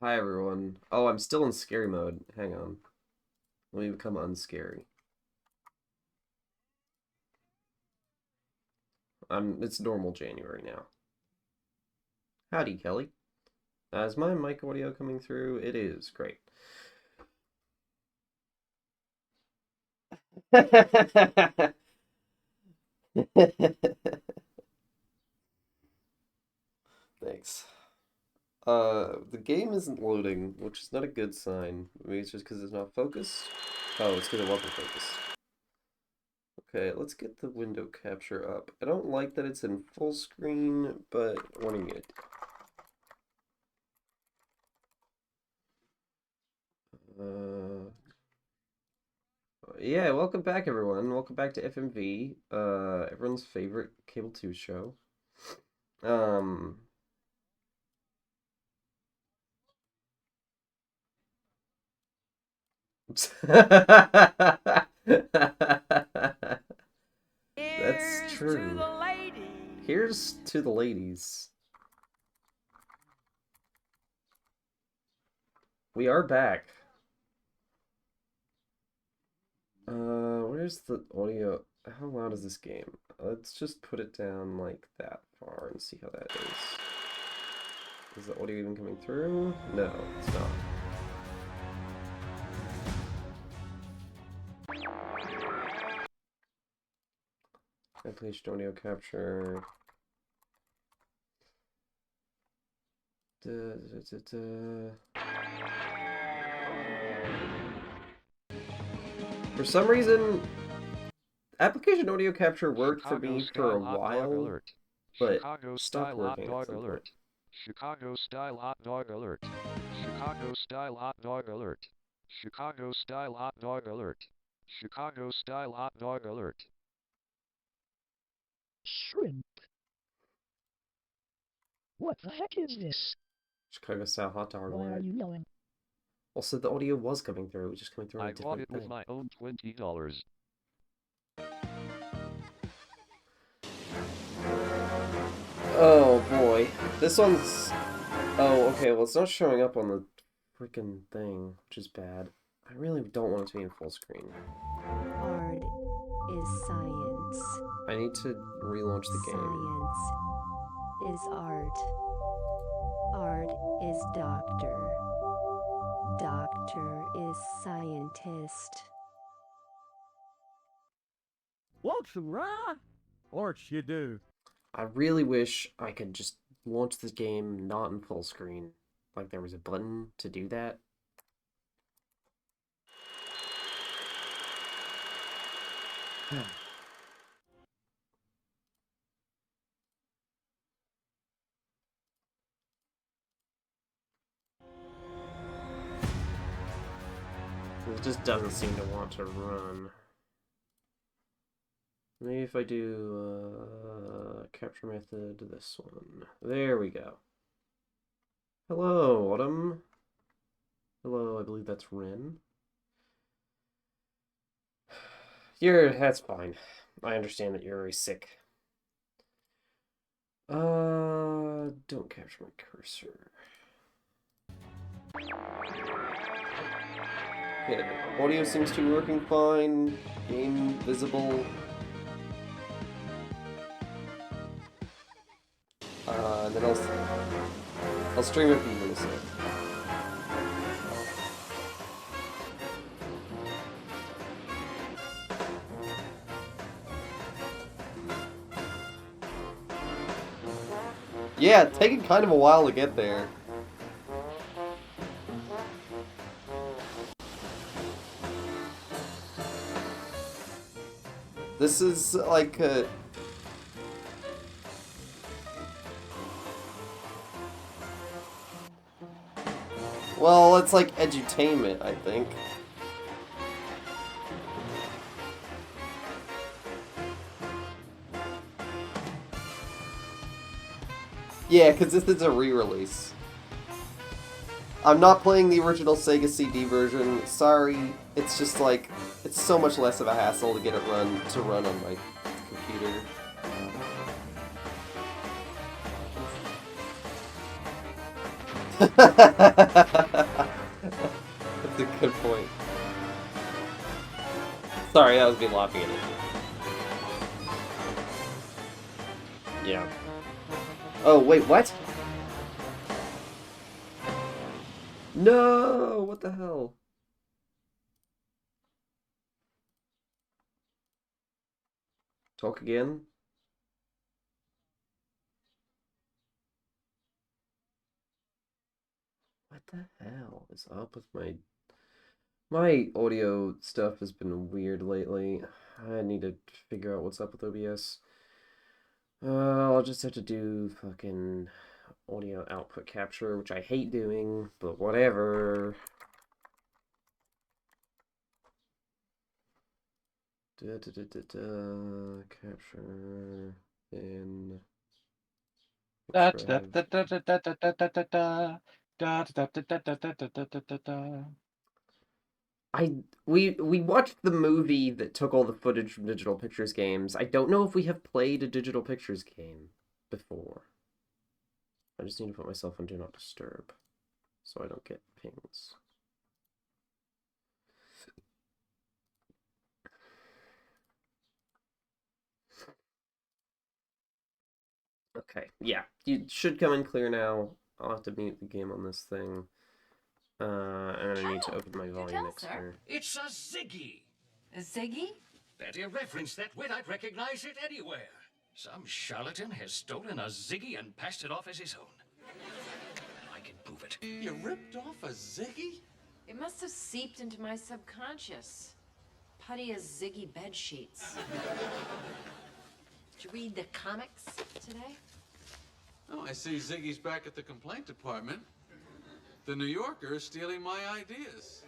Hi everyone. Oh, I'm still in scary mode. Hang on. Let me become unscary. It's normal January now. Howdy, Kelly. Is my mic audio coming through? It is. Great. Thanks. The game isn't loading, which is not a good sign. Maybe it's just because it's not focused. Oh, it's because it wasn't focused. Okay, let's get the window capture up. I don't like that it's in full screen, but what are you gonna do? Yeah, welcome back everyone. Welcome back to FMV, everyone's favorite Cable 2 show. Um That's true. Here's to the ladies. We are back. Where's the audio? How loud is this game? Let's just put it down like that far and see how that is. Is the audio even coming through? No, it's not. Application audio capture. For some reason, application audio capture worked for me for a while, but stopped working at some point. Chicago style hot dog alert. Chicago style hot dog alert. Chicago style hot dog alert. Chicago style hot dog alert. Shrimp. What the heck is this? Chicago style hot dog Why are alert. you yelling? Also, the audio was coming through. It was just coming through on a I different bought it thing. with my own $20. Oh boy, this one's. Oh, okay. Well, it's not showing up on the freaking thing, which is bad. I really don't want it to be in full screen. Art is science. I need to relaunch the game. Science is art. Art is doctor. Doctor is scientist. What's right? What you do? I really wish I could just launch this game not in full screen. Like there was a button to do that. It just doesn't seem to want to run. Maybe if I do capture method, this one. There we go. Hello, Autumn. Hello, I believe that's Ren. That's fine. I understand that you're very sick. Don't capture my cursor. Okay, audio seems to be working fine. Game visible. Then I'll stream it from Lucy. Yeah, it's taking kind of a while to get there. This is like a... Well, it's like edutainment, I think. Yeah, because this is a re-release. I'm not playing the original Sega CD version. Sorry, it's just like it's so much less of a hassle to get it run on my computer. That's a good point. Sorry, that was me laughing at it. Yeah. Oh, wait, what? No! What the hell? Talk again? What the hell is up with my... My audio stuff has been weird lately. I need to figure out what's up with OBS. I'll just have to do fucking audio output capture, which I hate doing, but whatever. Capture in Da da extract. da da da da da da da da da. Da da da da da da da da da da da. We watched the movie that took all the footage from Digital Pictures games. I don't know if we have played a Digital Pictures game before. I just need to put myself on Do Not Disturb so I don't get pings. Okay, yeah, you should come in clear now. I'll have to mute the game on this thing. And I need to open my volume mixer. It's a Ziggy. A Ziggy? Better you reference that wit, I'd recognize it anywhere. Some charlatan has stolen a Ziggy and passed it off as his own. I can prove it. You ripped off a Ziggy? It must have seeped into my subconscious. Putty as Ziggy bed sheets. Did you read the comics today? Oh, I see Ziggy's back at the complaint department. The New Yorker is stealing my ideas.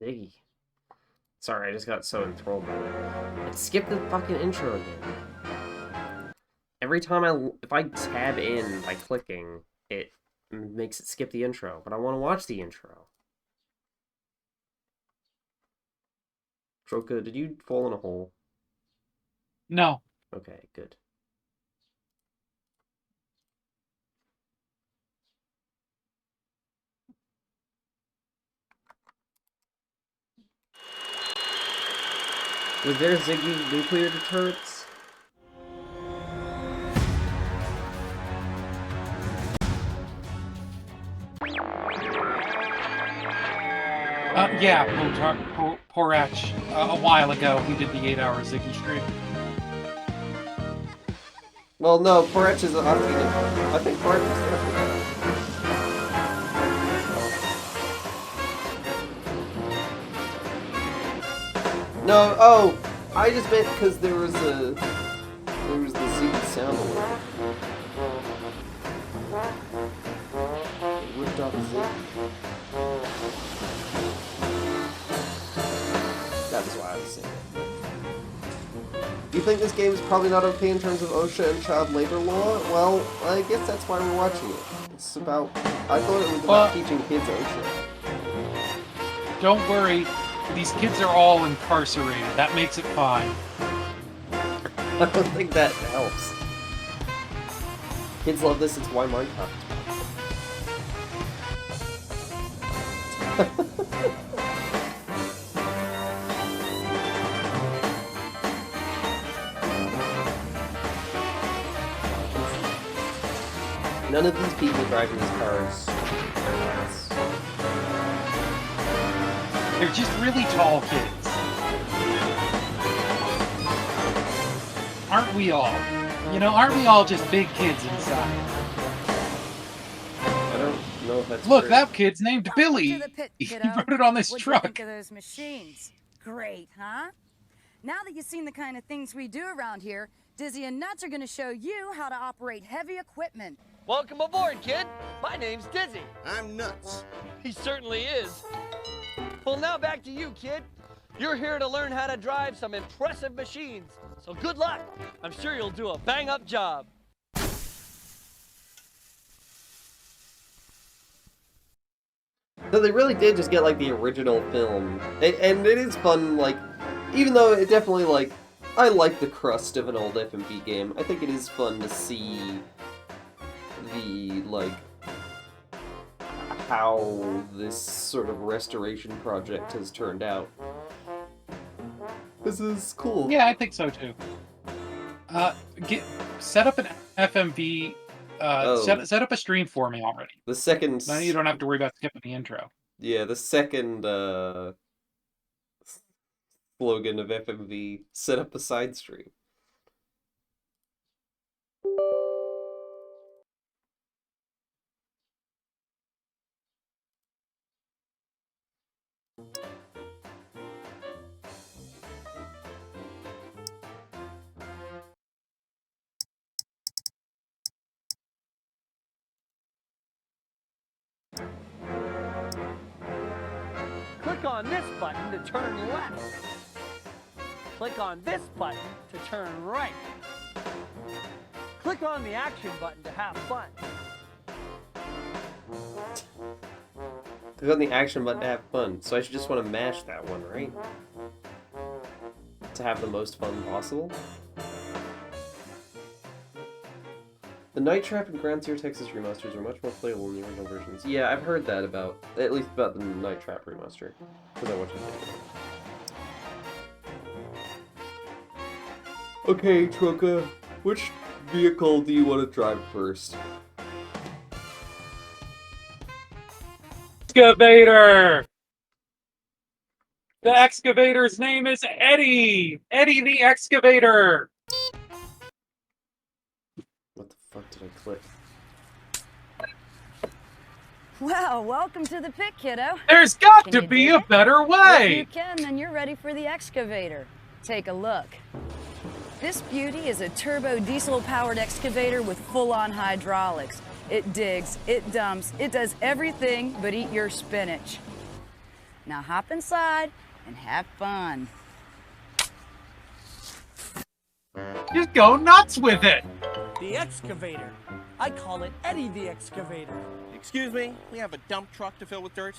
Ziggy. Sorry, I just got so enthralled by it. It skipped the fucking intro again. Every time if I tab in by clicking, it makes it skip the intro, but I want to watch the intro. Troka, did you fall in a hole? No. Okay, good. Was there Ziggy nuclear deterrents? Yeah, Porach. A while ago, he did the 8-hour Ziggy stream. Well, no, Porach is I think Porach was there for that. No, oh, I just meant because there was the Ziggy sound alert. It ripped off Ziggy. That is why I was saying it. You think this game is probably not okay in terms of OSHA and child labor law? Well, I guess that's why we're watching it. It's about... I thought it was about teaching kids OSHA. Don't worry. These kids are all incarcerated. That makes it fine. I don't think that helps. Kids love this, it's why Minecraft None of these people driving these cars are nice. They're just really tall kids. Aren't we all? You know, aren't we all just big kids inside? I don't know if that's Look, true. that kid's named Billy. To the pit, He kiddo. wrote it on this What'd truck. you think of those machines? Great, huh? Now that you've seen the kind of things we do around here, Dizzy and Nuts are going to show you how to operate heavy equipment. Welcome aboard, kid. My name's Dizzy. I'm Nuts. He certainly is. Well, now back to you, kid. You're here to learn how to drive some impressive machines. So good luck. I'm sure you'll do a bang-up job. So they really did just get, like, the original film. And it is fun, like, even though it definitely, like, I like the crust of an old FMV game. I think it is fun to see the, like, how this sort of restoration project has turned out. This is cool. Yeah, I think so too. Set up an FMV. Set up a stream for me already. The second. Now you don't have to worry about skipping the intro. Yeah, the second slogan of FMV: set up a side stream. Click on this button to turn left. Click on this button to turn right. Click on the action button to have fun. Click on the action button to have fun. So I should just want to mash that one, right? To have the most fun possible. The Night Trap and Ground Zero Texas remasters are much more playable than the original versions. Yeah, I've heard that about, at least about the Night Trap remaster. Because I watched the video. Okay, Troka, which vehicle do you want to drive first? Excavator! The excavator's name is Eddie! Eddie the Excavator! What the fuck did I click? Well, welcome to the pit, kiddo. There's got Can to you be dig a it? better If way! you can, then you're ready for the excavator. Take a look. This beauty is a turbo diesel-powered excavator with full-on hydraulics. It digs, it dumps, it does everything but eat your spinach. Now hop inside and have fun. Just go nuts with it! The excavator. I call it Eddie the Excavator. Excuse me, we have a dump truck to fill with dirt.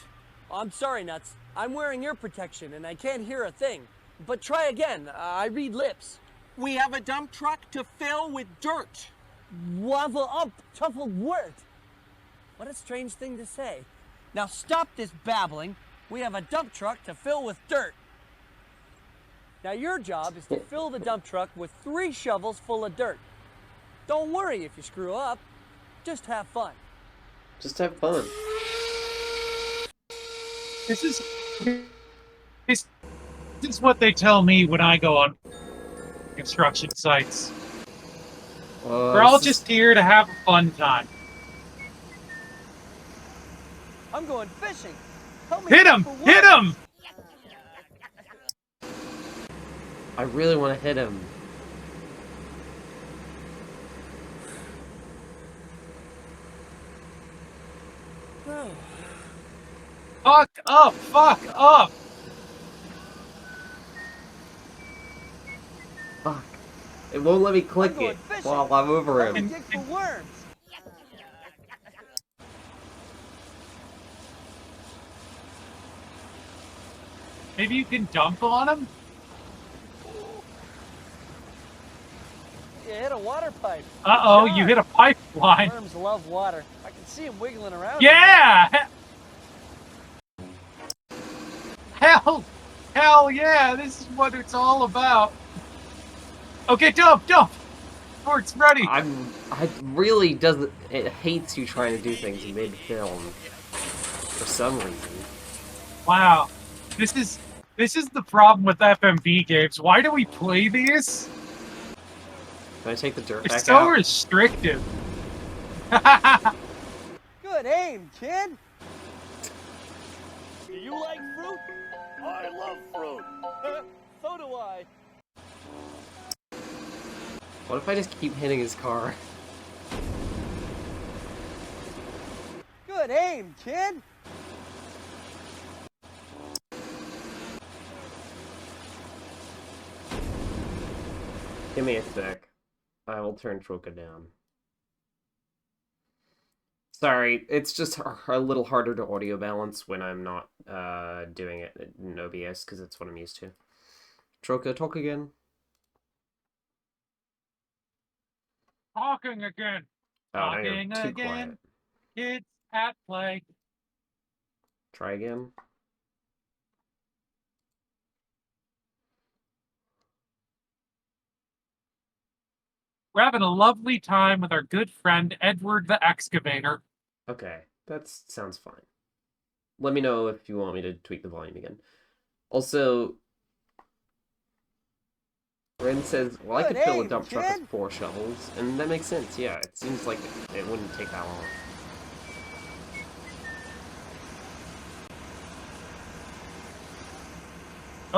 I'm sorry, Nuts. I'm wearing ear protection and I can't hear a thing. But try again. I read lips. We have a dump truck to fill with dirt. Waffle up, truffled word. What a strange thing to say. Now stop this babbling. We have a dump truck to fill with dirt. Now your job is to fill the dump truck with 3 shovels full of dirt. Don't worry if you screw up. Just have fun. Just have fun. This is what they tell me when I go on construction sites. We're all just here to have a fun time. I'm going fishing. Help me Hit look him! for work. Hit him! I really want to hit him. Fuck up! Fuck up! Fuck. It won't let me click it while I'm over him. Dig for worms. Maybe you can dump on him? You hit a water pipe. Uh-oh, Good you job. hit a pipeline. Worms love water. I can see him wiggling around. Yeah! Hell yeah, this is what it's all about. Okay, dump! Or it's ready. I really doesn't. It hates you trying to do things mid-film for some reason. Wow, this is the problem with FMV games. Why do we play these? Can I take the dirt It's back so out? restrictive. Good aim, kid. Do you like fruit? I love fruit. So do I. What if I just keep hitting his car? Good aim, kid. Give me a sec. I will turn Troka down. Sorry, it's just a little harder to audio balance when I'm not doing it in OBS, because it's what I'm used to. Troka, talk again. Talking again. Oh, now you're Talking too again. quiet. Kids at play. Try again. We're having a lovely time with our good friend Edward the Excavator. Okay, that sounds fine. Let me know if you want me to tweak the volume again. Also, Ren says, well, I could fill a dump truck with 4 shovels, and that makes sense, yeah. It seems like it wouldn't take that long.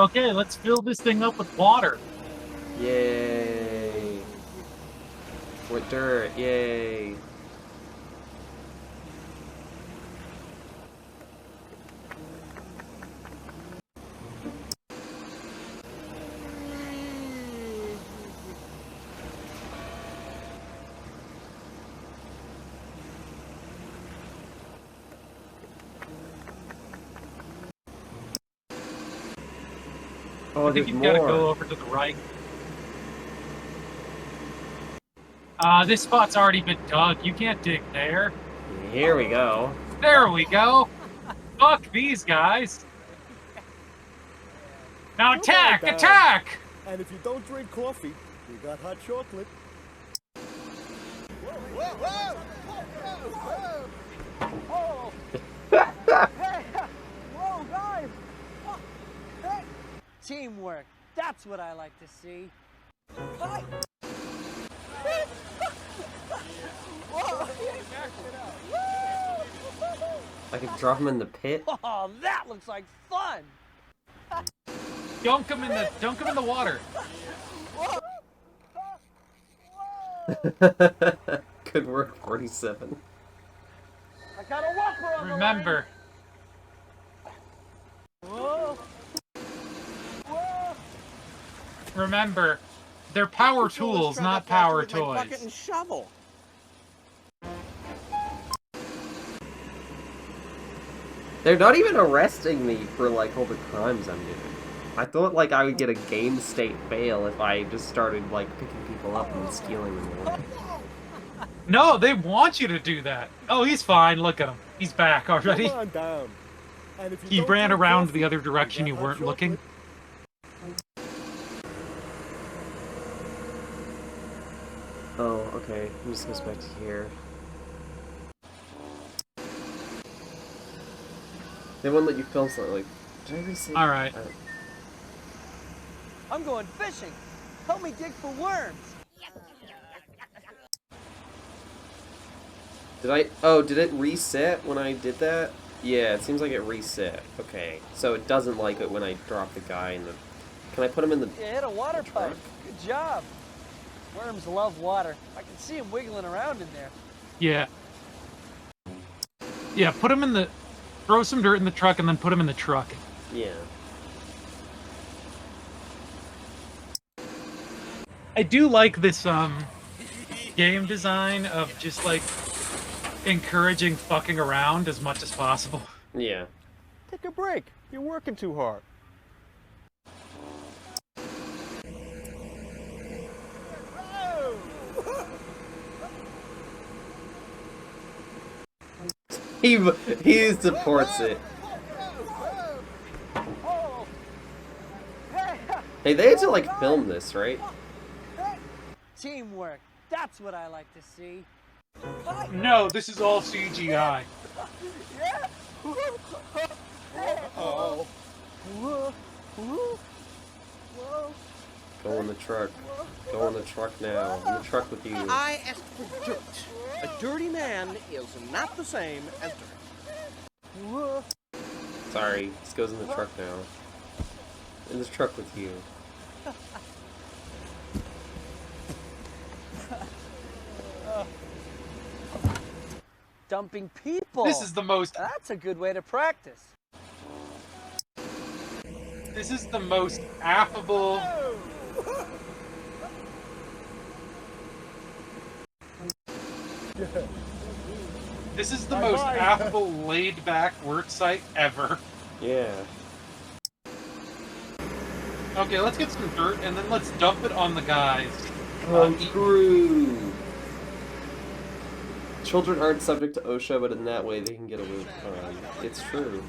Okay, let's fill this thing up with water. Yay! With dirt, yay! Oh, I think there's you've got to more. go over to the right. This spot's already been dug. You can't dig there. Here we go. There we go. Fuck these guys. Now attack! Come on, Dad. Attack! And if you don't drink coffee, you got hot chocolate. Oh! Hey! Whoa, guys! Hey! Teamwork. That's what I like to see. Hi! I could drop him in the pit. Oh, that looks like fun! Dunk him in the water. Good work, 47. I got a whopper on Remember. the line. Whoa! Whoa! Remember, they're power tools, not power toys. Bucket and shovel. They're not even arresting me for, like, all the crimes I'm doing. I thought, like, I would get a game state fail if I just started, like, picking people up and stealing them away. No, they want you to do that. Oh, he's fine. Look at him. He's back already. Come on down. And if you He don't ran drink around coffee, the other direction you you got hot weren't looking. chocolate. Oh, okay. He just goes back to here. They won't let you film something, like... Did I reset? Alright. I'm going fishing. Help me dig for worms. Did I... Oh, did it reset when I did that? Yeah, it seems like it reset. Okay. So it doesn't like it when I drop the guy in the... Can I put him in the... You hit a water pipe. Good job. Worms love water. I can see them wiggling around in there. Yeah. Yeah, put him in the... Throw some dirt in the truck and then put him in the truck. Yeah. I do like this, game design of just, like, encouraging fucking around as much as possible. Yeah. Take a break. You're working too hard. He supports it. Hey, they had to, like, film this, right? Teamwork. That's what I like to see. No, this is all CGI. Oh. Go in the truck. Go in the truck now. In the truck with you. I asked for dirt. A dirty man is not the same as dirt. Sorry, this goes in the truck now. In this truck with you. Dumping people. This is the most... That's a good way to practice. This is the most affable... This is the most affable, laid-back work site ever. Yeah. Okay, let's get some dirt, and then let's dump it on the guys. Oh, screw. Children aren't subject to OSHA, but in that way they can get away with crime. It's true.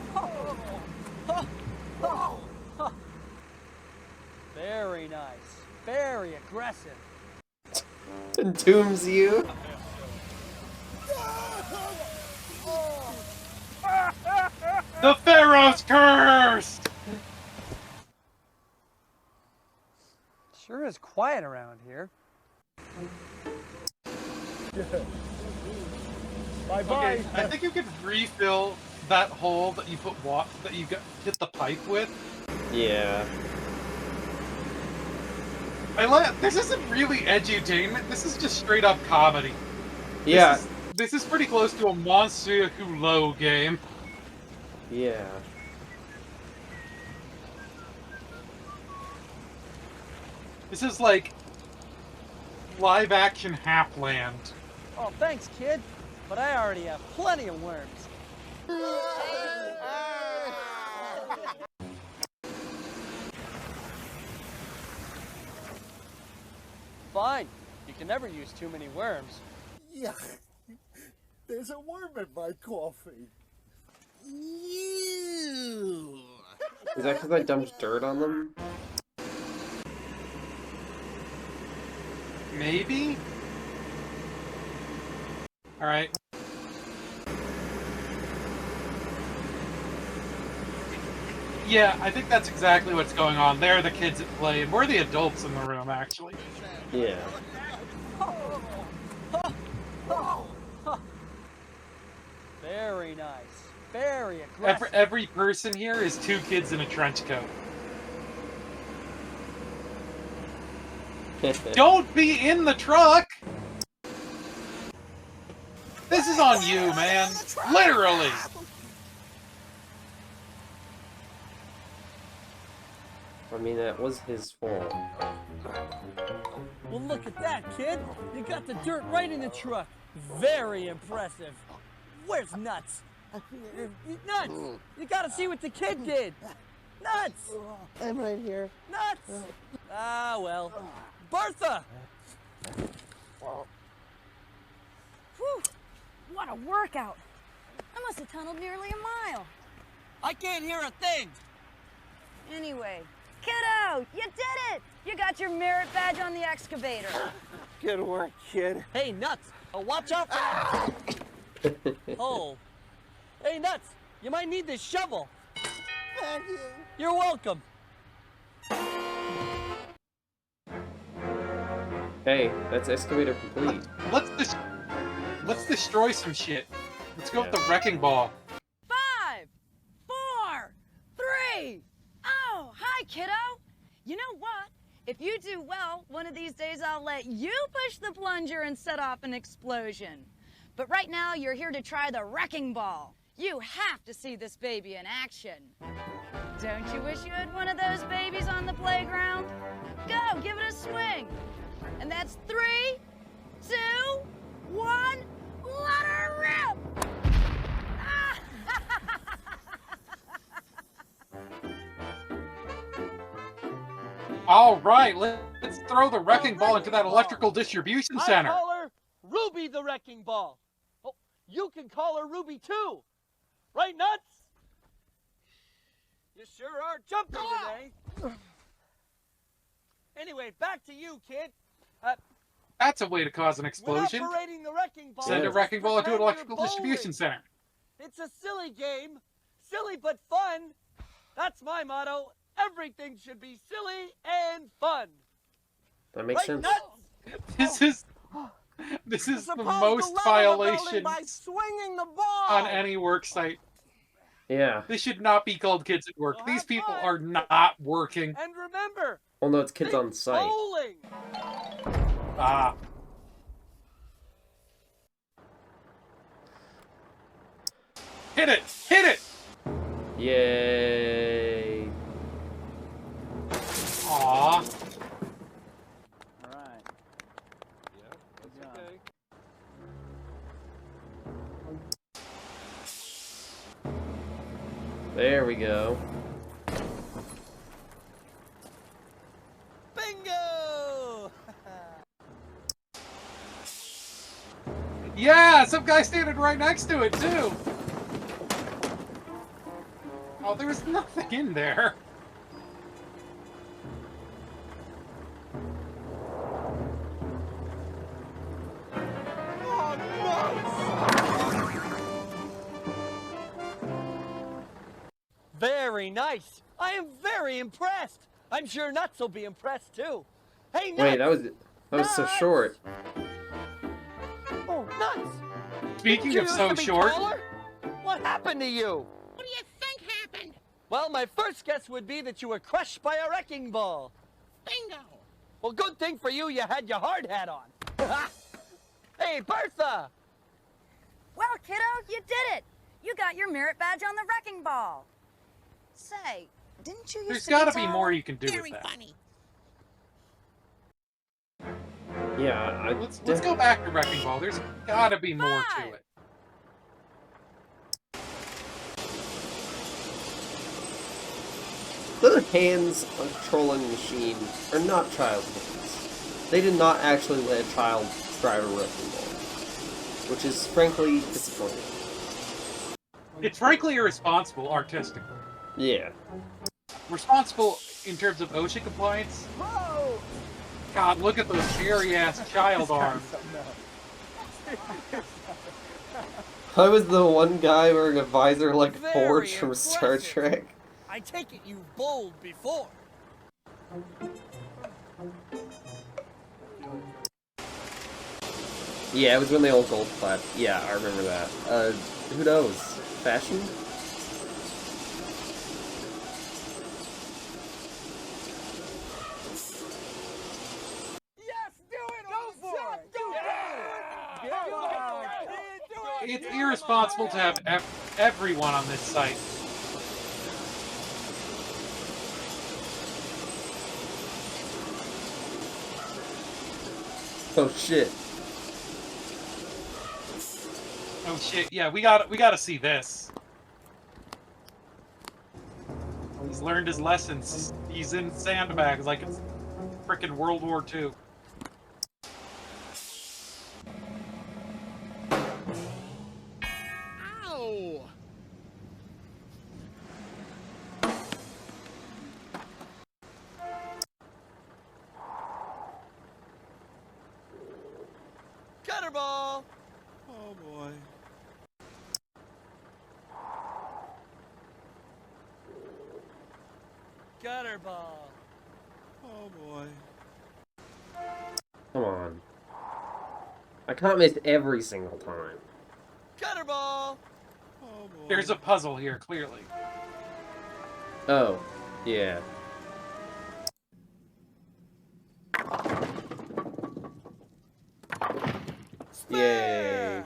Very nice. Very aggressive. Entombs you. The Pharaoh's cursed! Sure is quiet around here. Bye-bye. Okay, I think you could refill that hole that you put hit the pipe with. Yeah. This isn't really edutainment. This is just straight up comedy. Yeah. This is pretty close to a Monsieur Hulot game. Yeah. This is like live action Halfland. Oh, thanks, kid. But I already have plenty of worms. Fine. You can never use too many worms. Yeah. There's a worm in my coffee. Is that because I dumped dirt on them? Maybe? Alright. Yeah, I think that's exactly what's going on. They're the kids at play, and we're the adults in the room, actually. Yeah. Very nice. Very aggressive. Every person here is two kids in a trench coat. Don't be in the truck! This is on you, man. Literally! I mean, that was his fault. Well, look at that, kid. You got the dirt right in the truck. Very impressive. Where's Nuts? Nuts! You gotta see what the kid did. Nuts! I'm right here. Nuts! Ah, well. Bertha! Whew, what a workout. I must have tunneled nearly a mile. I can't hear a thing. Anyway, kiddo, you did it! You got your merit badge on the excavator. Good work, kid. Hey, Nuts! Watch out for that! Oh. Hey, Nuts! You might need this shovel. Thank you. You're welcome. Hey, that's excavator complete. Let's destroy some shit. Let's go with the wrecking ball. 5, 4, 3. Oh, hi, kiddo. You know what? If you do well, one of these days I'll let you push the plunger and set off an explosion. But right now, you're here to try the wrecking ball. You have to see this baby in action. Don't you wish you had one of those babies on the playground? Go, give it a swing. And that's 3, 2, 1, let her rip! All right, let's throw the wrecking ball into that electrical distribution center. I call her Ruby the Wrecking Ball. Oh, you can call her Ruby too. Right, Nuts? You sure are jumping today. Anyway, back to you, kid. That's a way to cause an We're explosion. not parading the wrecking ball. Send a wrecking ball into an Pretend you're electrical distribution bowling. center. It's a silly game. Silly but fun. That's my motto. Everything should be silly and fun. That makes sense. This is the Supposed most to level the building violations by swinging the ball. on any work site. Yeah. This should not be called kids at work. These people are not working. And remember, Oh no, it's kids on site. bowling. Ah. Hit it! Hit it! Yay. Aw. All right. Yeah, that's okay. There we go. Bingo! Yes! some guy standing right next to it, too! Oh, there was nothing in there. Very nice. I am very impressed. I'm sure Nuts will be impressed too. Hey, Nuts! Wait, that was so short. Oh, Nuts! Speaking You of used so to be short, taller? What happened to you? What do you think happened? Well, my first guess would be that you were crushed by a wrecking ball. Bingo. Well, good thing for you, you had your hard hat on. Hey, Bertha! Well, kiddo, you did it. You got your merit badge on the wrecking ball. Say, didn't you used there's to gotta be be more you can do Very with that. funny. Yeah, Let's go back to Wrecking Ball. There's gotta be more to it. The hands on controlling the machine are not child's hands. They did not actually let a child drive a wrecking ball, which is frankly disappointing. It's frankly irresponsible artistically. Yeah. Responsible in terms of OSHA compliance. Whoa! God, look at those hairy-ass child arms. I was the one guy wearing a visor like Very Forge from Star impressive. Trek. I take it you've bowled before. Yeah, it was when they all gold plat. Yeah, I remember that. Who knows? Fashion? Yes, do it! Go for it! Do it! It's irresponsible to have everyone on this site. Oh shit. Oh shit! Yeah, we gotta see this. He's learned his lessons. He's in sandbags like it's frickin' World War II. Ow! Gutter ball! Oh boy. Gutter ball. Oh boy. Come on. I can't miss every single time. Gutter ball! Oh boy. There's a puzzle here, clearly. Oh, yeah. Yay.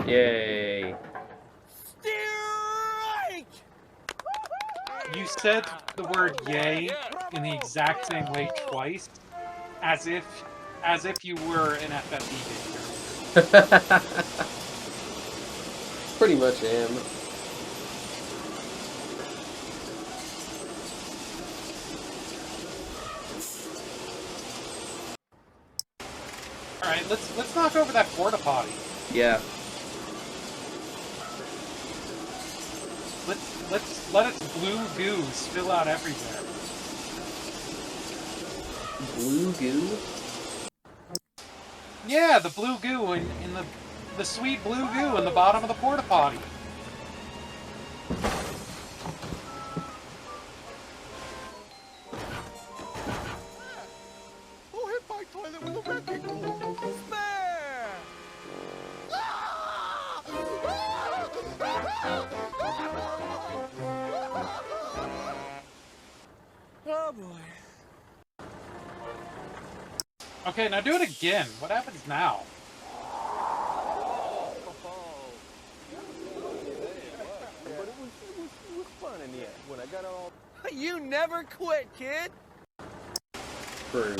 Yay. Strike! You said the word "yay" in the exact same way twice, as if you were an FFE character. Pretty much am. All right, let's knock over that porta potty. Yeah. Let's let its blue goo spill out everywhere. Blue goo? Yeah, the blue goo in the sweet blue goo in the bottom of the porta potty. Who hit my toilet with a wrecking ball? Spare! Oh boy. Okay, now do it again. What happens now? But it was fun in the end when I got all. You never quit, kid! True.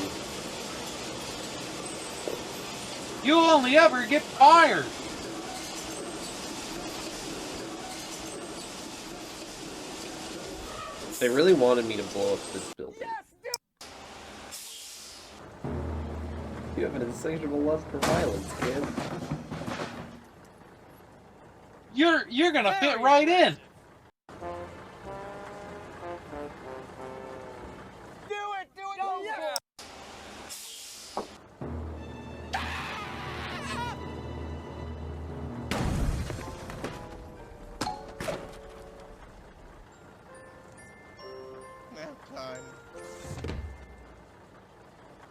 You'll only ever get fired. They really wanted me to blow up this building. You have an insatiable love for violence, kid. You're gonna fit right in.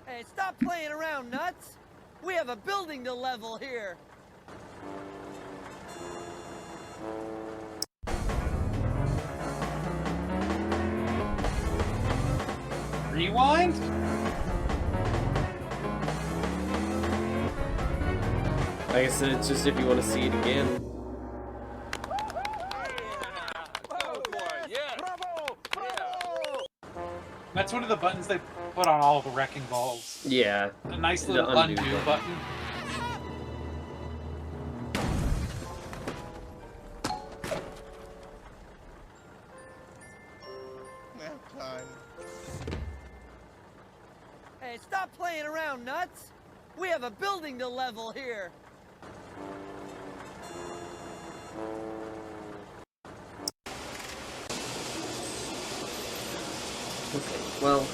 Hey, stop playing around, nuts! We have a building to level here! Rewind? Like I said, it's just if you want to see it again. That's one of the buttons they put on all the wrecking balls. Yeah. A nice the little undo button. Hey, stop playing around, nuts! We have a building to level here! Okay, well,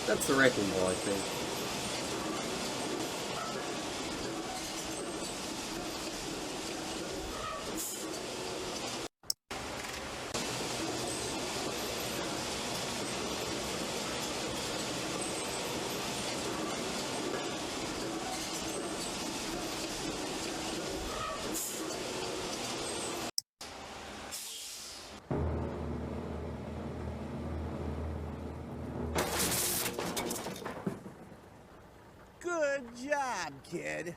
that's the wrecking ball, I think. Good job, kid.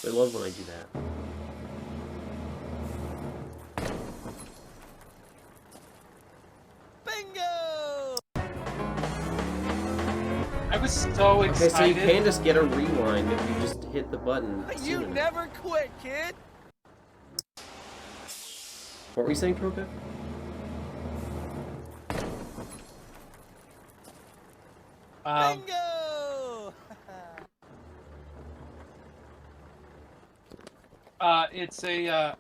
I love when I do that. Bingo! I was so excited. Okay, so you can just get a rewind if you just hit the button. You soon. never quit, kid! What were you saying, Tropic? Bingo! It's a,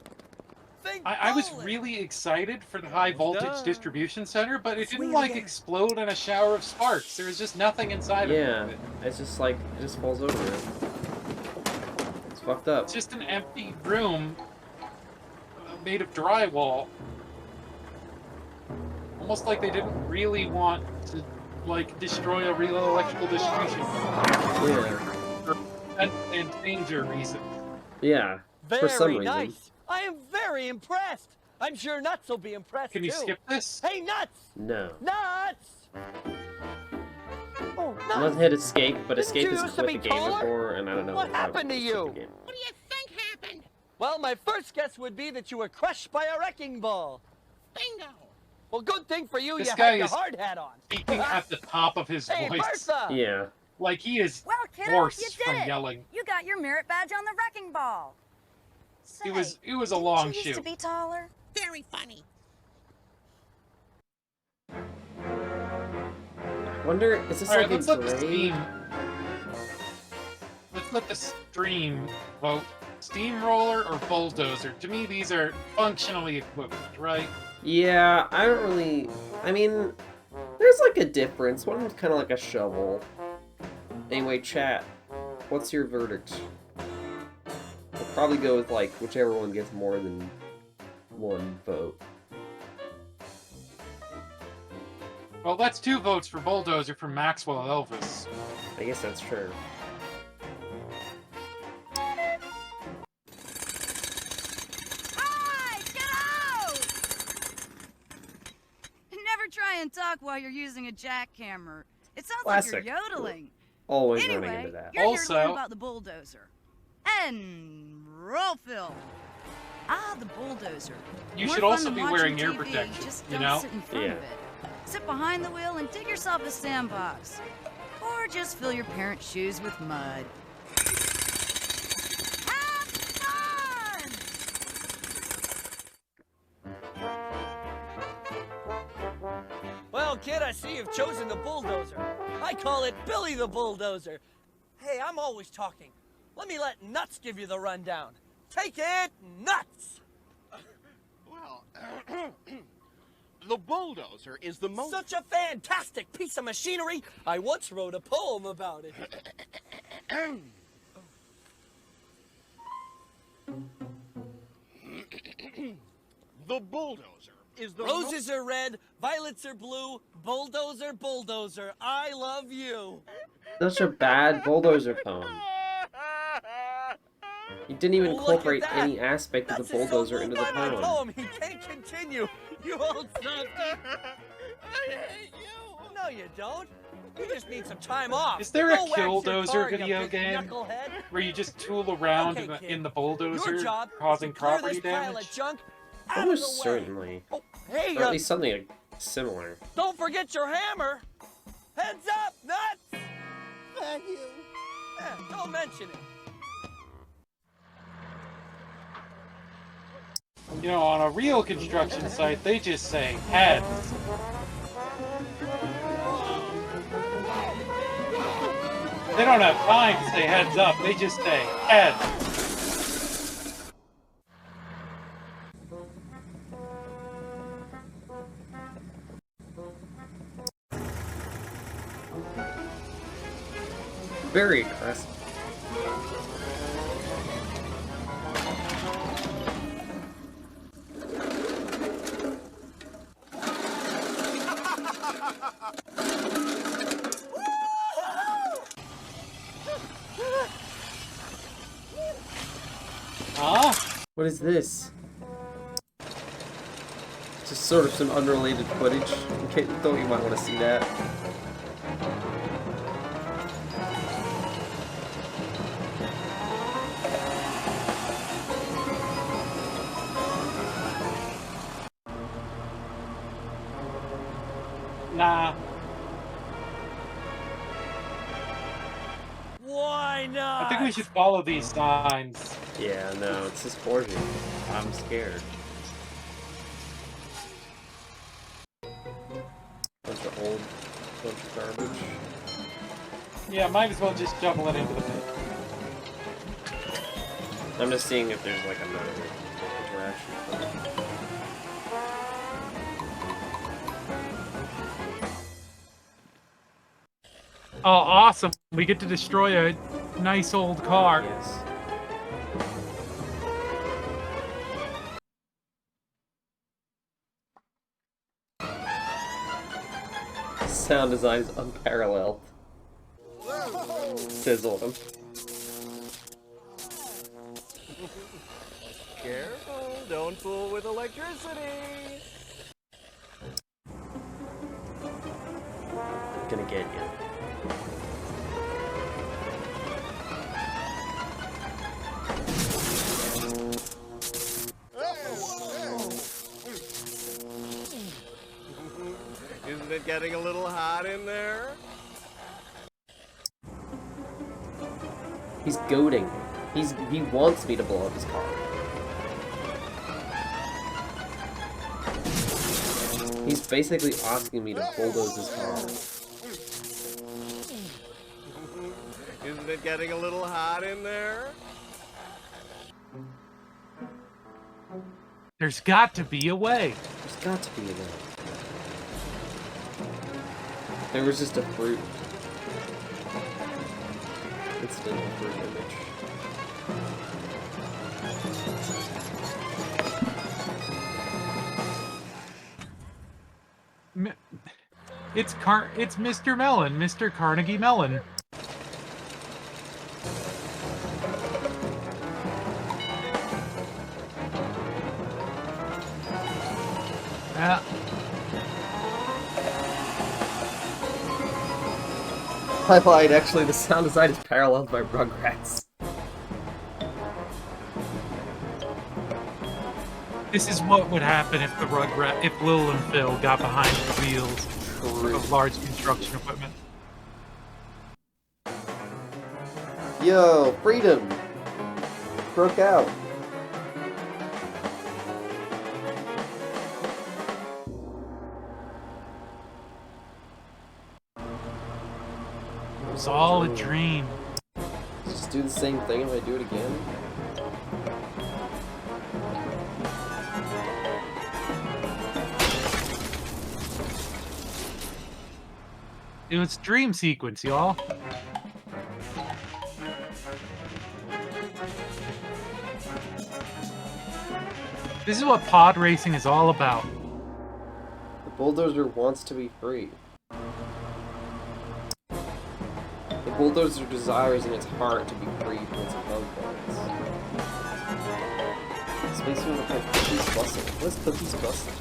I was really excited for the high voltage distribution center, but it didn't like explode in a shower of sparks. There was just nothing inside Yeah, of it. it's just like, it just falls over it. It's fucked up. It's just an empty room made of drywall. Almost like they didn't really want to, like, destroy a real electrical distribution. Yeah. For and danger reasons. Yeah, for some Very reason. nice! I am very impressed! I'm sure Nuts will be impressed Can you too. skip this? Hey, Nuts! No. Nuts! Oh, Nuts! Unless hit escape, but Didn't escape you has used to quit the be game taller? before, and I don't know What how happened to skip you? the game. What do you think happened? Well, my first guess would be that you were crushed by a wrecking ball. Bingo! Well, good thing for you, This you guy had the is hard hat on. Speaking at the top of his Hey, voice. Bertha! Yeah. Like he is Well, kiddo, hoarse you did from it. yelling. You got your merit badge on the wrecking ball. It was a Didn't long you used shoot. to be taller? Very funny. Wonder, is this Alright, like let's a let the grade? Let's let the stream vote. Steamroller or bulldozer? To me, these are functionally equivalent, right? Yeah, I don't really... I mean, there's like a difference. One's kind of like a shovel. Anyway, chat, what's your verdict? We'll probably go with like whichever one gets more than one vote. Well, that's 2 votes for bulldozer from Maxwell Elvis. I guess that's true. Hi, get out! Never try and talk while you're using a jackhammer. It sounds Classic. like you're yodeling. Always Anyway, running into that. you're here to learn Also- about the bulldozer. And roll film. Ah, the bulldozer. You More should fun also than be watching wearing ear TV, protection, just you don't know? sit in front of it. Sit behind the wheel and dig yourself a sandbox. Or just fill your parents' shoes with mud. Have fun! kid, I see you've chosen the bulldozer. I call it Billy the Bulldozer. Hey, I'm always talking. Let me let Nuts give you the rundown. Take it, Nuts! Well, the bulldozer is the most... Such a fantastic piece of machinery. I once wrote a poem about it. The bulldozer is the Roses are red, violets are blue, bulldozer, bulldozer, I love you. Such a bad bulldozer poem. He didn't even Look at incorporate that. any aspect of Nuts the is so bulldozer moved into the by my poem. poem, he can't continue. You old softy. I hate you. No, you don't. You just need some time off. Is there a Go wax your Killdozer car, you video big game knucklehead. where you just tool around Okay, in the kid. bulldozer, Your job causing is to clear property this pile damage? of junk out of Almost the way. certainly. Hey, Or at least something similar. don't forget your hammer. Heads up, Nuts. Thank you. Don't mention it. You know, on a real construction site, they just say heads. They don't have time to say heads up, they just say heads. Very aggressive. Huh? What is this? Just sort of some unrelated footage. Okay, thought you might want to see that. Nah. Why not? I think we should follow these signs. Yeah, no, it's just forging. I'm scared. Bunch of old, bunch of garbage. Yeah, might as well just shovel it into the pit. I'm just seeing if there's like another interaction. Oh, awesome. We get to destroy a nice old car. Yes. Sound design is unparalleled. Sizzled him. Careful, don't fool with electricity. Gonna get you. Isn't it getting a little hot in there? He's goading me. He wants me to blow up his car. He's basically asking me to bulldoze his car. Isn't it getting a little hot in there? There's got to be a way. There's got to be a way. There was just a fruit. Instant fruit image. It's Mr. Mellon, Mr. Carnegie Mellon. I lied, actually, the sound design is paralleled by Rugrats. This is what would happen if if Lil and Phil got behind the wheels of large construction equipment. Yo, freedom! Broke out. was all a dream. Just do the same thing if I do it again. It was dream sequence, y'all. This is what pod racing is all about. The bulldozer wants to be free. The bulldozer desires in its heart to be free from its bug bugs. This makes me want to play Cookies Bustle. What's Cookies Bustle?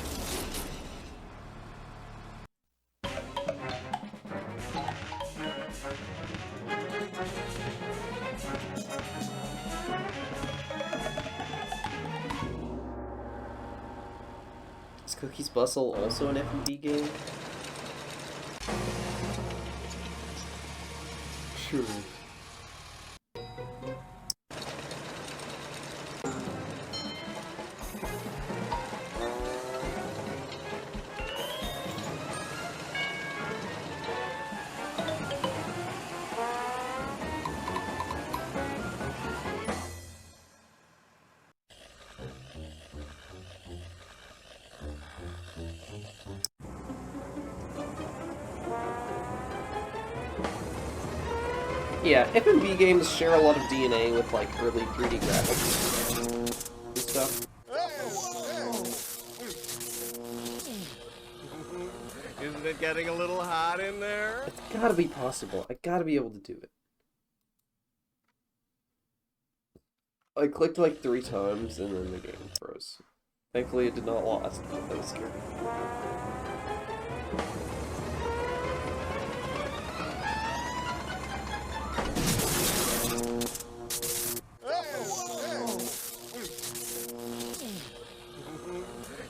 Is Cookies Bustle also an FMV game? Sure. Yeah, FMV games share a lot of DNA with like early 3D graphics and stuff. Isn't it getting a little hot in there? It's gotta be possible. I gotta be able to do it. I clicked like 3 times and then the game froze. Thankfully it did not last, but that was scary.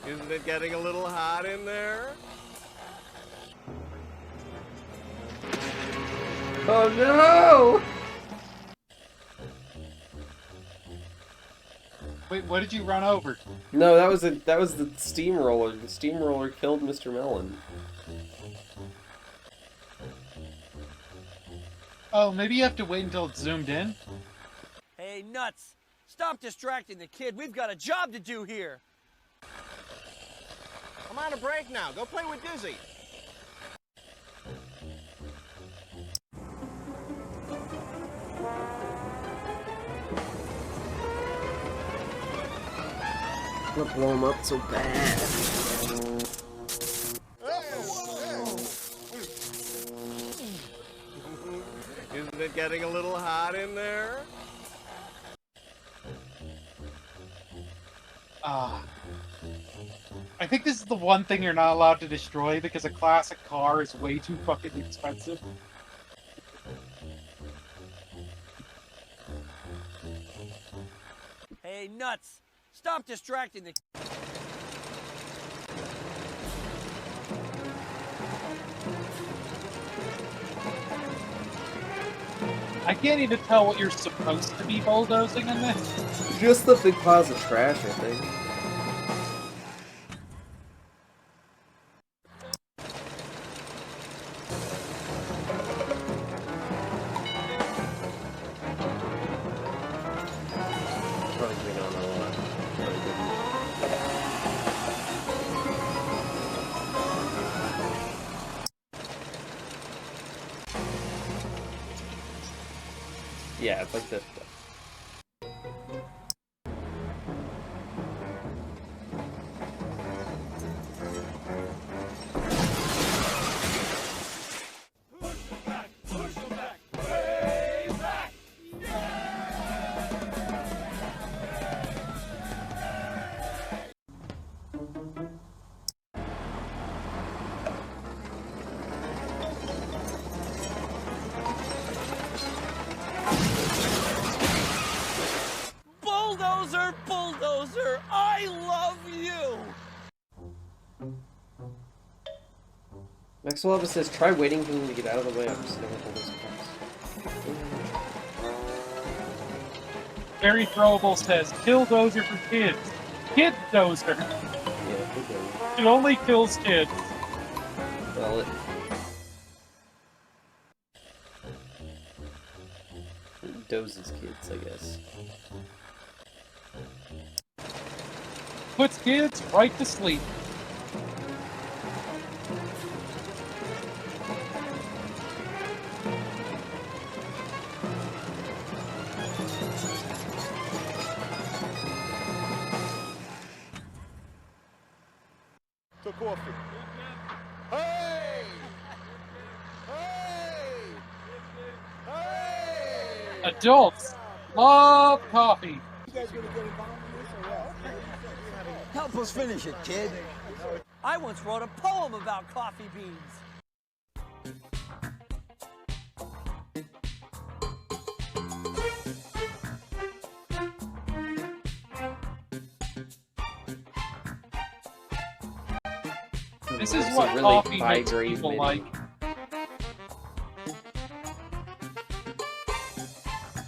Isn't it getting a little hot in there? Oh no! Wait, what did you run over? No, that was the steamroller. The steamroller killed Mr. Melon. Oh, maybe you have to wait until it's zoomed in? Hey, nuts! Stop distracting the kid. We've got a job to do here. I'm on a break now. Go play with Dizzy. I'm gonna blow him up so bad. Isn't it getting a little hot in there? I think this is the one thing you're not allowed to destroy because a classic car is way too fucking expensive. Hey, nuts! Stop distracting the... I can't even tell what you're supposed to be bulldozing in this. Just the big piles of trash, I think. Yeah, it's like this. Bulldozer, bulldozer, I love you! Maxwell Elvis says, try waiting for him to get out of the way. I'm just gonna hold those cups. Very Throwable says, kill Dozer for kids. Kid Dozer. Yeah, good one. It only kills kids. Well, dozes kids, I guess. Puts kids right to sleep. To coffee. Hey! Hey! Hey! Adults love coffee. You guys gonna get involved in this or what? Help us finish it, kid. I once wrote a poem about coffee beans. This is It's what a really coffee makes high-grade people MIDI. like.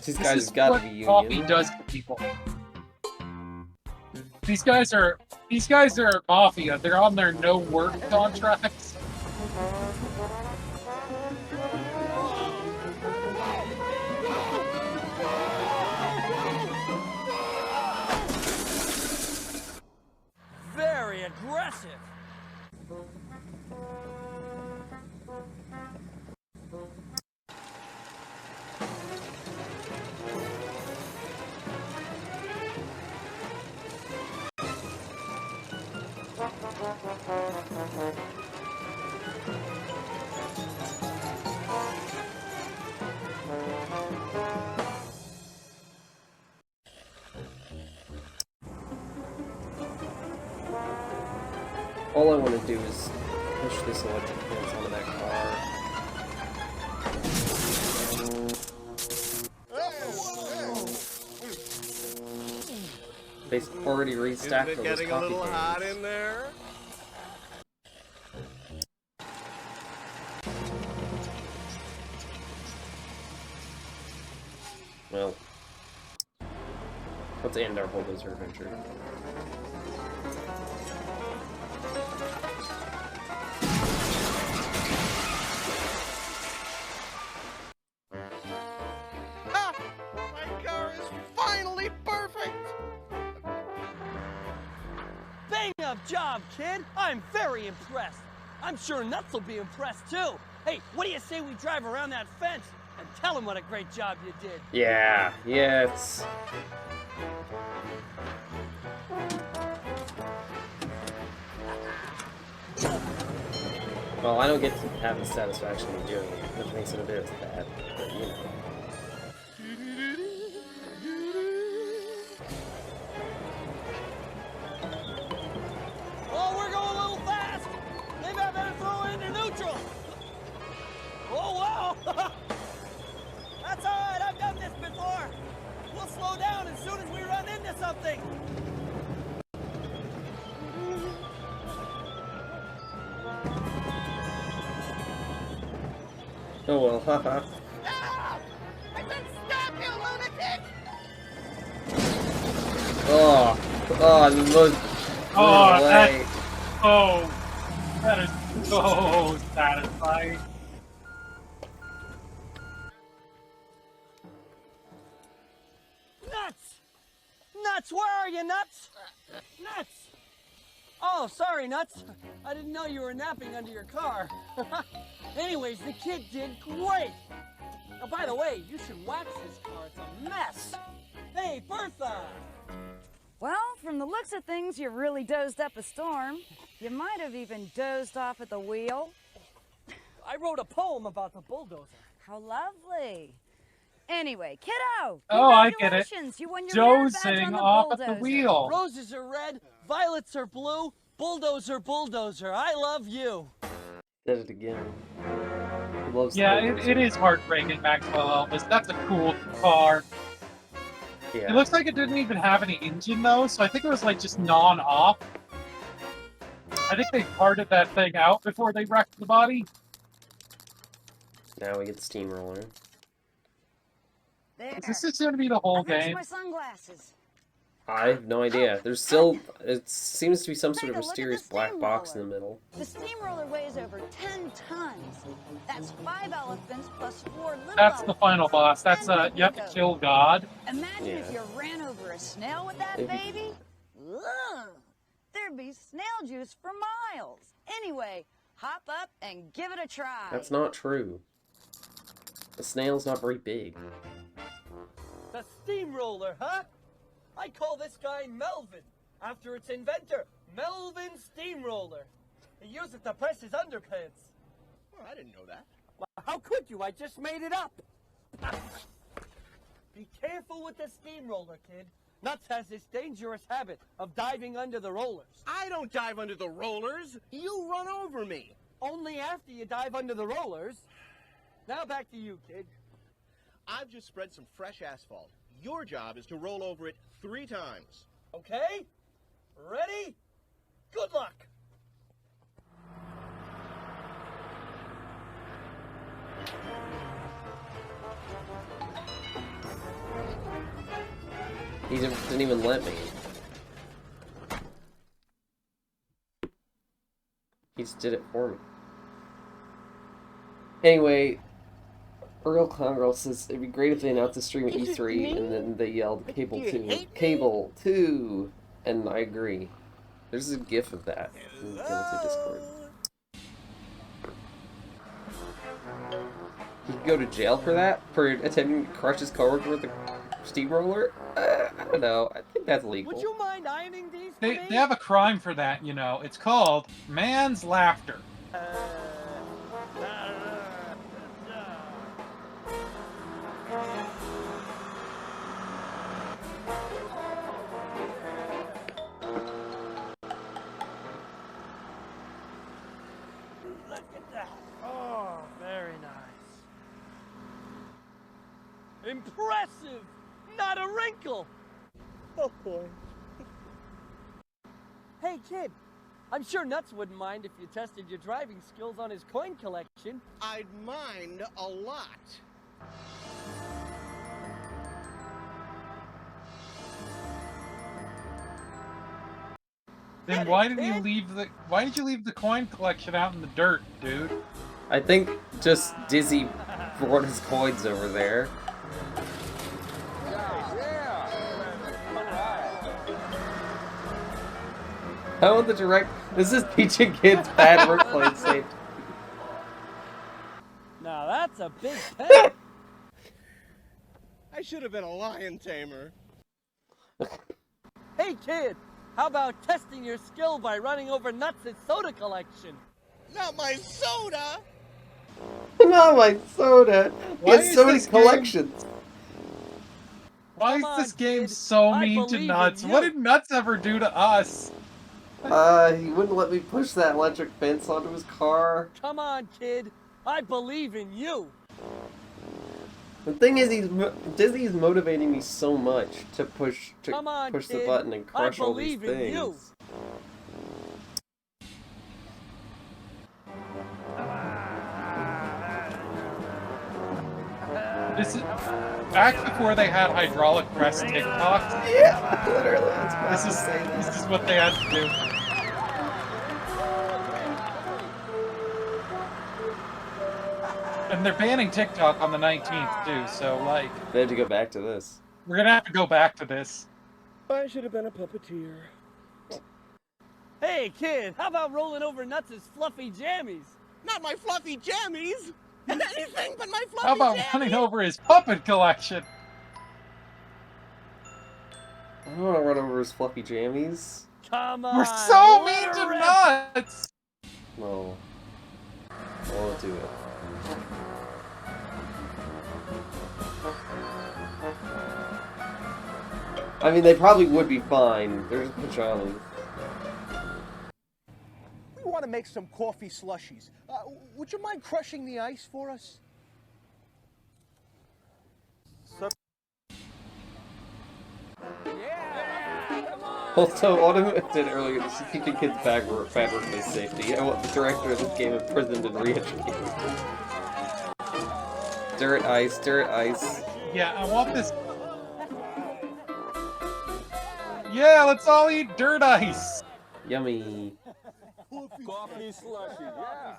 These This guys is gotta what be coffee union. does to people. These guys are mafia. They're on their no work contracts. Very aggressive. All I want to do is push this electric fence onto that car. They already restacked all those coffee cans. in there? Well, let's end our bulldozer adventure. Ha! My car is finally perfect! Bang up job, kid. I'm very impressed. I'm sure Nuts will be impressed too. Hey, what do you say we drive around that fence and tell him what a great job you did? Yeah, yes. Well, I don't get to have the satisfaction of doing it, which makes it a bit bad, but you know. Oh, we're going a little fast. Maybe I better throw into neutral. Oh, wow. That's all right. I've done this before. We'll slow down as soon as we run into something. Oh well, haha. Stop! I said stop, you lunatic! Oh, the most Oh, way. that is so satisfying. Nuts! Nuts, where are you, Nuts? Nuts! Oh, sorry, Nuts. I didn't know you were napping under your car. Anyways, the kid did great. Now, by the way, you should wax this car. It's a mess. Hey, Bertha! Well, from the looks of things, you really dozed up a storm. You might have even dozed off at the wheel. I wrote a poem about the bulldozer. How lovely. Anyway, kiddo, Oh, I get it. congratulations. You won your merit badge Dozing on the off at the bulldozer. wheel. Roses are red, violets are blue, bulldozer, bulldozer, I love you. Did it again. He loves the Yeah, bulldozer. it is heartbreaking, Maxwell Elvis. That's a cool car. It Yeah. looks like it didn't even have any engine though, so I think it was like just non-off. I think they parted that thing out before they wrecked the body. Now we get the steamroller. There. Is this just going to be the whole I fixed game? my sunglasses. I have no idea. There's still, it seems to be some sort of mysterious black box in the middle. The steamroller weighs over 10 tons. That's 5 elephants plus 4 little That's the final boss. That's you have to kill God. Imagine if you ran over a snail with that baby. Ugh, there'd be snail juice for miles. Anyway, hop up and give it a try. That's not true. The snail's not very big. The steamroller, huh? I call this guy Melvin, after its inventor, Melvin Steamroller. He used it to press his underpants. Well, I didn't know that. Well, how could you? I just made it up. Be careful with the steamroller, kid. Nuts has this dangerous habit of diving under the rollers. I don't dive under the rollers. You run over me. Only after you dive under the rollers. Now back to you, kid. I've just spread some fresh asphalt. Your job is to roll over it 3 times. Okay? Ready? Good luck. He didn't even let me. He just did it for me. Anyway, Earl Clowngirl says it'd be great if they announced the stream at E3 and then they yelled Cable 2. Cable 2! And I agree. There's a gif of that in the Cable 2 Discord. He could go to jail for that? For attempting to crush his coworker with a steamroller? I don't know. I think that's legal. Would you mind ironing these for They me? have a crime for that, you know. It's called man's laughter. Look at that. Oh, very nice. Impressive! Not a wrinkle! Oh, boy. Hey, kid. I'm sure Nuts wouldn't mind if you tested your driving skills on his coin collection. I'd mind a lot. Then why did you leave the coin collection out in the dirt, dude? I think just Dizzy brought his coins over there. I want the direct. This is Peach and Kid's bad workplace safety. Now that's a big pen. I should have been a lion tamer. Hey, kid. How about testing your skill by running over Nuts' soda collection? Not my soda! Not my soda. He has so many collections. Why is this game so mean to Nuts? What did Nuts ever do to us? He wouldn't let me push that electric fence onto his car. Come on, kid. I believe in you. The thing is, Disney's motivating me so much to push the kid. button and crush I all these believe in you. things. This is back before they had hydraulic press TikToks. Yeah, literally. That's This is what they had to do. And they're banning TikTok on the 19th too, so like They had to go back to this. we're gonna have to go back to this. I should have been a puppeteer. Hey, kid. How about rolling over Nuts' fluffy jammies? Not my fluffy jammies! Anything but my fluffy How about jammies! running over his puppet collection? I don't want to run over his fluffy jammies. Come on. We're so let mean her to rip. Nuts! No. I won't do it. I mean, they probably would be fine. They're just pajamas. We want to make some coffee slushies. Would you mind crushing the ice for us? Also, Autumn did earlier, this is teaching kids bad workplace safety. I want the director of this game imprisoned and re-educated. Dirt ice, dirt ice. Yeah, I want this. Yeah, let's all eat dirt ice. Yummy. Coffee slushy, yeah.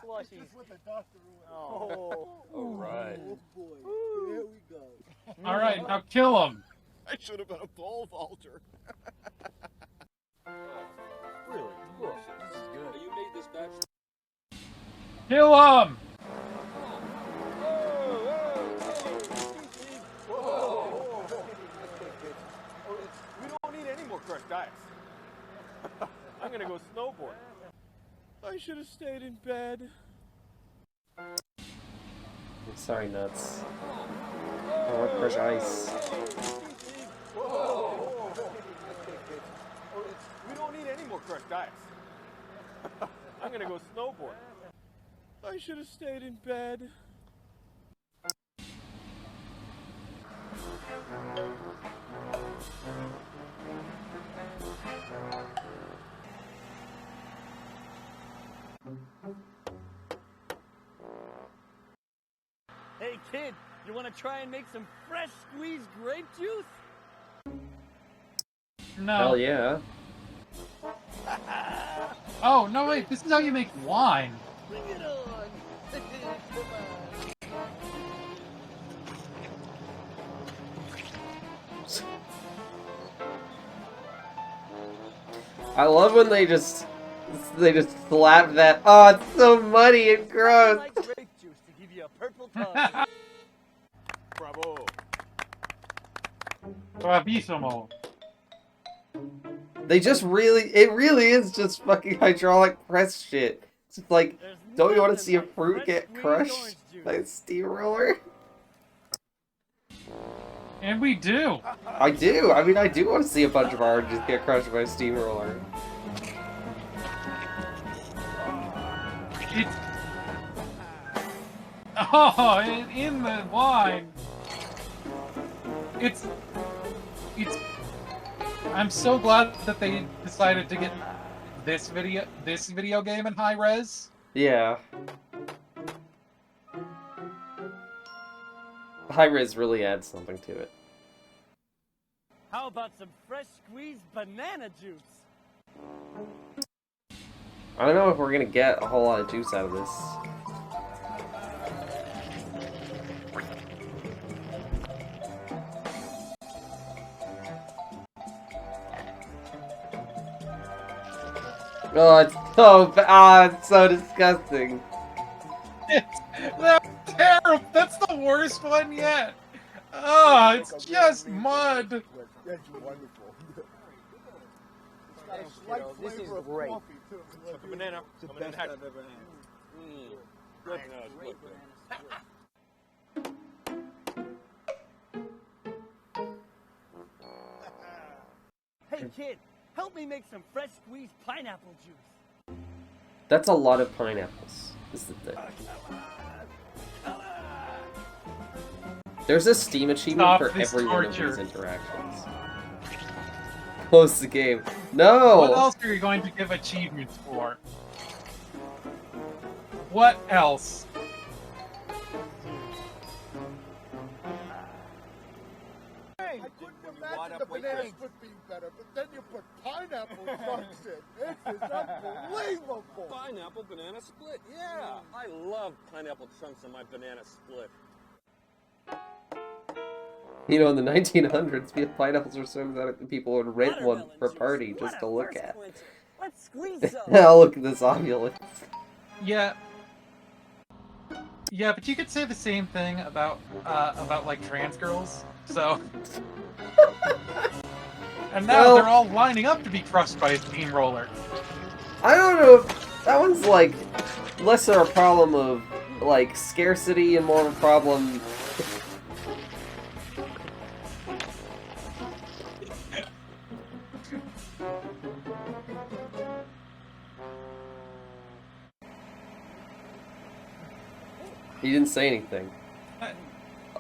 Oh, All right. oh boy. Here we go. All right, now kill him. I should have been a pole vaulter. Really? Look, this is good. You made this batch. Kill him. We don't need any more crushed ice. I'm gonna go snowboard. I should have stayed in bed. Sorry, nuts. I want fresh ice. We don't need any more crushed ice. I'm gonna go snowboard. I should have stayed in bed. Hey kid, you want to try and make some fresh squeezed grape juice? No. Hell yeah. Oh, no, wait. This is how you make wine. Bring it on. Come I love when they just slap that. Oh, it's so muddy and gross. like grape juice to give you a purple tongue. Bravo. Bravissimo. They just it really is just fucking hydraulic press shit. It's just like, don't you want to see a fruit get crushed by a steamroller? And we do. I do. I mean, I do want to see a bunch of oranges get crushed by a steamroller. It's... Oh, in the wine. It's... I'm so glad that they decided to get this video game in high res. Yeah. High res really adds something to it. How about some fresh squeezed banana juice? I don't know if we're gonna get a whole lot of juice out of this. Oh, it's so it's so disgusting. That's terrible. That's the worst one yet. Oh, it's just mud. That's wonderful. Thanks, kiddo. This is great. Look, a banana. It's the I'm gonna best hack- I've ever had. Good. Good, Hey kid, help me make some fresh squeezed pineapple juice. That's a lot of pineapples. Is the thing. There's a Steam achievement Stop for this every one of torture. these interactions. Close the game. No! What else are you going to give achievements for? What else? I couldn't imagine the banana split being better, but then you put pineapple chunks in. This is unbelievable. Pineapple banana split. Yeah, I love pineapple chunks on my banana split. You know, in the 1900s, pineapples were served out, people would rent one for a party just to look at. Let's squeeze some. Now look at this ovulus. Yeah. Yeah, but you could say the same thing about like trans girls. So. And now Well- they're all lining up to be crushed by a steamroller. I don't know if that one's like less of a problem of like scarcity and more of a problem. He didn't say anything.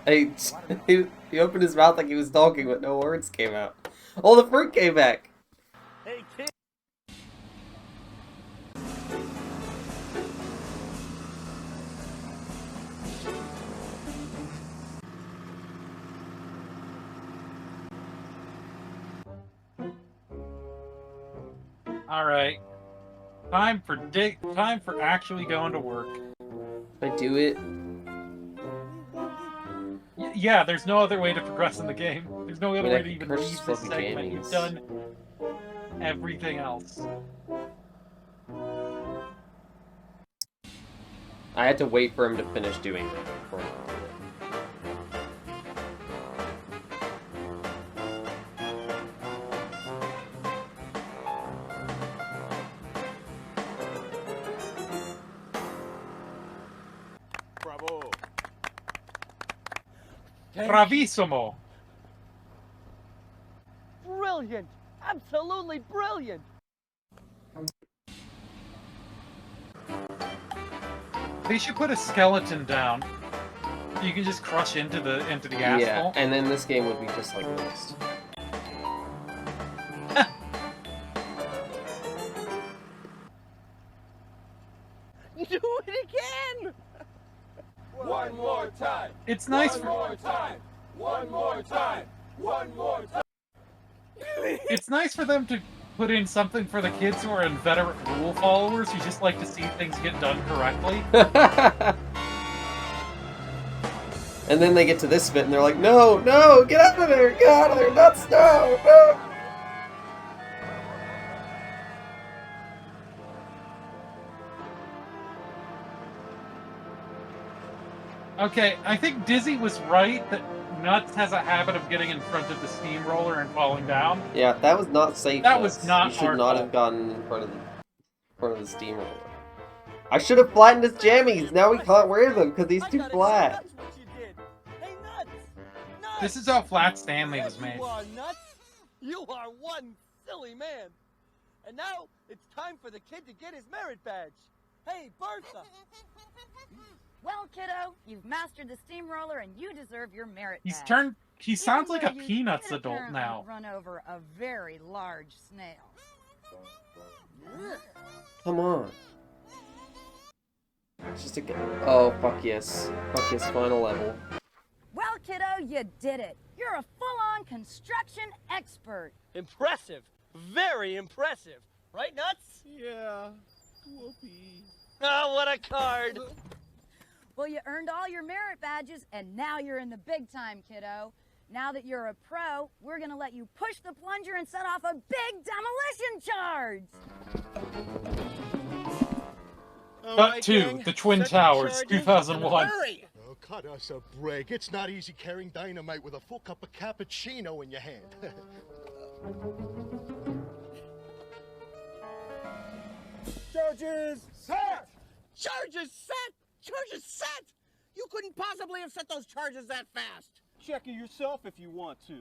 He opened his mouth like he was talking, but no words came out. Oh, the fruit came back. Hey kid. All right. Time for actually going to work. I do it. Yeah, there's no other way to progress in the game. There's no other I way to can even purchase leave this fluffy segment. You've jammies. done everything else. I had to wait for him to finish doing that before I did it. Bravo. Bravissimo! Brilliant! Absolutely brilliant! They should put a skeleton down. You can just crush into the Yeah, asphalt. and then this game would be just like this. Do it again! One more time. It's nice One more time. One more time. One more time. It's nice for them to put in something for the kids who are inveterate rule followers who just like to see things get done correctly. And then they get to this bit and they're like, no, no, get out of there, get out of there, not snow, no! Okay, I think Dizzy was right that Nuts has a habit of getting in front of the steamroller and falling down. Yeah, that was not safe. That was Nuts. not You should our not fault. have gotten in front of the steamroller. I should have flattened his jammies. Now we can't wear them because he's too flat. This is how Flat Stanley was made. You are nuts. You are one silly man. And now it's time for the kid to get his merit badge. Hey, Bertha. Well, kiddo, you've mastered the steamroller and you deserve your merit He's badge. he sounds like a Even though you Peanuts did adult apparently now. Run over a very large snail. Come on. It's just a oh, fuck yes. Fuck yes, final level. Well, kiddo, you did it. You're a full-on construction expert. Impressive. Very impressive. Right, Nuts? Yeah. Whoopee. Oh, what a card. Well, you earned all your merit badges, and now you're in the big time, kiddo. Now that you're a pro, we're gonna let you push the plunger and set off a big demolition charge. Cut to the Twin Towers, 2001. Hurry! Oh, cut us a break. It's not easy carrying dynamite with a full cup of cappuccino in your hand. Charges set. Charges set! Charges set! You couldn't possibly have set those charges that fast. Check it yourself if you want to.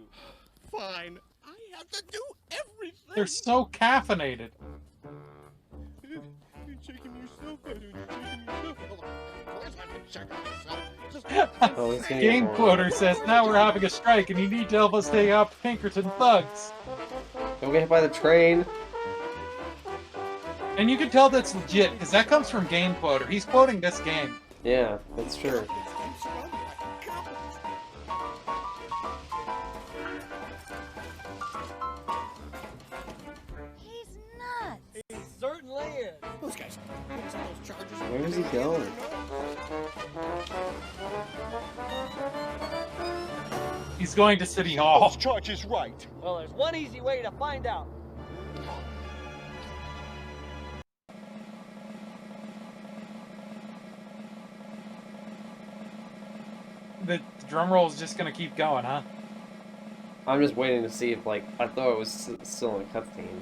Fine. I have to do everything. They're so caffeinated. You're checking yourself, better. You're checking yourself. Of course I've been checking myself. Oh, he's gonna Game get Quoter more. says, now we're having a strike and you need to help us take out Pinkerton thugs. Don't get hit by the train. And you can tell that's legit, because that comes from Game Quoter. He's quoting this game. Yeah, that's true. He's nuts. He certainly is. Those guys couldn't set those charges. Where is he going? He's going to City Hall. Those charges right. Well, there's one easy way to find out. The drum roll is just going to keep going, huh? I'm just waiting to see if, like, I thought it was still in a cutscene.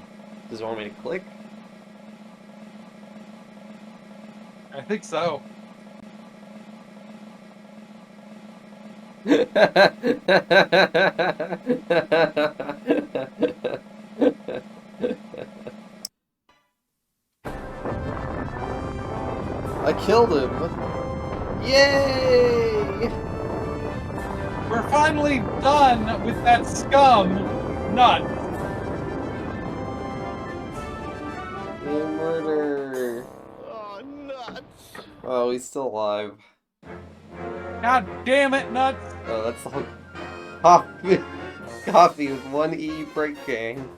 Does it want me to click? I think so. I killed him! Yay! We're finally done with that scum nut. The murder! Oh, nuts! Oh, he's still alive. God damn it, Nuts! Oh, that's the whole coffee. Coffee with one E break gang.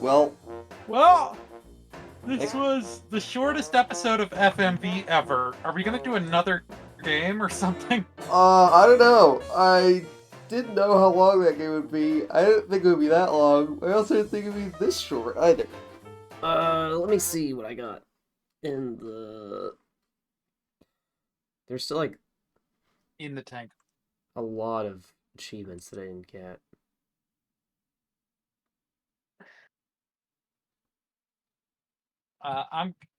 Well, This was the shortest episode of FMV ever. Are we gonna do another game or something? I don't know. I didn't know how long that game would be. I didn't think it would be that long. I also didn't think it would be this short either. Let me see what I got in the. There's still like In the tank. a lot of achievements that I didn't get.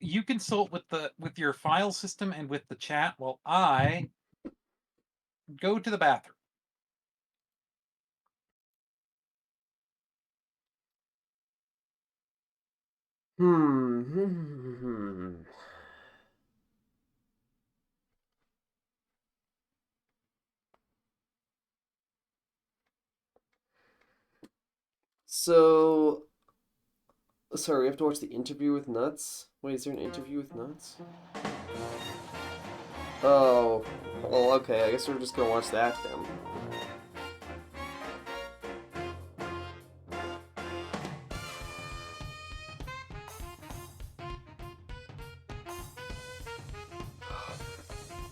You consult with your file system and with the chat while I go to the bathroom. So, sorry, we have to watch the interview with Nuts? Wait, is there an interview with Nuts? Oh, well, okay, I guess we're just gonna watch that then.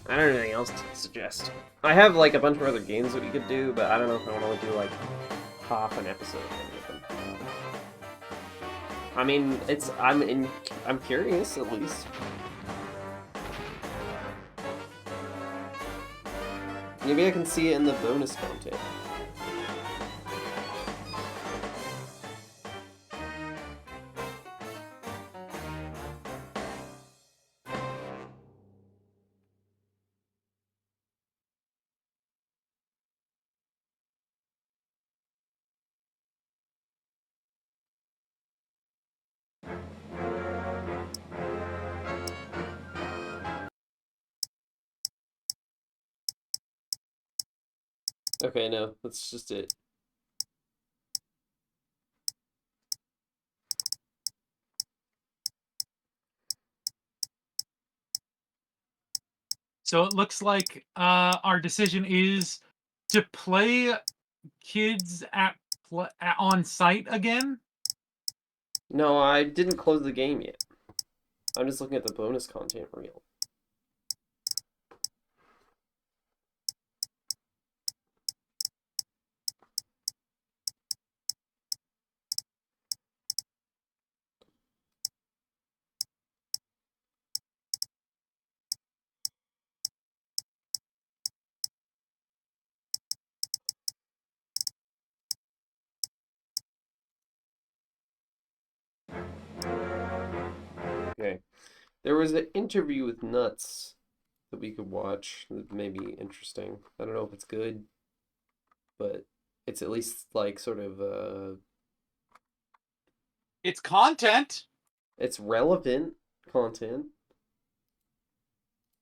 I don't have anything else to suggest. I have like a bunch of other games that we could do, but I don't know if I want to do like half an episode of any of them. I mean, I'm curious at least. Maybe I can see it in the bonus content. Okay, no, that's just it. So it looks like our decision is to play kids on site again. No, I didn't close the game yet. I'm just looking at the bonus content reel. Okay. There was an interview with Nuts that we could watch that may be interesting. I don't know if it's good, but it's at least like sort of It's content. it's relevant content.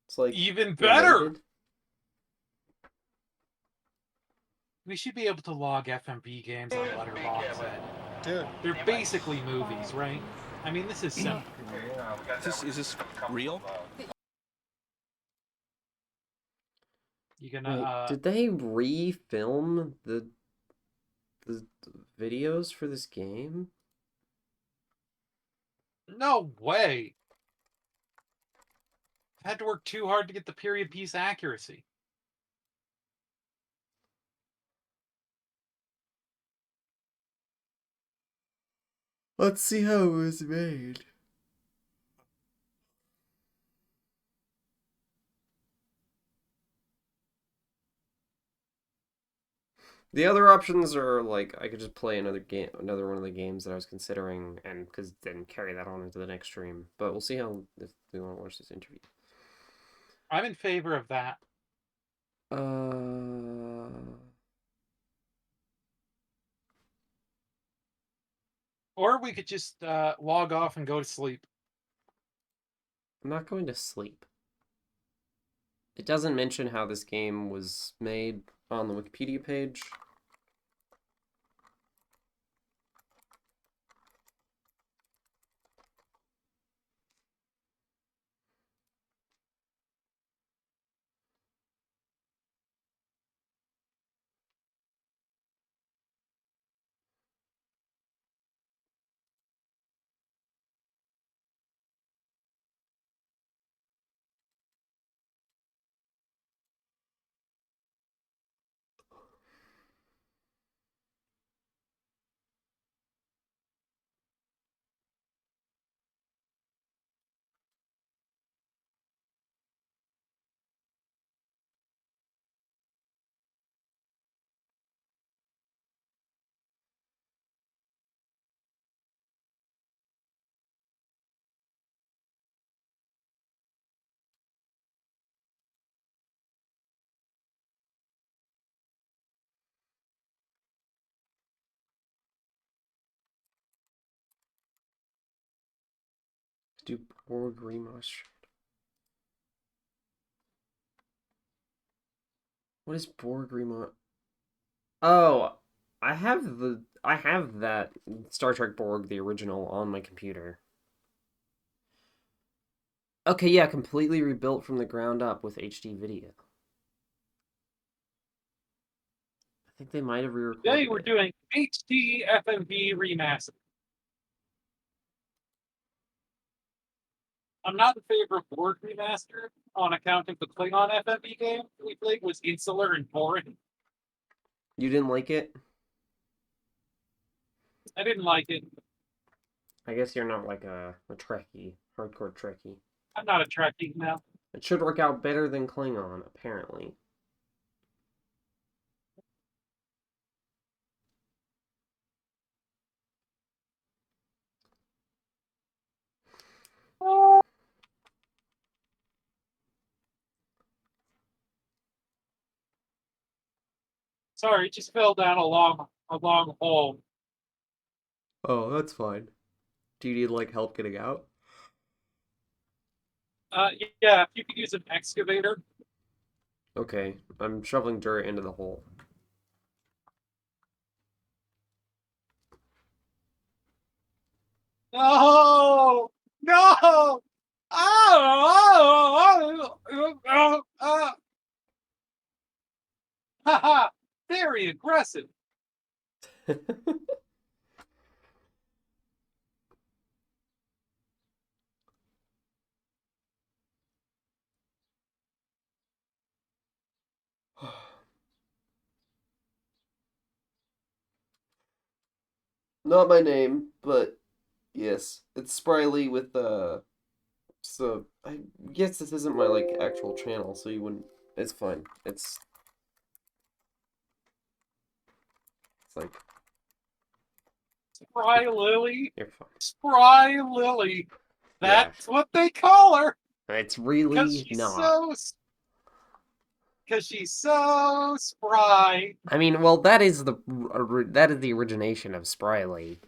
It's like Even better. related. We should be able to log FMV games on Letterboxd. Dude, they're basically movies, right? I mean, this is simple. Is this real? You gonna? Wait, did they re-film the videos for this game? No way. I had to work too hard to get the period piece accuracy. Let's see how it was made. The other options are like I could just play another game, another one of the games that I was considering, and because then carry that on into the next stream. But we'll see how if we want to watch this interview. I'm in favor of that. Or we could just log off and go to sleep. I'm not going to sleep. It doesn't mention how this game was made on the Wikipedia page. do Borg remastered. What is Borg remastered? Oh, I have that Star Trek Borg, the original, on my computer. Okay, yeah, completely rebuilt from the ground up with HD video. I think they might have re-recorded Today we're it. doing HD FMV remaster. I'm not in favor of Borg remaster on account of the Klingon FMV game we played was insular and boring. You didn't like it? I didn't like it. I guess you're not like a Trekkie, hardcore Trekkie. I'm not a Trekkie now. It should work out better than Klingon, apparently. Sorry, it just fell down a long hole. Oh, that's fine. Do you need, like, help getting out? Yeah, if you could use an excavator. Okay, I'm shoveling dirt into the hole. No! No! Haha! Very aggressive. Not my name, but yes, it's Spryly with so I guess this isn't my like actual channel, so you wouldn't. It's fine. It's like Spry Lily. you're fine. Spry Lily. That's what they call her. It's really not. Because she's so spry. I mean, well, that is the origination of Spryly.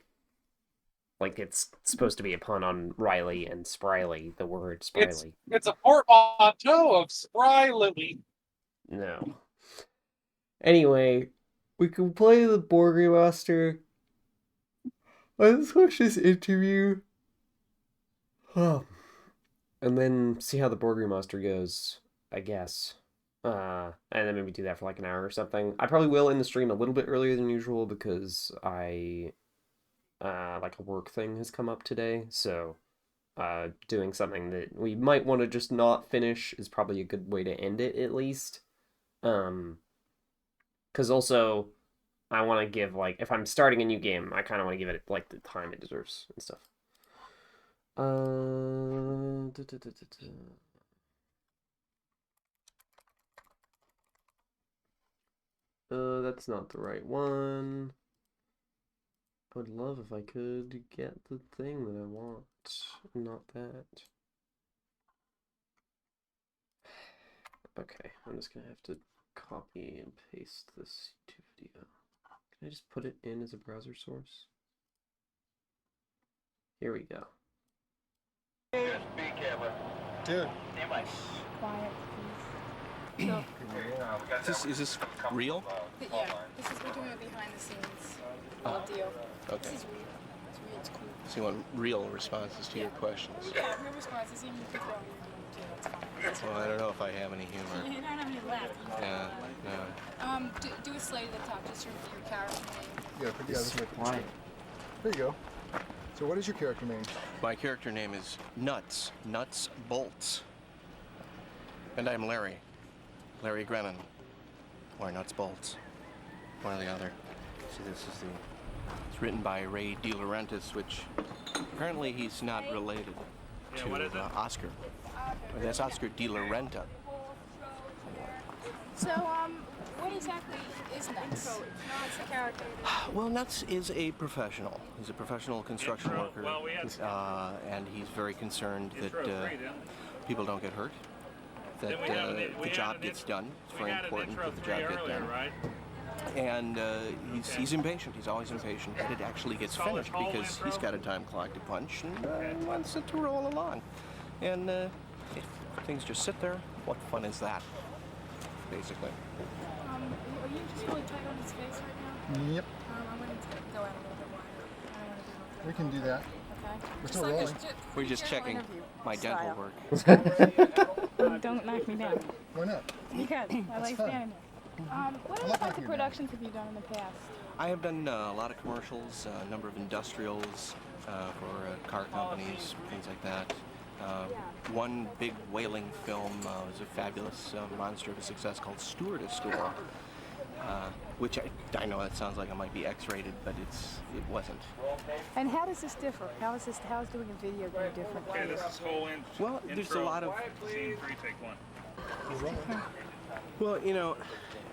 Like, it's supposed to be a pun on Riley and Spryly, the word Spryly. It's a portmanteau of Spry Lily. No. Anyway, we can play the Borg remaster. Let's watch this interview. And then see how the Borg remaster goes, I guess. And then maybe do that for like an hour or something. I probably will end the stream a little bit earlier than usual because I like a work thing has come up today, so doing something that we might want to just not finish is probably a good way to end it, at least. Because also I want to give, like, if I'm starting a new game, I kind of want to give it like the time it deserves and stuff. That's not the right one. I would love if I could get the thing that I want, not that. Okay, I'm just gonna have to copy and paste this YouTube video. Can I just put it in as a browser source? Here we go. Dude. Quiet, please. No. Is this real? Yeah, this is, we're doing a behind the scenes deal. Okay. This is real. It's real, it's cool. So you want real responses to your questions? Yeah, real responses, even if you throw your humor too, that's fine. That's Well, I don't know if I have any humor. You don't have any left. Yeah, no. Do a slate at the top, just your character name. Yeah, put together some information. There you go. So what is your character name? My character name is Nuts. Nuts Bolts. And I'm Larry. Larry Grennan. Or Nuts Bolts. One or the other. See, this is it's written by Ray DeLaurentis, which apparently he's not related to Oscar. That's Oscar De La Renta. So, what exactly is Nuts? What's the character? Well, Nuts is a professional. He's a professional construction worker, and he's very concerned that people don't get hurt, that the job gets done. It's very important that the job get done. And he's impatient. He's always impatient that it actually gets finished because he's got a time clock to punch and wants it to roll along. And if things just sit there, what fun is that, basically? Are you just really tight on his face right now? Yep. I wanted to go out a little bit wider. I don't want to do We can do that. Okay. We're still rolling. We're just checking my dental work. Don't knock me down. Why not? Because I That's like fun. standing there. What other types of productions have you done in the past? I have done a lot of commercials, a number of industrials for car companies, things like that. One big whaling film was a fabulous monster of a success called Stewardess School, which I know that sounds like it might be X-rated, but it wasn't. And how does this differ? How is doing a video game different? Okay, this is whole Well, there's a lot of... Scene 3, take 1. Well, you know,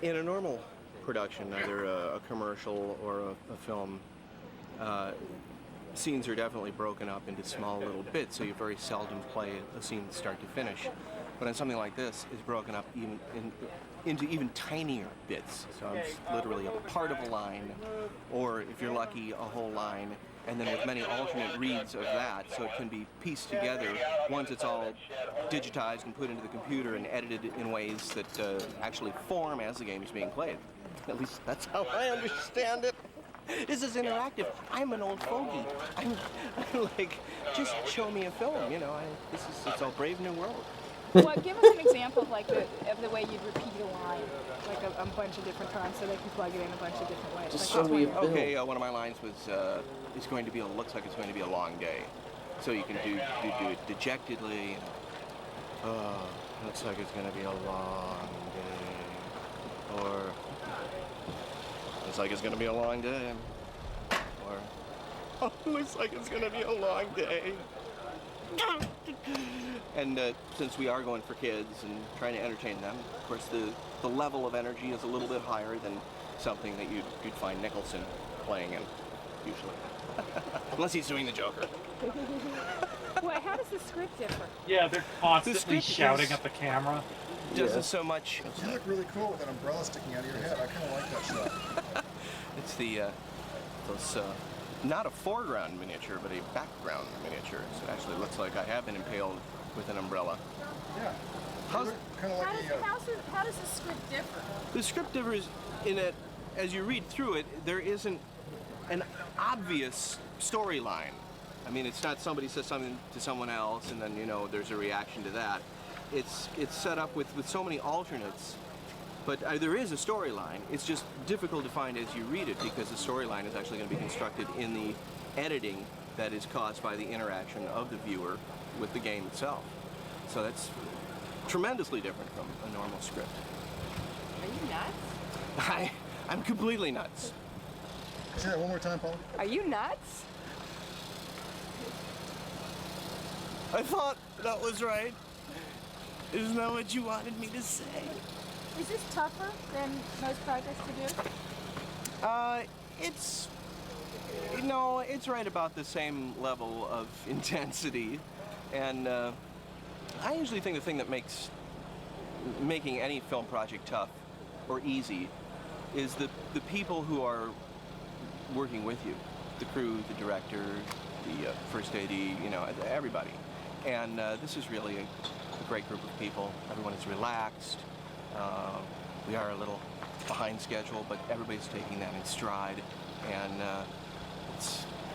in a normal production, either a commercial or a film, scenes are definitely broken up into small little bits, so you very seldom play a scene start to finish. But on something like this, it's broken up into even tinier bits. So it's literally a part of a line, or if you're lucky, a whole line, and then with many alternate reads of that, so it can be pieced together once it's all digitized and put into the computer and edited in ways that actually form as the game is being played. At least that's how I understand it. This is interactive. I'm an old fogey. I'm like, just show me a film, you know. It's a brave new world. Well, give us an example of the way you'd repeat a line, like a bunch of different times, so they can plug it in a bunch of different ways. Just like show me a film. Okay, one of my lines was, looks like it's going to be a long day. So you can do it dejectedly. Oh, looks like it's going to be a long day. Or, looks like it's going to be a long day. Or, oh, looks like it's going to be a long day. And since we are going for kids and trying to entertain them, of course the level of energy is a little bit higher than something that you'd find Nicholson playing in, usually. Unless he's doing the Joker. Well, how does the script differ? Yeah, they're constantly shouting at the camera. Doesn't so much... You look really cool with that umbrella sticking out of your head. I kind of like that shot. It's those, not a foreground miniature, but a background miniature. So it actually looks like I have been impaled with an umbrella. Yeah. How's, How does the script differ? The script differs in that, as you read through it, there isn't an obvious storyline. I mean, it's not somebody says something to someone else and then, you know, there's a reaction to that. It's set up with so many alternates, but there is a storyline. It's just difficult to find as you read it because the storyline is actually going to be constructed in the editing that is caused by the interaction of the viewer with the game itself. So that's tremendously different from a normal script. Are you nuts? I'm completely nuts. Say that one more time, Paul. Are you nuts? I thought that was right. Isn't that what you wanted me to say? Is this tougher than most projects to do? It's right about the same level of intensity. And I usually think the thing that makes making any film project tough or easy is the people who are working with you. The crew, the director, the first AD, you know, everybody. And this is really a great group of people. Everyone is relaxed. We are a little behind schedule, but everybody's taking that in stride. And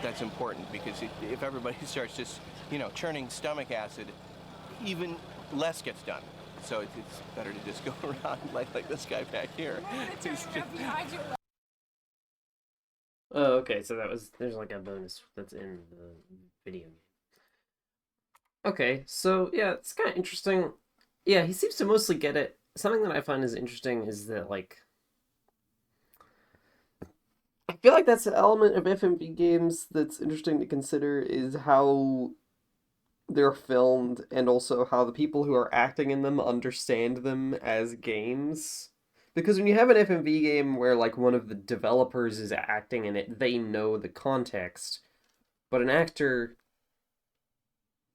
that's important because if everybody starts just, you know, churning stomach acid, even less gets done. So it's better to just go around like this guy back here. Oh, okay, so there's like a bonus that's in the video game. Okay, so yeah, it's kind of interesting. Yeah, he seems to mostly get it. Something that I find is interesting is that, like, I feel like that's an element of FMV games that's interesting to consider is how they're filmed and also how the people who are acting in them understand them as games. Because when you have an FMV game where, like, one of the developers is acting in it, they know the context. But an actor,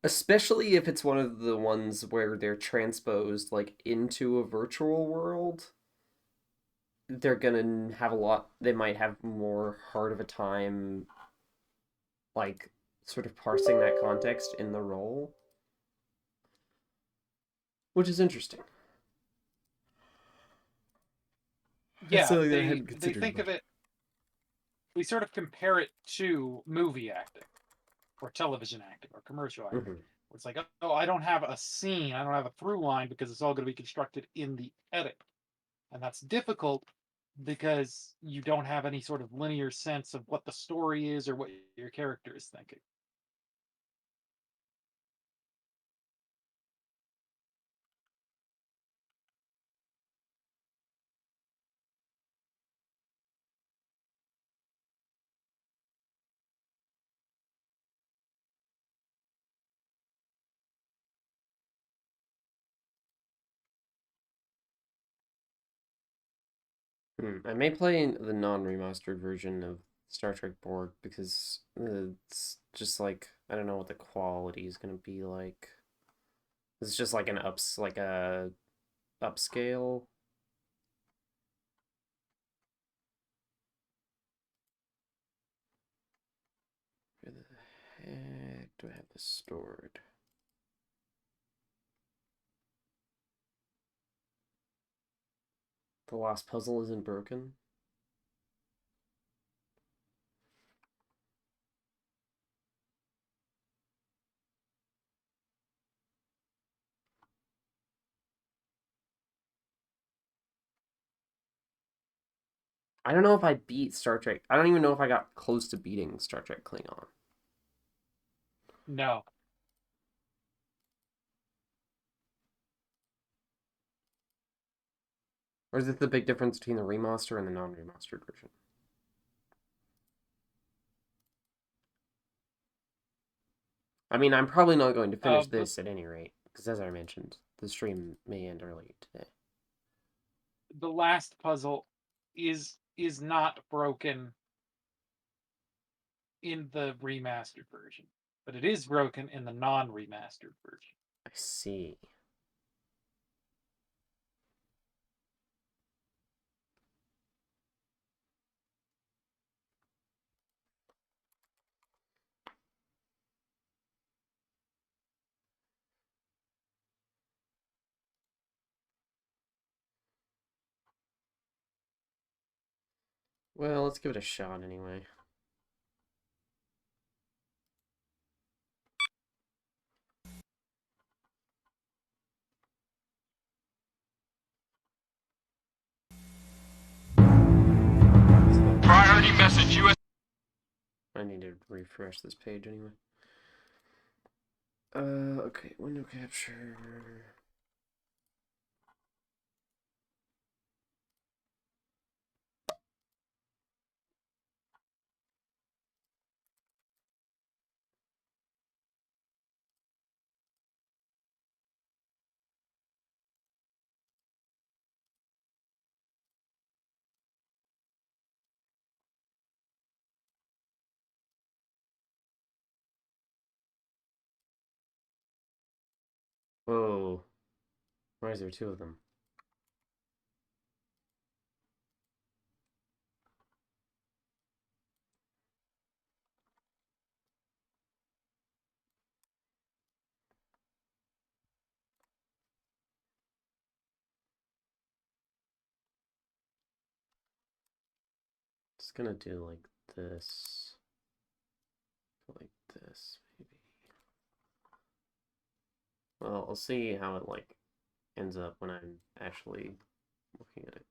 especially if it's one of the ones where they're transposed, like, into a virtual world, they're gonna have a lot. They might have more hard of a time, like sort of parsing that context in the role, which is interesting. Yeah, Something that I they hadn't considered think of much. it. We sort of compare it to movie acting, or television acting, or commercial acting. Mhm. It's like, oh, I don't have a scene, I don't have a through line because it's all going to be constructed in the edit, and that's difficult because you don't have any sort of linear sense of what the story is or what your character is thinking. I may play the non-remastered version of Star Trek Borg because it's just like I don't know what the quality is gonna be like. It's just like like a upscale. Where the heck do I have this stored? The last puzzle isn't broken. I don't know if I beat Star Trek. I don't even know if I got close to beating Star Trek Klingon. No. Or is it the big difference between the remaster and the non-remastered version? I mean, I'm probably not going to finish this at any rate, because as I mentioned, the stream may end early today. The last puzzle is not broken in the remastered version, but it is broken in the non-remastered version. I see. Well, let's give it a shot anyway. Priority message, US. I need to refresh this page anyway. Okay, window capture. Whoa. Why is there two of them? Just gonna do like this. Like this, maybe. Well, I'll see how it like ends up when I'm actually looking at it.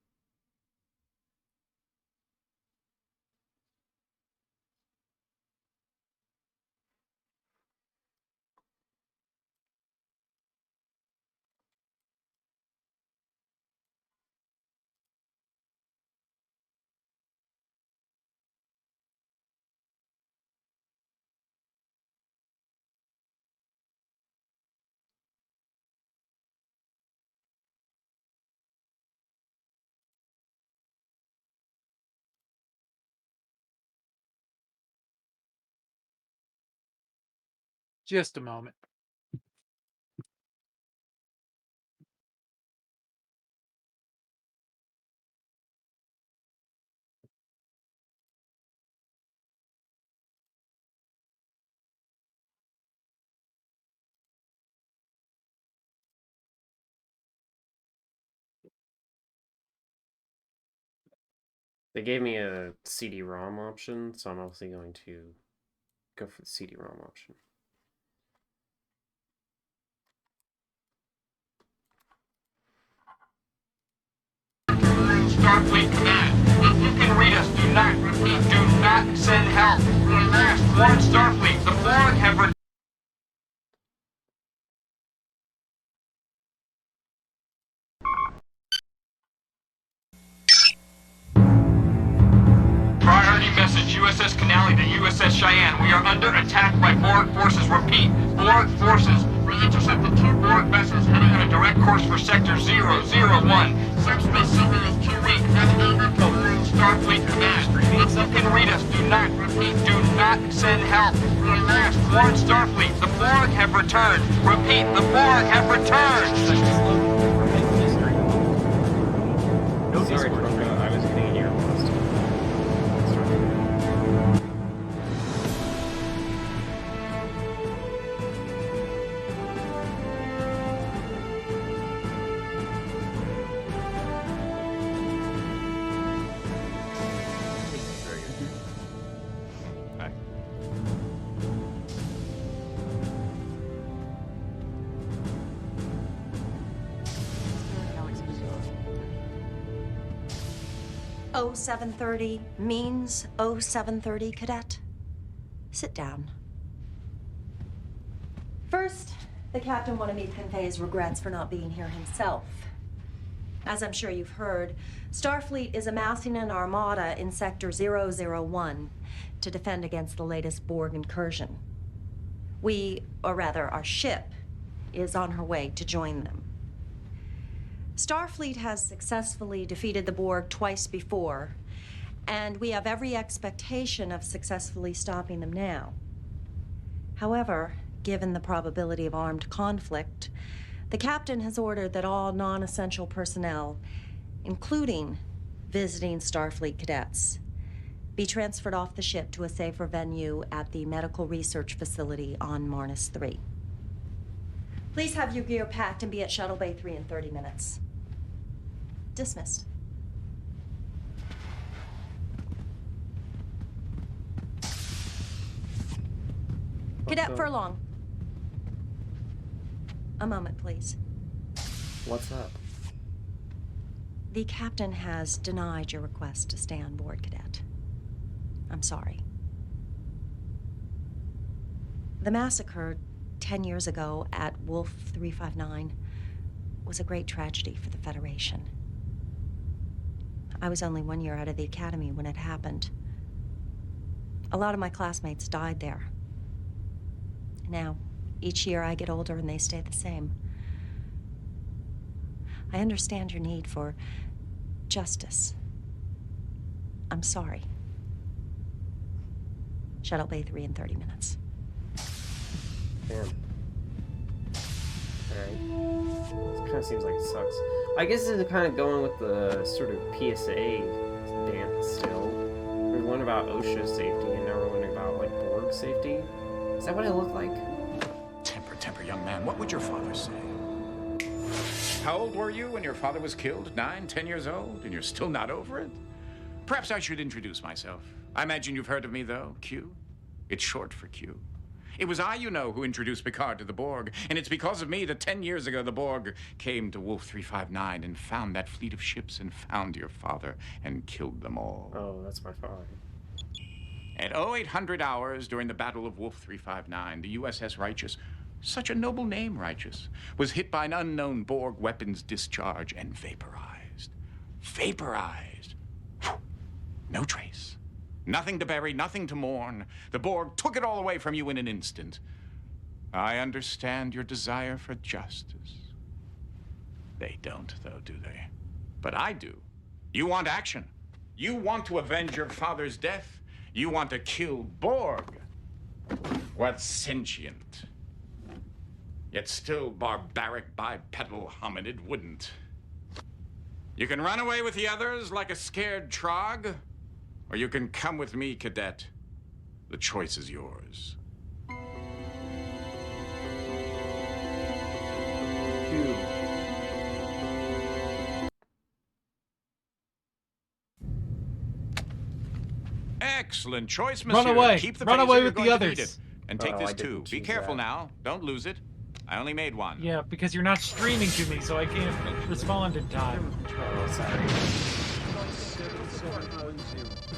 Just a moment. They gave me a CD-ROM option, so I'm obviously going to go for the CD-ROM option. Starfleet command. If you can read us, do not, repeat, do not send help. Relax, warn Starfleet. The Borg have Priority message, USS Canali to USS Cheyenne. We are under attack by Borg forces. Repeat, Borg forces. We intercepted 2 Borg vessels heading on a direct course for Sector 001. Subspace signal is too weak. Navigator to Starfleet command. If you can read us, do not, repeat, do not send help. Relax, warn Starfleet. The Borg have returned. Repeat, the Borg have returned. Sorry, Trunka, I was getting an ear lost. Hi. Oh, 0730 means 0730, Cadet. Sit down. First, the captain wanted me to convey his regrets for not being here himself. As I'm sure you've heard, Starfleet is amassing an armada in Sector 001 to defend against the latest Borg incursion. We, or rather our ship, is on her way to join them. Starfleet has successfully defeated the Borg twice before, and we have every expectation of successfully stopping them now. However, given the probability of armed conflict, the captain has ordered that all non-essential personnel, including visiting Starfleet cadets, be transferred off the ship to a safer venue at the medical research facility on Marnus 3. Please have your gear packed and be at Shuttle Bay 3 in 30 minutes. Dismissed. Cadet Furlong. A moment, please. What's up? The captain has denied your request to stay on board, Cadet. I'm sorry. The massacre 10 years ago at Wolf 359 was a great tragedy for the Federation. I was only 1 year out of the academy when it happened. A lot of my classmates died there. Now, each year I get older and they stay the same. I understand your need for justice. I'm sorry. Shuttle Bay 3 in 30 minutes. Damn. Alright. This kind of seems like it sucks. I guess this is kind of going with the sort of PSA dance still. We were wondering about OSHA safety, and now we're wondering about, like, Borg safety. Is that what I look like? Temper, young man. What would your father say? How old were you when your father was killed? 9, 10 years old? And you're still not over it? Perhaps I should introduce myself. I imagine you've heard of me, though. Q. It's short for Q. It was I, you know, who introduced Picard to the Borg. And it's because of me that 10 years ago the Borg came to Wolf 359 and found that fleet of ships and found your father and killed them all. Oh, that's my father. At 0800 hours during the Battle of Wolf 359, the USS Righteous, such a noble name, Righteous, was hit by an unknown Borg weapons discharge and vaporized. Vaporized. Whew. No trace. Nothing to bury, nothing to mourn. The Borg took it all away from you in an instant. I understand your desire for justice. They don't, though, do they? But I do. You want action. You want to avenge your father's death. You want to kill Borg. What's sentient? Yet still barbaric bipedal hominid wouldn't. You can run away with the others like a scared trog, or you can come with me, Cadet. The choice is yours. Dude. Excellent choice, Run monsieur. away. Keep the Run phaser, away you're with going the to need others. it. And take Oh, this I too. didn't Be choose careful that. now. Don't lose it. I only made one. Yeah, because you're not streaming to me, so I can't respond in time. Oh, sorry.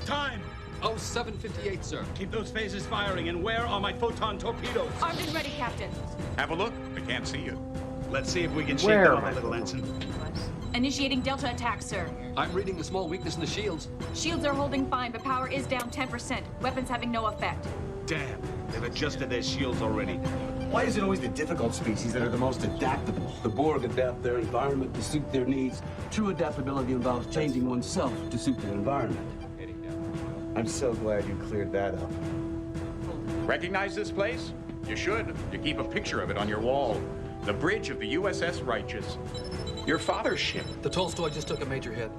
Time! 0758, sir. Keep those phasers firing, and where are my photon torpedoes? Armed and ready, Captain. Have a look. I can't see you. Let's see if we can shake Where them am up I? a little, Ensign. Initiating Delta attack, sir. I'm reading a small weakness in the shields. Shields are holding fine, but power is down 10%. Weapons having no effect. Damn, they've adjusted their shields already. Why is it always the difficult species that are the most adaptable? The Borg adapt their environment to suit their needs. True adaptability involves changing oneself to suit their environment. I'm so glad you cleared that up. Recognize this place? You should. You keep a picture of it on your wall. The bridge of the USS Righteous. Your father's ship. The Tolstoy just took a major hit.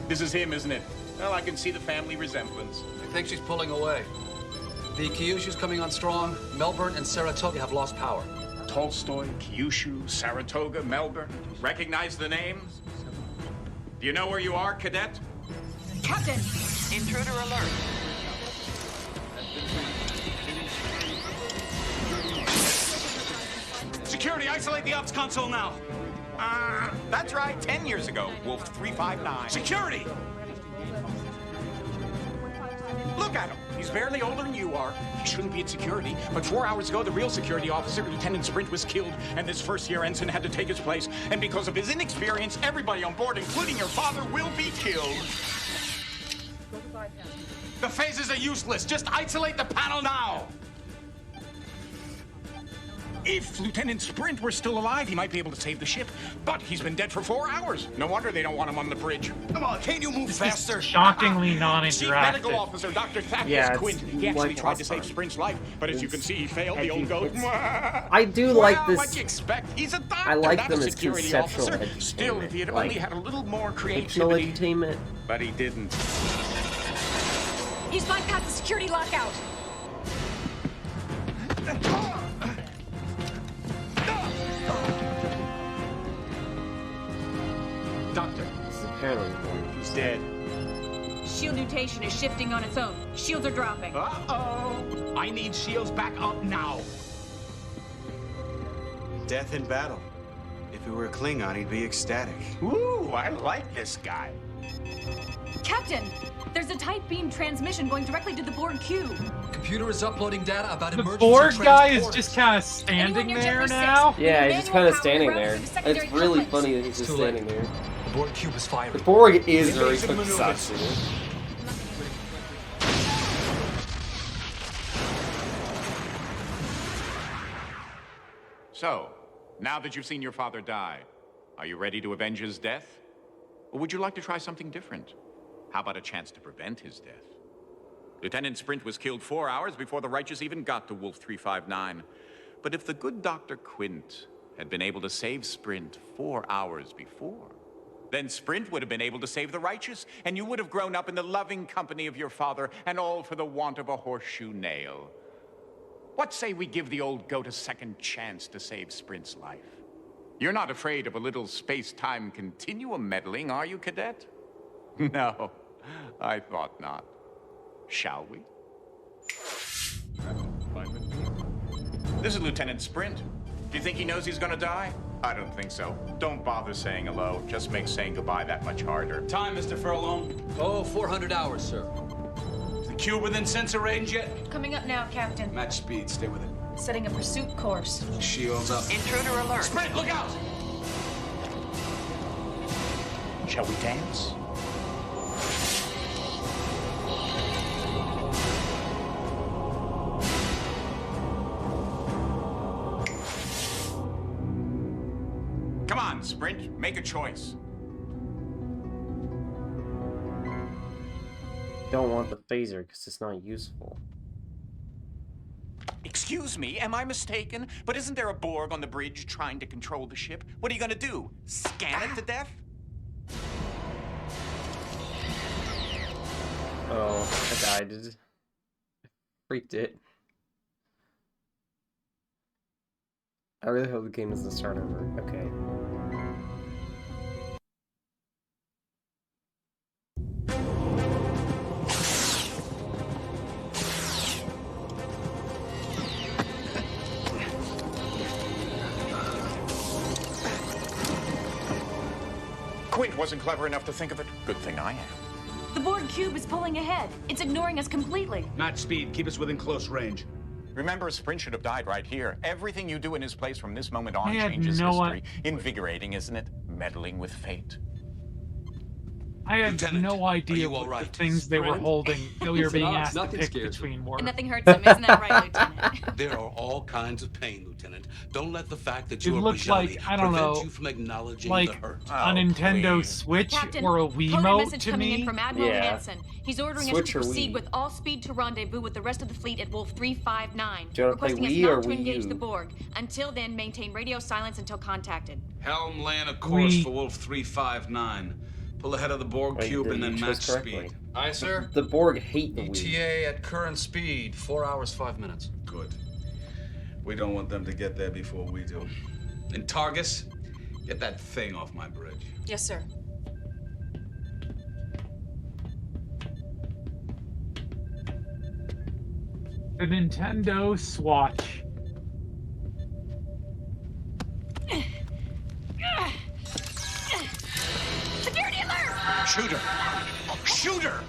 This is him, isn't it? Well, I can see the family resemblance. I think she's pulling away. The Kyushu's coming on strong. Melbourne and Saratoga have lost power. Tolstoy, Kyushu, Saratoga, Melbourne. Recognize the names? Do you know where you are, cadet? Captain! Intruder alert. Security, isolate the ops console now. That's right. 10 years ago, Wolf 359. Security! Look at him. He's barely older than you are. He shouldn't be at security. But 4 hours ago, the real security officer, Lieutenant Sprint, was killed, and this first-year ensign had to take his place. And because of his inexperience, everybody on board, including your father, will be killed. The phasers are useless. Just isolate the panel now. If Lieutenant Sprint were still alive, he might be able to save the ship. But he's been dead for 4 hours. No wonder they don't want him on the bridge. Come on, can't you move faster? Shockingly Chief non-interactive. Medical Officer Dr. Thaddeus Yeah, it's Quint. He actually like tried to last save time. Sprint's life, but as you can see, he failed. The old goat. I do like Well, this. What do you expect? He's a doctor, I like not them a as security conceptual officer. Still, if he had entertainment, only like had a little more fictional creativity. entertainment. But he didn't. He's bypassed the security lockout. Doctor. This is apparently important. He's dead. Shield mutation is shifting on its own. Shields are dropping. Uh-oh. I need shields back up now. Death in battle. If he were a Klingon, he'd be ecstatic. Ooh, I like this guy. Captain, there's a tight beam transmission going directly to the Borg cube. Computer is uploading data about The emergency Borg guy is transporters. just kind of standing Anyone near there Jeffrey now. Yeah, he's just kind of standing power there. routes to the secondary It's really complex. funny that he's just Too late. standing there. The Borg cube is firing. The Borg is very Evasive maneuvers. successful. So, now that you've seen your father die, are you ready to avenge his death? Or would you like to try something different? How about a chance to prevent his death? Lieutenant Sprint was killed 4 hours before the Righteous even got to Wolf 359. But if the good Dr. Quint had been able to save Sprint 4 hours before, then Sprint would have been able to save the Righteous, and you would have grown up in the loving company of your father, and all for the want of a horseshoe nail. What say we give the old goat a second chance to save Sprint's life? You're not afraid of a little space-time continuum meddling, are you, cadet? No, I thought not. Shall we? This is Lieutenant Sprint. Do you think he knows he's gonna die? I don't think so. Don't bother saying hello. Just makes saying goodbye that much harder. Time, Mr. Furlong. Oh, 400 hours, sir. Is the cube within sensor range yet? Coming up now, Captain. Match speed. Stay with it. Setting a pursuit course. Shields up. Intruder alert. Sprint, look out! Shall we dance? Come on, Sprint. Make a choice. Don't want the phaser because it's not useful. Excuse me, am I mistaken? But isn't there a Borg on the bridge trying to control the ship? What are you gonna do? Scan it to death? Oh, I died. Freaked it. I really hope the game doesn't start over. Okay. Quint wasn't clever enough to think of it. Good thing I am. The Borg cube is pulling ahead. It's ignoring us completely. Match speed. Keep us within close range. Remember, Sprint should have died right here. Everything you do in his place from this moment on I had changes no history. Invigorating, isn't it? Meddling with fate. I had no idea what the things they were holding that we were being Listen, asked to nothing pick scares between were. And nothing hurts him, isn't that right, Lieutenant? There are all kinds of pain, Lieutenant. Don't let the fact that It you are looks Bajani like, I don't prevent know, you from acknowledging like the hurt. a Nintendo Switch Captain, or a coded Wiimote message to coming me. in from Admiral Yeah. Hansen. He's ordering Switch us to or proceed Wii? with all speed to rendezvous with the rest of the fleet at Wolf 359. Do you wanna play requesting us Wii or not to Wii engage U? the Borg. Until then, maintain radio silence until contacted. Helm laying a course We- for Wolf 359. Pull ahead of the Borg Wait, cube did and you then choose match correctly? speed. Aye, sir. The Borg hate the Wii. ETA at current speed, 4 hours, 5 minutes. Good. We don't want them to get there before we do. And Targus, get that thing off my bridge. Yes, sir. The Nintendo Swatch. Security alert! Shoot her! Shoot her!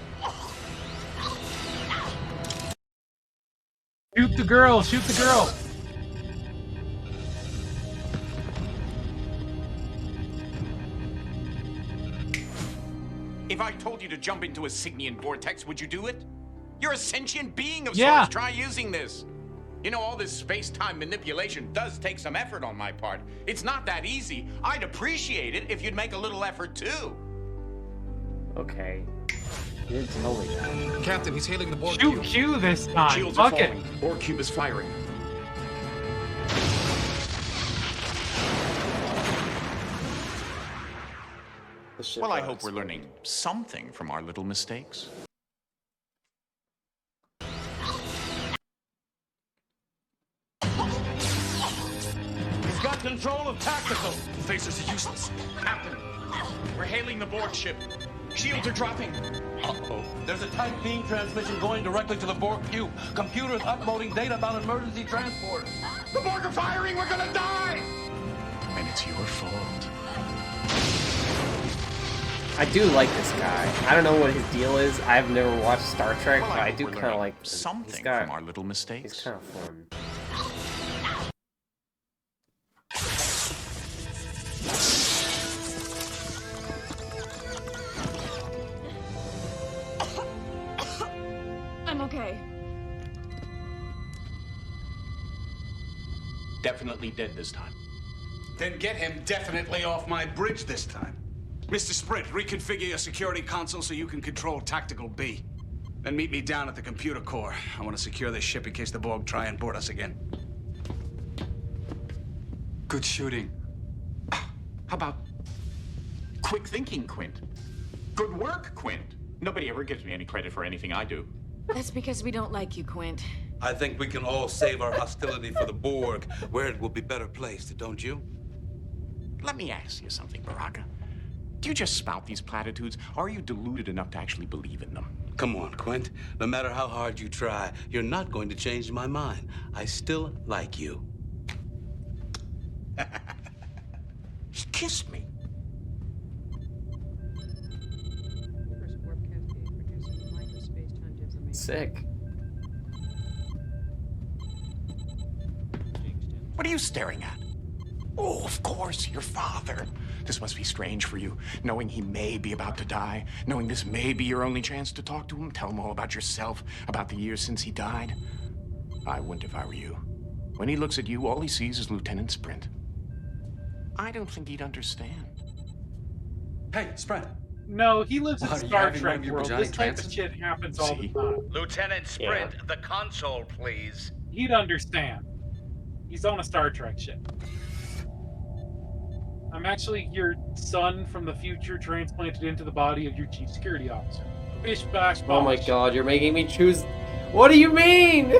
Shoot the girl! Shoot the girl! If I told you to jump into a Signian vortex, would you do it? You're a sentient being of Yeah. sorts. Try using this. You know, all this space-time manipulation does take some effort on my part. It's not that easy. I'd appreciate it if you'd make a little effort, too. Okay. You didn't tell me that. Captain, he's hailing the Borg Shoot Q this time. Shields are Fuck it. falling. Borg cube is firing. The ship Well, I got hope we're exploded. learning something from our little mistakes. He's got control of tactical. The phasers are useless. Captain, we're hailing the Borg ship. Shields are dropping. Uh-oh. There's a tight beam transmission going directly to the Borg cube. Computers uploading data about emergency transport. The Borg are firing! We're gonna die! And it's your fault. I do like this guy. I don't know what his deal is. I've never watched Star Trek, Well, but I hope do we're kind of learning like something he's got, from our little mistakes. He's kind of fun. I'm okay. Definitely dead this time. Then get him definitely off my bridge this time. Mr. Sprint, reconfigure your security console so you can control Tactical B. Then meet me down at the computer core. I want to secure this ship in case the Borg try and board us again. Good shooting. How about quick thinking, Quint? Good work, Quint. Nobody ever gives me any credit for anything I do. That's because we don't like you, Quint. I think we can all save our hostility for the Borg, where it will be better placed, don't you? Let me ask you something, Baraka. Do you just spout these platitudes, or are you deluded enough to actually believe in them? Come on, Quint. No matter how hard you try, you're not going to change my mind. I still like you. He kissed me. Sick. What are you staring at? Oh, of course, your father. This must be strange for you, knowing he may be about to die, knowing this may be your only chance to talk to him, tell him all about yourself, about the years since he died. I wouldn't if I were you. When he looks at you, all he sees is Lieutenant Sprint. I don't think he'd understand. Hey, Sprint. No, he lives in What, are you Star having one Trek of your world. Bajani This type of trances? shit happens all the time. Lieutenant Sprint, the console, please. He'd understand. He's on a Star Trek ship. I'm actually your son from the future transplanted into the body of your chief security officer. Bish bash bosh. Oh my god, you're making me choose. What do you mean?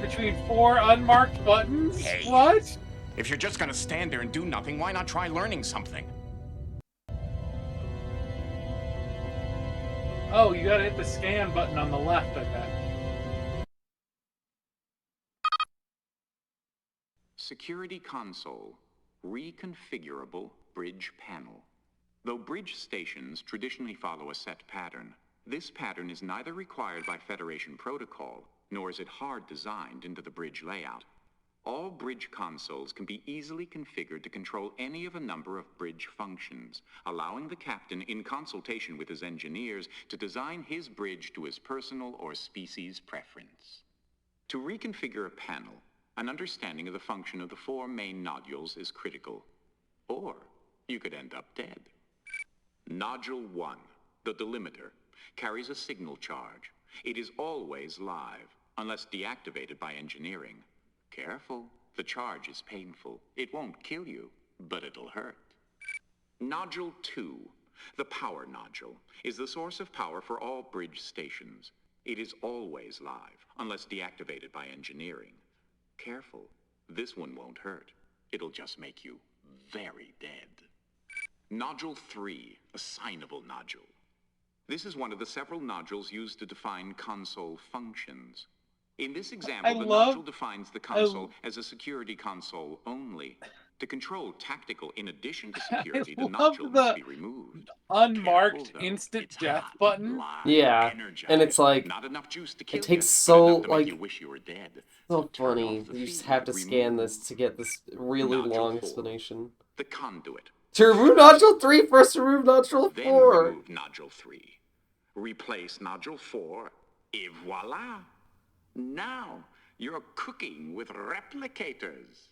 Between 4 unmarked buttons? Hey. What? If you're just gonna stand there and do nothing, why not try learning something? Oh, you gotta hit the scan button on the left, I bet. Security console. reconfigurable bridge panel. Though bridge stations traditionally follow a set pattern, this pattern is neither required by Federation protocol, nor is it hard designed into the bridge layout. All bridge consoles can be easily configured to control any of a number of bridge functions, allowing the captain, in consultation with his engineers, to design his bridge to his personal or species preference. To reconfigure a panel, an understanding of the function of the 4 main nodules is critical. Or you could end up dead. Nodule 1, the delimiter, carries a signal charge. It is always live, unless deactivated by engineering. Careful, the charge is painful. It won't kill you, but it'll hurt. Nodule 2, the power nodule, is the source of power for all bridge stations. It is always live, unless deactivated by engineering. Careful, this one won't hurt. It'll just make you very dead. Nodule 3, assignable nodule. This is one of the several nodules used to define console functions. In this example, the nodule defines the console as a security console only. To control tactical in addition to security, the nodule must be removed. Unmarked instant death button. Yeah, and it's like, Not enough juice to kill it takes you, so, but enough to make like, you wish you were dead. so funny. You just have to scan this to get this really long explanation. The conduit. To remove nodule 3, first remove nodule 4. Then remove nodule 3. Replace nodule 4, et voila! Now, you're cooking with replicators.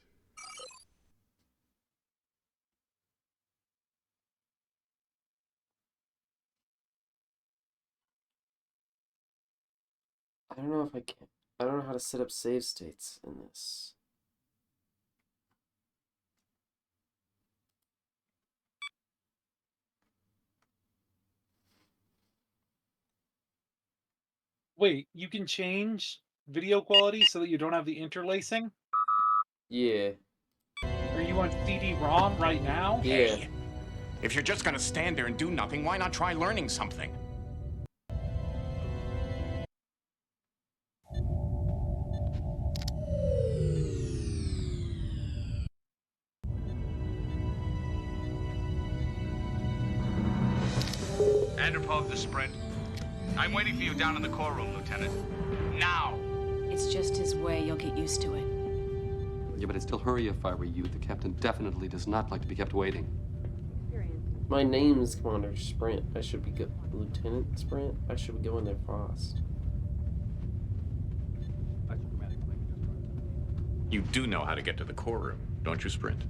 I don't know if I can. I don't know how to set up save states in this. Wait, you can change video quality so that you don't have the interlacing? Yeah. Are you on CD-ROM right now? Yeah. Hey, if you're just gonna stand there and do nothing, why not try learning something? Vanderpog to Sprint. I'm waiting for you down in the core room, Lieutenant. Now! It's just his way. You'll get used to it. Yeah, but I'd still hurry if I were you. The captain definitely does not like to be kept waiting. My name is Commander Sprint. I should be good. Lieutenant Sprint? I should be going there fast. You do know how to get to the core room, don't you, Sprint?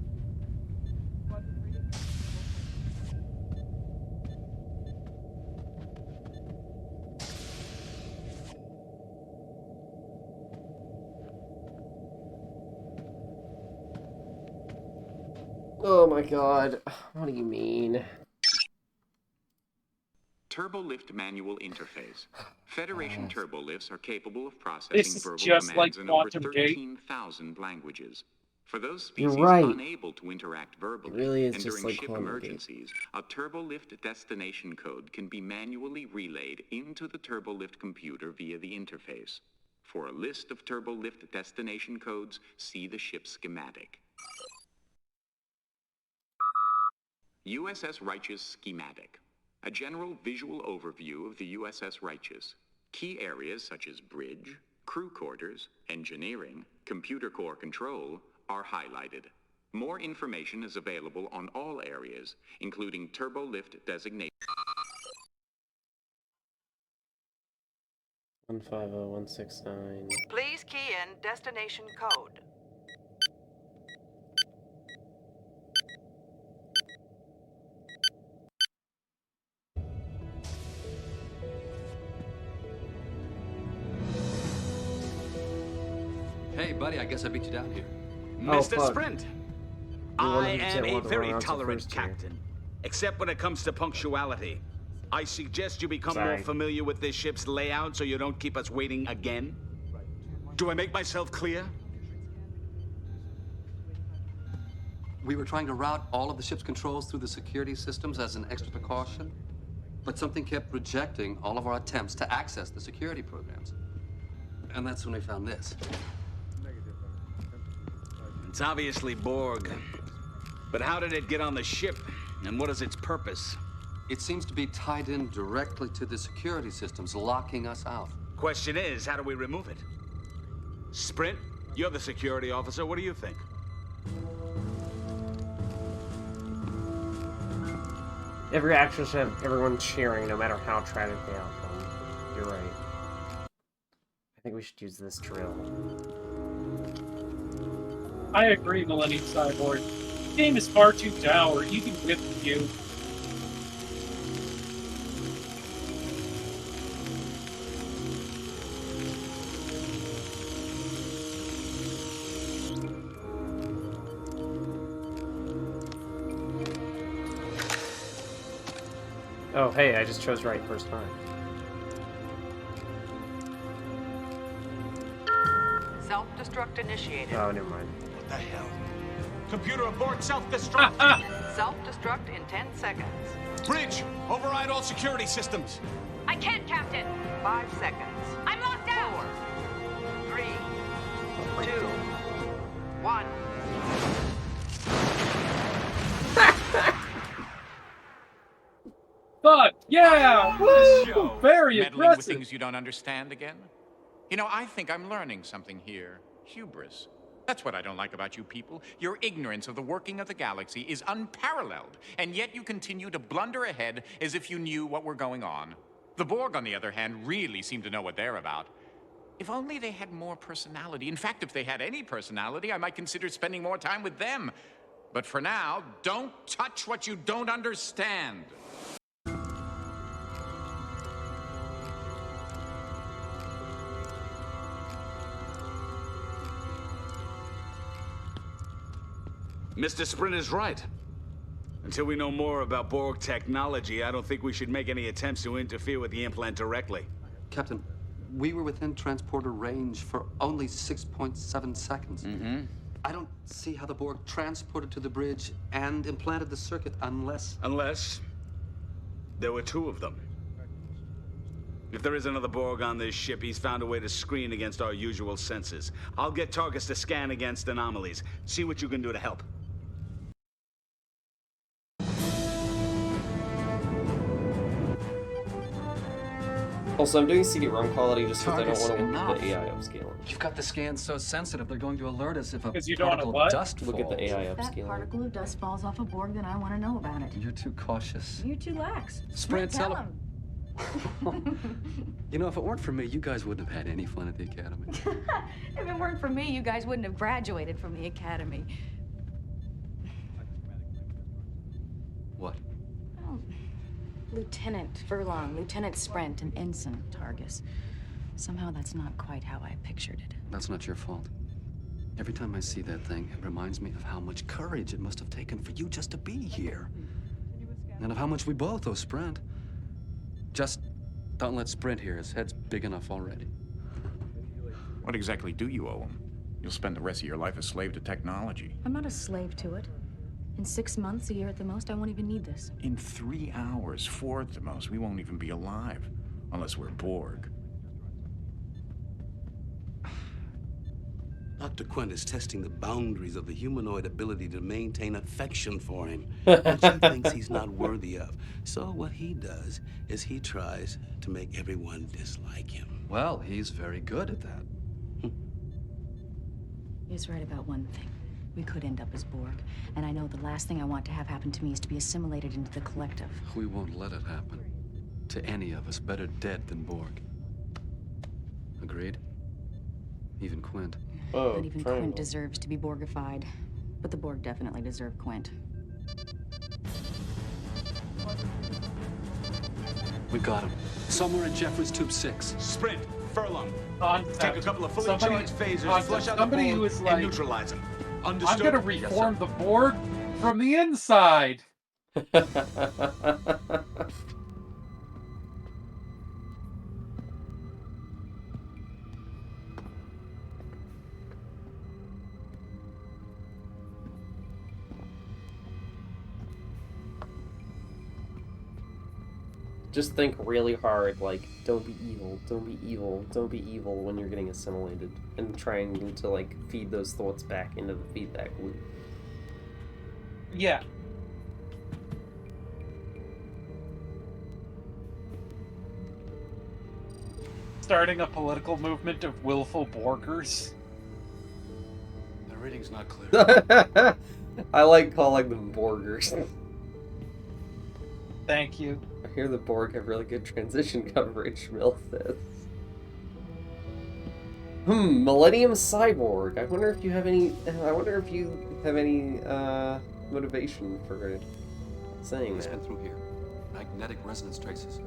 Oh my god. What do you mean? Turbolift manual interface. Federation turbolifts are capable of This processing is verbal just like commands in over Quantum Gate. 13,000 languages. For those You're species right. unable to interact verbally, really is and just during like ship Quantum Gate. emergencies, a turbolift destination code can be manually relayed into the turbolift computer via the interface. For a list of turbolift destination codes, see the ship schematic. USS Righteous schematic. A general visual overview of the USS Righteous. Key areas such as bridge, crew quarters, engineering, computer core control are highlighted. More information is available on all areas, including turbolift designation. 150169. Please key in destination code. Hey, buddy, I guess I beat you down here. Mr. fuck. Sprint, You wanted I to am tell a what the very runners are tolerant first here. captain, except when it comes to punctuality. I suggest you become more Sorry. familiar with this ship's layout so you don't keep us waiting again. Do I make myself clear? We were trying to route all of the ship's controls through the security systems as an extra precaution, but something kept rejecting all of our attempts to access the security programs. And that's when we found this. It's obviously Borg. But how did it get on the ship? And what is its purpose? It seems to be tied in directly to the security systems, locking us out. Question is, how do we remove it? Sprint, you're the security officer. What do you think? Every action should have everyone cheering, no matter how tragic the outcome. You're right. I think we should use this drill. I agree, Millennium Cyborg. The game is far too dour, even with you. Oh, hey, I just chose right first time. Self-destruct initiated. Oh, never mind. What the hell? Computer aboard self-destruct. Self-destruct in 10 seconds. Bridge, override all security systems. I can't, Captain. 5 seconds. I'm locked out. 4, 3, 2, 1. Fuck yeah! Woo! Very Meddling with aggressive. things you don't understand again? You know, I think I'm learning something here. Hubris. That's what I don't like about you people. Your ignorance of the working of the galaxy is unparalleled, and yet you continue to blunder ahead as if you knew what were going on. The Borg, on the other hand, really seem to know what they're about. If only they had more personality. In fact, if they had any personality, I might consider spending more time with them. But for now, don't touch what you don't understand. Mr. Sprint is right. Until we know more about Borg technology, I don't think we should make any attempts to interfere with the implant directly. Captain, we were within transporter range for only 6.7 seconds. I don't see how the Borg transported to the bridge and implanted the circuit unless... Unless there were 2 of them. If there is another Borg on this ship, he's found a way to screen against our usual senses. I'll get Targus to scan against anomalies. See what you can do to help. Also, I'm doing CD-ROM quality just because I don't want to Targus, look at the AI upscaling. You've got the scans so sensitive, they're going to alert us if a 'Cause you don't wanna particle what? of dust Look at the falls. AI If that upscaling. particle of dust falls off a Borg, then I want to know about it. You're too cautious. You're too lax. Sprint, tell tell him. You know, if it weren't for me, you guys wouldn't have had any fun at the academy. If it weren't for me, you guys wouldn't have graduated from the academy. What? Oh, Lieutenant Furlong, Lieutenant Sprint, and Ensign Targus. Somehow that's not quite how I pictured it. That's not your fault. Every time I see that thing, it reminds me of how much courage it must have taken for you just to be here. And of how much we both owe Sprint. Just don't let Sprint hear. His head's big enough already. What exactly do you owe him? You'll spend the rest of your life a slave to technology. I'm not a slave to it. In 6 months, a year at the most, I won't even need this. In 3 hours, 4 at the most, we won't even be alive. Unless we're Borg. Dr. Quint is testing the boundaries of the humanoid ability to maintain affection for him, which he thinks he's not worthy of. So what he does is he tries to make everyone dislike him. Well, he's very good at that. He's right about one thing. We could end up as Borg, and I know the last thing I want to have happen to me is to be assimilated into the collective. We won't let it happen. To any of us, better dead than Borg. Agreed? Even Quint. Oh, Not even Quint deserves to be Borgified, but the Borg definitely deserve Quint. We got him. Somewhere in Jeffrey's Tube 6. Sprint, Furlong. Contact. Take a couple of fully Somebody- charged phasers, contact flush out somebody the who Borg, is and like, neutralize them. I'm Understood? gonna reform the Borg from the inside. Just think really hard, like, don't be evil, don't be evil, don't be evil when you're getting assimilated, and trying to, like, feed those thoughts back into the feedback loop. Yeah. Starting a political movement of willful Borgers. The reading's not clear. I like calling them Borgers. Thank you. I hear the Borg have really good transition coverage, Mill says. Millennium Cyborg. I wonder if you have any motivation for saying It's that. been through here. Magnetic resonance traces.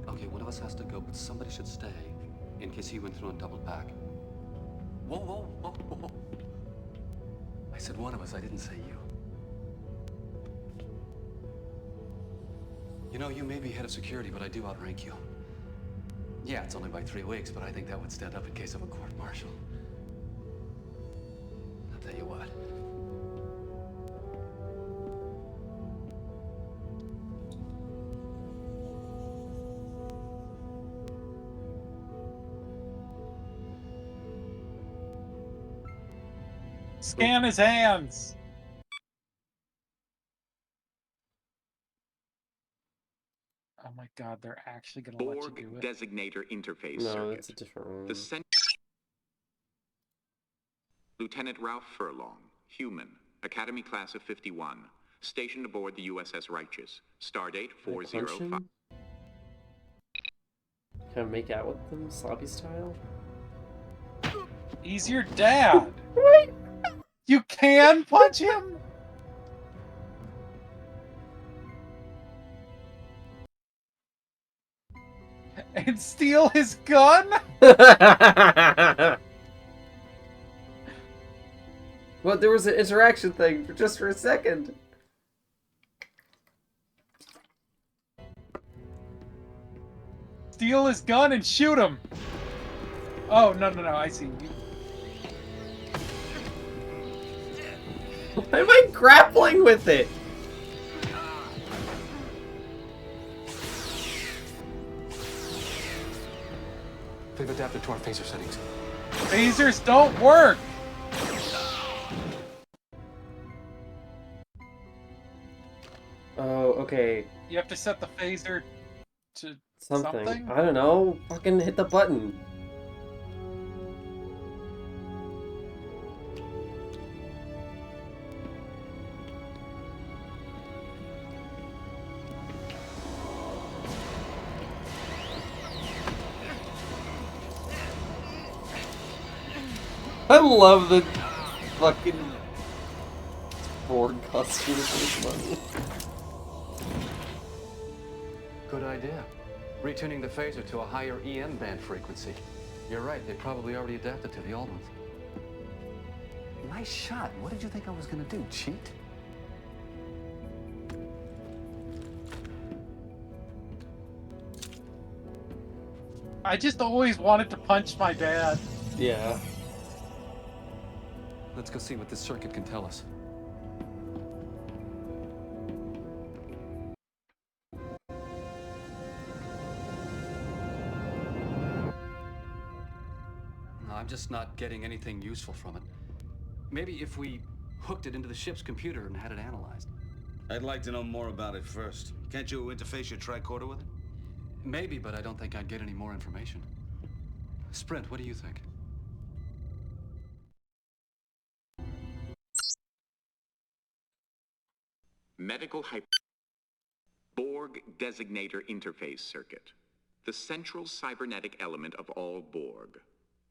Okay, one of us has to go, but somebody should stay in case he went through and doubled back. Whoa, whoa, whoa, whoa. I said one of us, I didn't say you. You know, you may be head of security, but I do outrank you. Yeah, it's only by 3 weeks, but I think that would stand up in case of a court-martial. I'll tell you what. Scan his hands! Oh my god, they're actually gonna let you Borg do it. designator interface No, circuit. it's a different one. The Lieutenant Ralph Furlong, human, Academy class of 51, stationed aboard the USS Righteous, stardate 405. Can I make out with them, sloppy style? He's your dad! Wait! You can punch him?! And steal his gun?! Well, there was an interaction thing for just for a second. Steal his gun and shoot him! Oh, no, I see. Why am I grappling with it? They've adapted to our phaser settings. Phasers don't work! Oh, okay. You have to set the phaser to Something. something? I don't know. Fucking hit the button. I love the fucking Borg costume for this money. Good idea. Retuning the phaser to a higher EM band frequency. You're right, they probably already adapted to the old ones. Nice shot. What did you think I was gonna do, cheat? I just always wanted to punch my dad. Yeah. Let's go see what this circuit can tell us. No, I'm just not getting anything useful from it. Maybe if we hooked it into the ship's computer and had it analyzed. I'd like to know more about it first. Can't you interface your tricorder with it? Maybe, but I don't think I'd get any more information. Sprint, what do you think? Medical Borg designator interface circuit. The central cybernetic element of all Borg.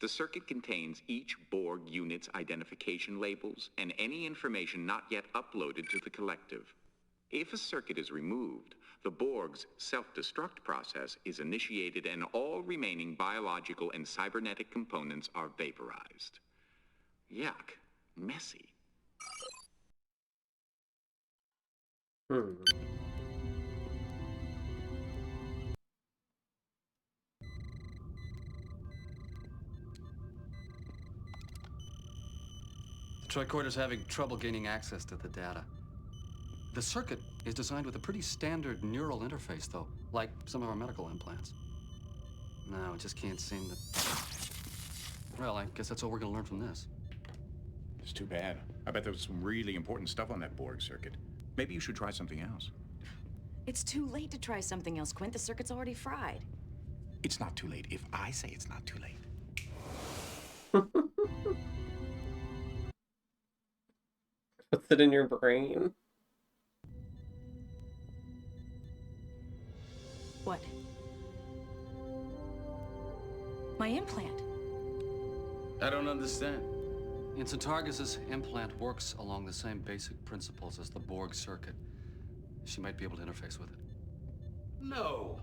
The circuit contains each Borg unit's identification labels and any information not yet uploaded to the collective. If a circuit is removed, the Borg's self-destruct process is initiated and all remaining biological and cybernetic components are vaporized. Yuck. Messy. The tricorder's having trouble gaining access to the data. The circuit is designed with a pretty standard neural interface, though, like some of our medical implants. No, it just can't seem to... Well, I guess that's all we're gonna learn from this. It's too bad. I bet there was some really important stuff on that Borg circuit. Maybe you should try something else. It's too late to try something else, Quint. The circuit's already fried. It's not too late if I say it's not too late. Puts it in your brain. What? My implant. I don't understand. Ensign Targus's implant works along the same basic principles as the Borg circuit. She might be able to interface with it. No.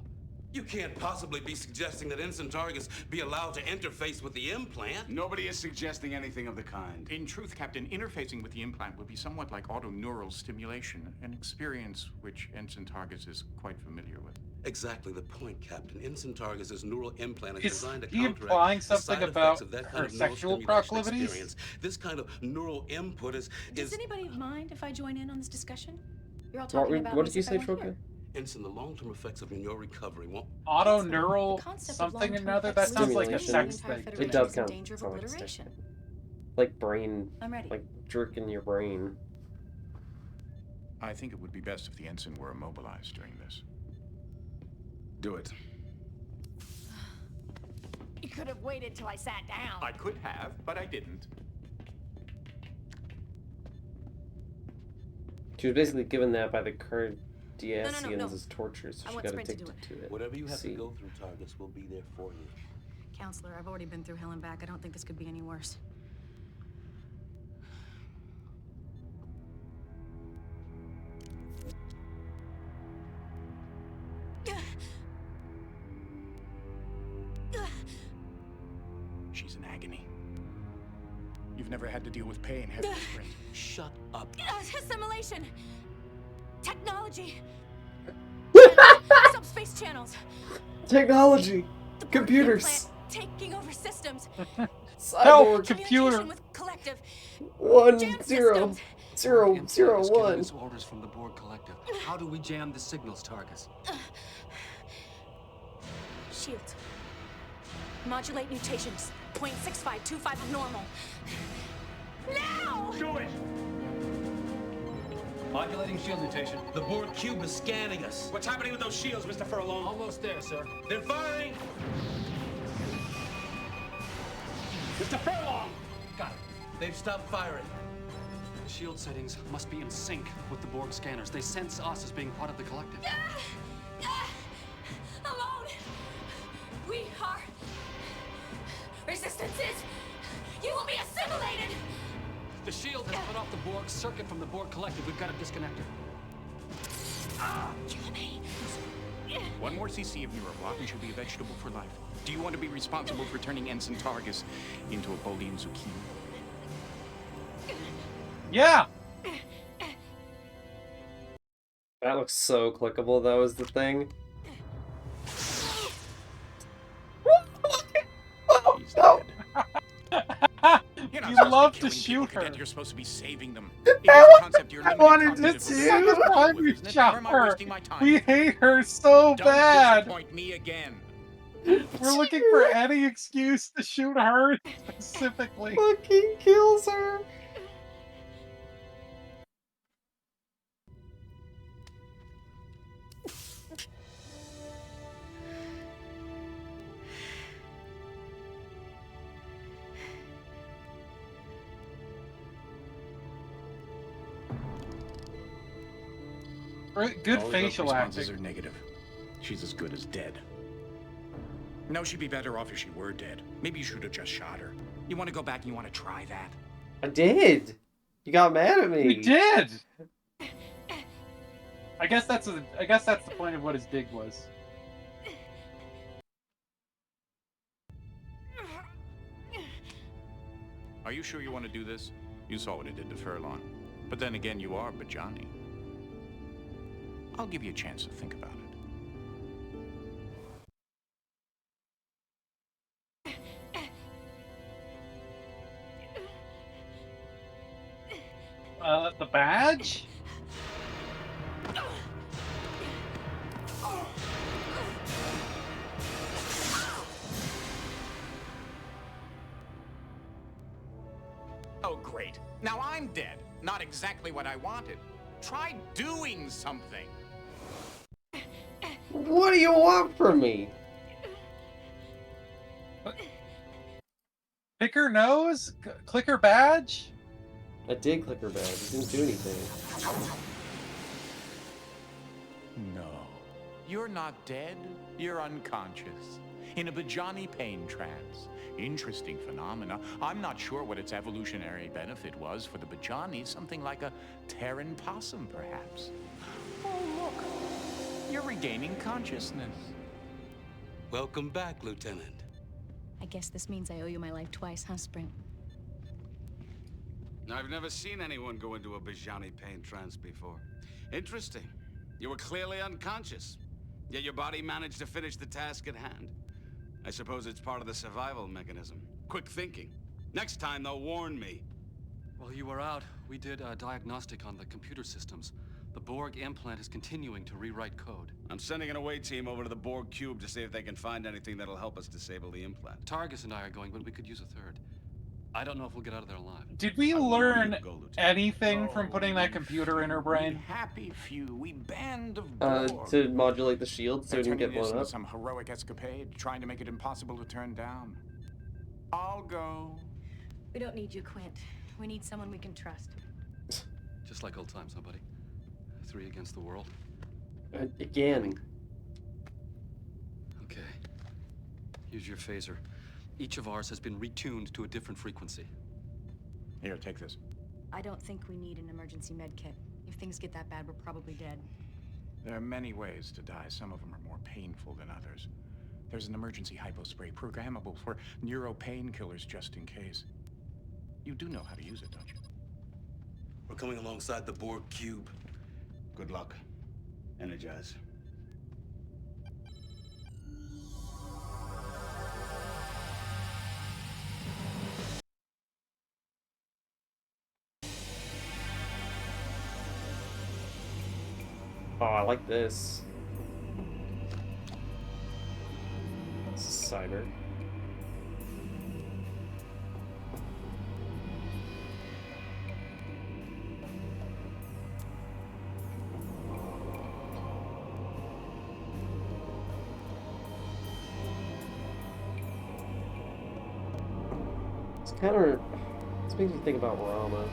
You can't possibly be suggesting that Ensign Targus be allowed to interface with the implant. Nobody is suggesting anything of the kind. In truth, Captain, interfacing with the implant would be somewhat like autoneural stimulation, an experience which Ensign Targus is quite familiar with. Exactly the point, Captain. Ensign Targus's neural implant is Is designed to he counteract implying the something side about effects of that her kind of neural sexual stimulation proclivities? experience. This kind of neural input is Does anybody mind if I join in on this discussion? You're all What, talking about what me did you as if I say, weren't Troka? here. Ensign, the long-term effects of your recovery won't... Autoneural concept of something long-term another? That effects sounds like a Stimulation. sex The entire thing. Federation It does is in kind danger of of sound like a obliteration. sex. Like brain, I'm ready. like jerking your brain. I think it would be best if the ensign were immobilized during this. Do it. You could have waited till I sat down. I could have, but I didn't. She was basically given that by the Cardassians no. as torture, so I she want got Sprint to addicted do to it. Whatever you have See. to go through, Targus will be there for you. Counselor, I've already been through hell and back. I don't think this could be any worse. She's in agony. You've never had to deal with pain, have you, Sprint? Shut up. Assimilation. Technology. Subspace channels. Technology! The Borg Computers! implant taking over systems. Cyborg! Communication with collective. 1 Jam 0 systems. 0 Implant 0 is giving 1. us orders from the Borg collective. How do we jam the signals, Targus? Shield. Modulate mutations. 0.6525 of normal. Now! Do it! Modulating shield mutation. The Borg cube is scanning us. What's happening with those shields, Mr. Furlong? Almost there, sir. They're firing! Mr. Furlong! Got it. They've stopped firing. The shield settings must be in sync with the Borg scanners. They sense us as being part of the collective. Alone! We are resistances! You will be assimilated! The shield has cut off the Borg circuit from the Borg collective. We've got to disconnect it. Kill me! One more CC of neuroblock and she'll be a vegetable for life. Do you want to be responsible for turning Ensign Targus into a Bolian zucchini? Yeah! That looks so clickable, though, is the thing. He's dead. You're not You supposed love be to killing shoot people, her. Cadet. You're supposed to be saving them. I It is a concept you're limited wanted to cognitively see. to That's why deal with, we isn't it? shot Where am I her. wasting my time? We hate her so Don't bad. disappoint me again. We're looking for any excuse to shoot her specifically. Fucking kills her. Good All of those facial responses acting. are negative. She's as good as dead. No, she'd be better off if she were dead. Maybe you should have just shot her. You want to go back and you want to try that? I did. You got mad at me. We did. I guess that's the point of what his dig was. Are you sure you want to do this? You saw what it did to Furlong. But then again, you are Bajani. I'll give you a chance to think about it. The badge? Oh, great. Now I'm dead. Not exactly what I wanted. Try doing something. What do you want from me? Pick her nose? Click her badge? I did click her badge. It didn't do anything. No. You're not dead. You're unconscious. In a Bajani pain trance. Interesting phenomena. I'm not sure what its evolutionary benefit was for the Bajani. Something like a Terran possum, perhaps. Oh, look. You're regaining consciousness. Welcome back, Lieutenant. I guess this means I owe you my life twice, huh, Sprint? I've never seen anyone go into a Bajani pain trance before. Interesting. You were clearly unconscious, yet your body managed to finish the task at hand. I suppose it's part of the survival mechanism. Quick thinking. Next time, though, warn me. While you were out, we did a diagnostic on the computer systems. The Borg implant is continuing to rewrite code. I'm sending an away team over to the Borg cube to see if they can find anything that'll help us disable the implant. Targus and I are going, but we could use a third. I don't know if we'll get out of there alive. Did we learn anything from putting that computer in her brain? Happy few, we band of Borg. To modulate the shield so it didn't get Turning this blown into up. some heroic escapade, trying to make it impossible to turn down. I'll go. We don't need you, Quint. We need someone we can trust. Just like old times, huh, buddy? 3 against the world. Again. Okay. Here's your phaser. Each of ours has been retuned to a different frequency. Here, take this. I don't think we need an emergency med kit. If things get that bad, we're probably dead. There are many ways to die. Some of them are more painful than others. There's an emergency hypospray programmable for neuro painkillers just in case. You do know how to use it, don't you? We're coming alongside the Borg cube. Good luck. Energize. Oh, I like this. This is cyber. It's kind of. This makes me think about Rama.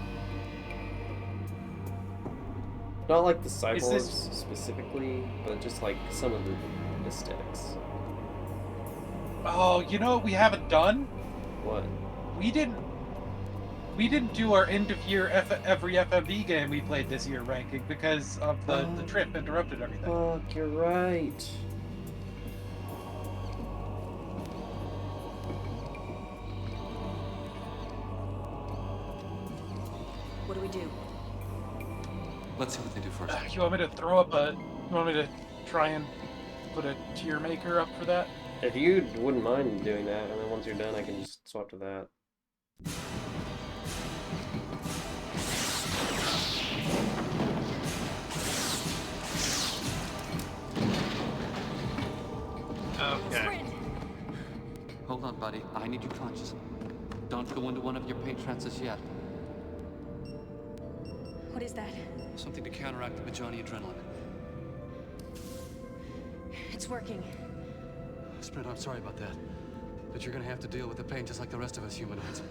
Not like the cyborgs specifically, but just like some of the aesthetics. Oh, you know what we haven't done? What? We didn't do our end of year every FMV game we played this year ranking because of the trip interrupted everything. Fuck, you're right. What do we do? Let's see what they do first. You want me to throw up a... You want me to try and put a tier maker up for that? If you wouldn't mind doing that, and then once you're done, I can just swap to that. Okay. Hold on, buddy. I need you conscious. Don't go into one of your pain trances yet. What is that? Something to counteract the Bajani adrenaline. It's working. Sprint, I'm sorry about that. But you're gonna have to deal with the pain just like the rest of us humanoids.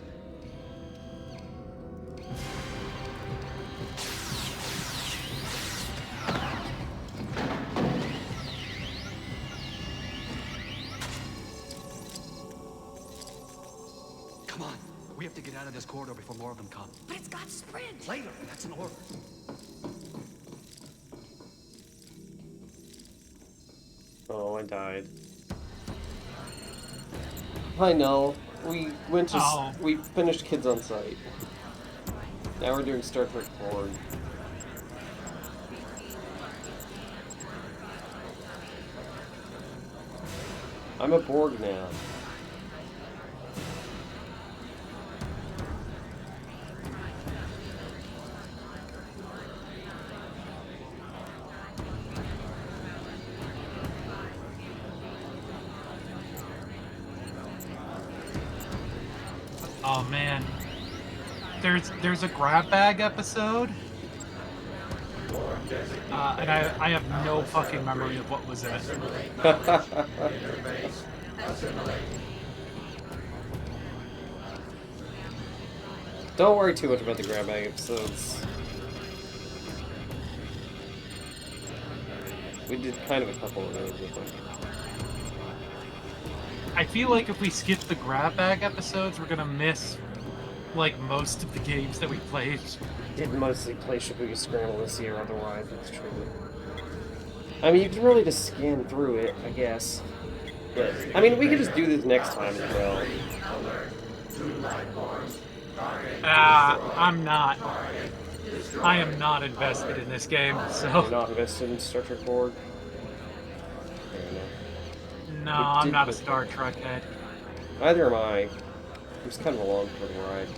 Come on. We have to get out of this corridor before more of them come. But it's got Sprint! Later. That's an order. Oh, I died. I know. We went to we finished Kids on Site. Now we're doing Star Trek Borg. I'm a Borg now. Oh man. there's a grab bag episode, and I have no fucking memory of what was in it. Don't worry too much about the grab bag episodes. We did kind of a couple of those, I think. I feel like if we skip the grab bag episodes, we're gonna miss like most of the games that we played. Did mostly play Shibuya Scramble this year, otherwise that's true. I mean, you can really just scan through it, I guess. But I mean, we could just do this next time as well. I'm not. I am not invested in this game, so. You're not invested in Star Trek Borg? No, I'm not a Star Trek head. Neither am I. It was kind of a long ride.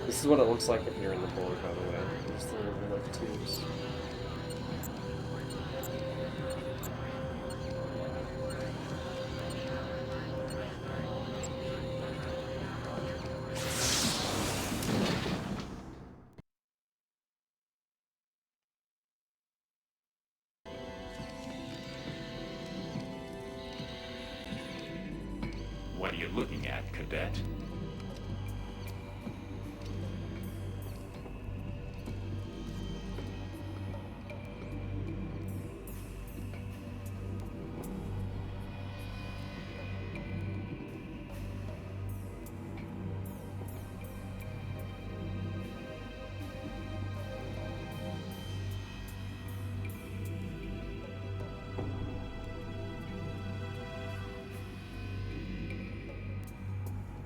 This is what it looks like if you're in the Borg, by the way. There's the little like tubes. What are you looking at, Cadet?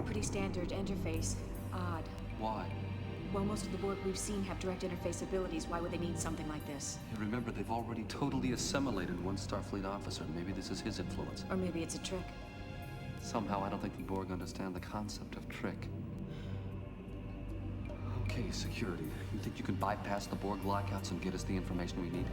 Pretty standard interface. Odd. Why? Well, most of the Borg we've seen have direct interface abilities. Why would they need something like this? Hey, remember, they've already totally assimilated one Starfleet officer. Maybe this is his influence. Or maybe it's a trick. Somehow, I don't think the Borg understand the concept of trick. Okay, security. You think you can bypass the Borg lockouts and get us the information we need?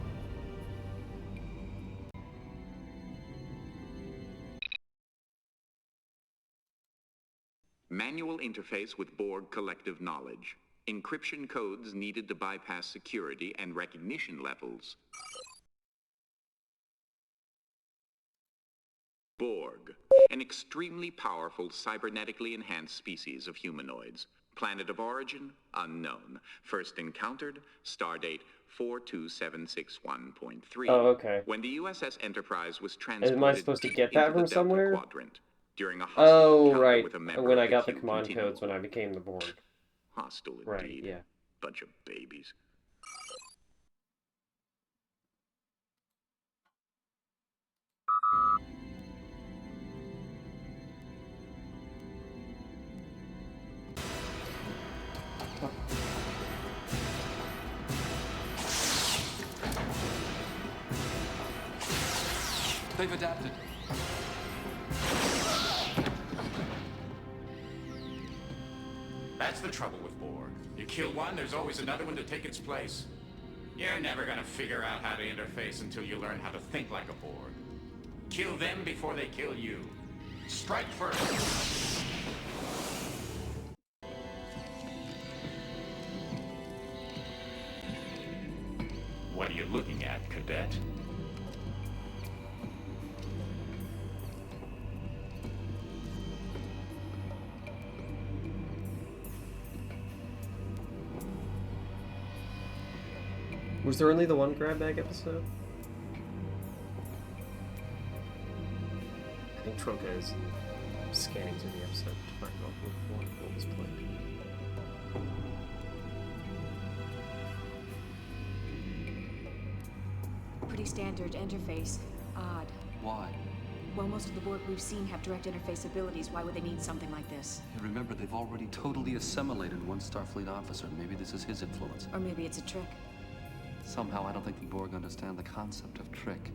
Manual interface with Borg collective knowledge. Encryption codes needed to bypass security and recognition levels. Borg, an extremely powerful cybernetically enhanced species of humanoids. Planet of origin, unknown. First encountered, stardate 42761.3. Oh, okay. When the USS Enterprise was transported Am I supposed to get that into the from Delta somewhere? Quadrant, during a hostile encounter right. with a member When of I got the Q command continuum. codes when I became the Borg. Hostile indeed. Right, yeah. Bunch of babies. They've adapted. That's the trouble with Borg. You kill one, there's always another one to take its place. You're never gonna figure out how to interface until you learn how to think like a Borg. Kill them before they kill you. Strike first. What are you looking at, Cadet? Was there only the one grab bag episode? I think Troca is scanning through the episode to find out what was played. Pretty standard interface. Odd. Why? Well, most of the Borg we've seen have direct interface abilities. Why would they need something like this? Hey, remember, they've already totally assimilated one Starfleet officer. Maybe this is his influence. Or maybe it's a trick. Somehow, I don't think the Borg understand the concept of trick.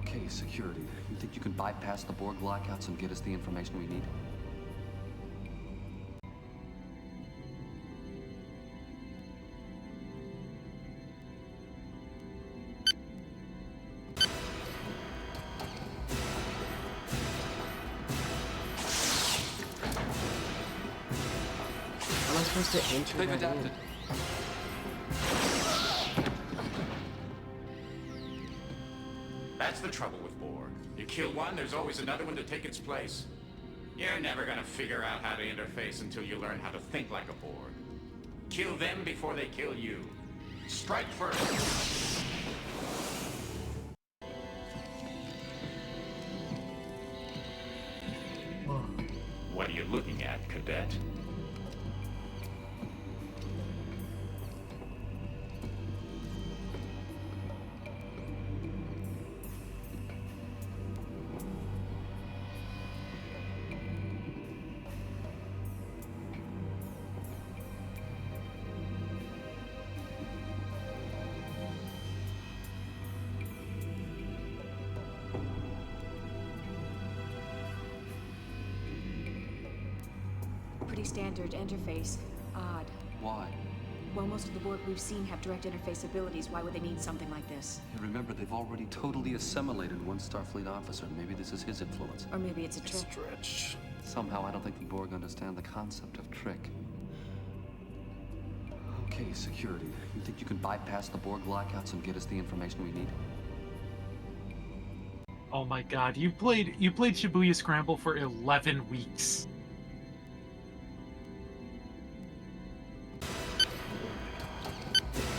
Okay, security. You think you can bypass the Borg lockouts and get us the information we need? Am I supposed to enter They've that adapted. in? That's the trouble with Borg. You kill one, there's always another one to take its place. You're never gonna figure out how to interface until you learn how to think like a Borg. Kill them before they kill you. Strike first. What are you looking at, Cadet? Pretty standard interface. Odd. Why? Well, most of the Borg we've seen have direct interface abilities. Why would they need something like this? Hey, remember, they've already totally assimilated one Starfleet officer. Maybe this is his influence. Or maybe it's a trick. Stretch. Somehow, I don't think the Borg understand the concept of trick. Okay, security. You think you can bypass the Borg lockouts and get us the information we need? Oh my god, you played Shibuya Scramble for 11 weeks.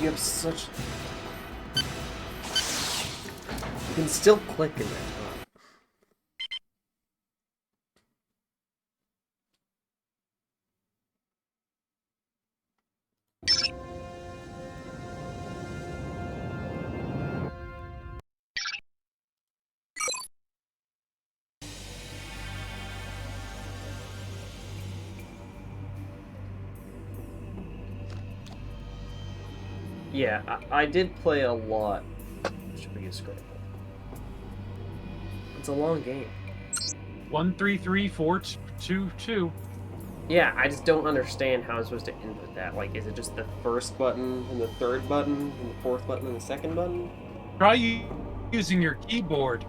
You have such... You can still click in that time. Yeah, I did play a lot. Should be a Scramble. It's a long game. 133422. Yeah, I just don't understand how I'm supposed to input that. Like, is it just the first button and the third button and the fourth button and the second button? Try using your keyboard.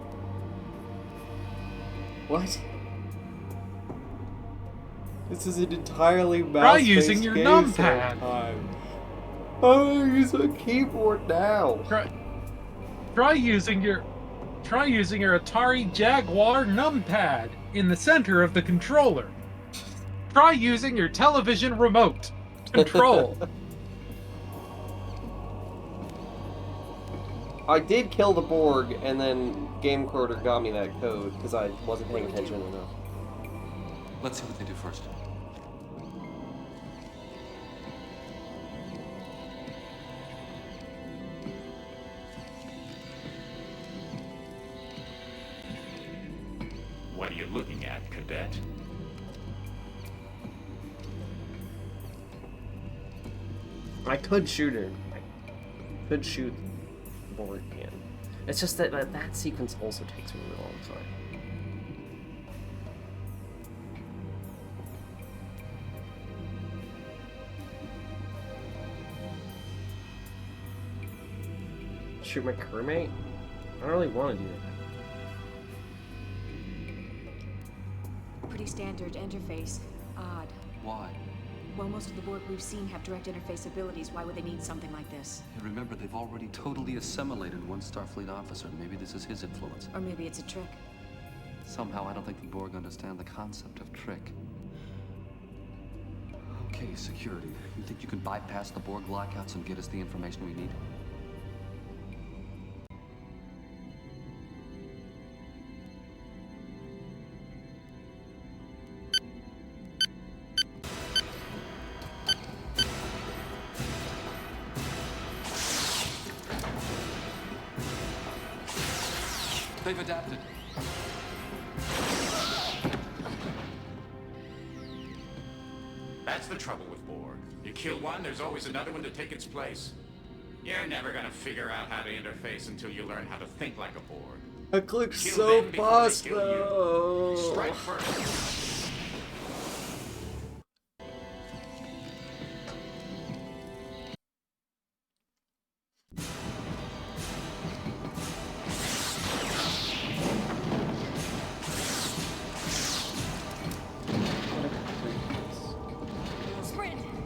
What? This is an entirely mouse-based Try using your game numpad. sometimes. Oh, use a keyboard now. Try using your Atari Jaguar numpad in the center of the controller. Try using your television remote control. I did kill the Borg, and then Gamecorder got me that code because I wasn't paying attention enough. Let's see what they do first. What are you looking at, Cadet? I could shoot her. I could shoot the Borg again. It's just that that sequence also takes a really long time. Shoot my crewmate? I don't really want to do that. Pretty standard interface. Odd. Why? Well, most of the Borg we've seen have direct interface abilities. Why would they need something like this? Hey, remember, they've already totally assimilated one Starfleet officer. Maybe this is his influence. Or maybe it's a trick. Somehow, I don't think the Borg understand the concept of trick. Okay, security. You think you can bypass the Borg lockouts and get us the information we need? They've adapted. That's the trouble with Borg. You kill one, there's always another one to take its place. You're never gonna figure out how to interface until you learn how to think like a Borg. I clicked Kill so them before fast they kill you. though. Strike first.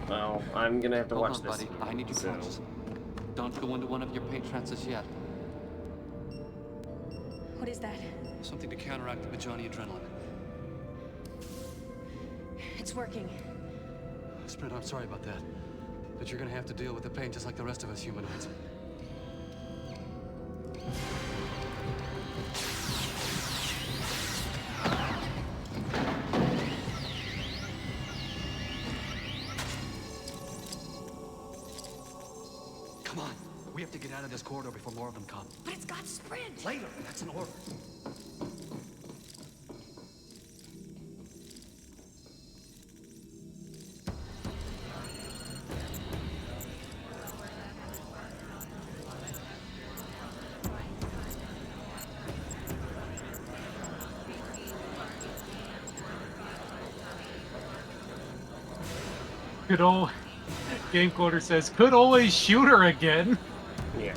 Well, I'm gonna have to Hold watch on, this. buddy. I need you So, conscious. Don't go into one of your paint trances yet. What is that? Something to counteract the Bajani adrenaline. It's working. Sprint, I'm sorry about that. But you're gonna have to deal with the pain just like the rest of us humanoids. Come on. We have to get out of this corridor before more of them come. But it's got sprint. Later. That's an order. Good old Game Quarter says, could always shoot her again. yeah.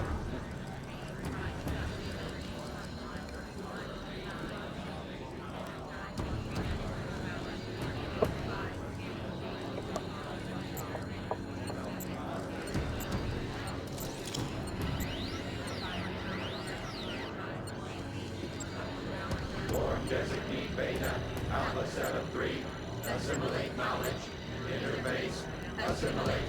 Designate Beta, Alpha 7-3. Assimilate knowledge. Interface. Assimilate.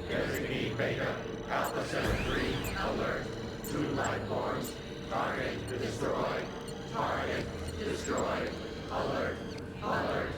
Designate Beta, Alpha 7-3. Alert. 2 life forms. Target destroyed. Target destroyed. Alert. Alert.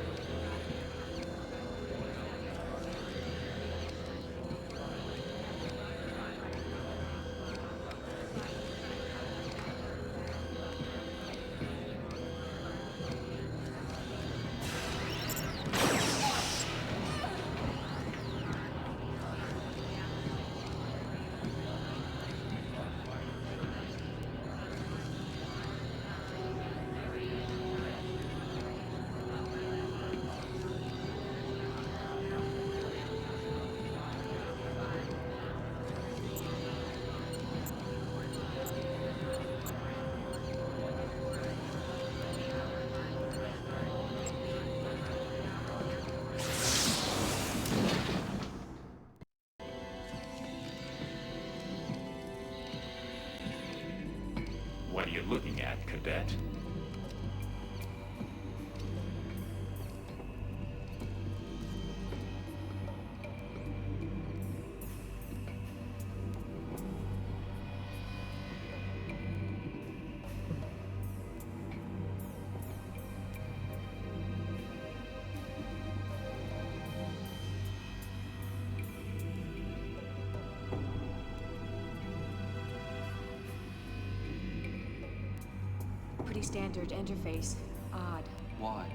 What are you looking at, Cadet? Pretty standard interface. Odd. Why?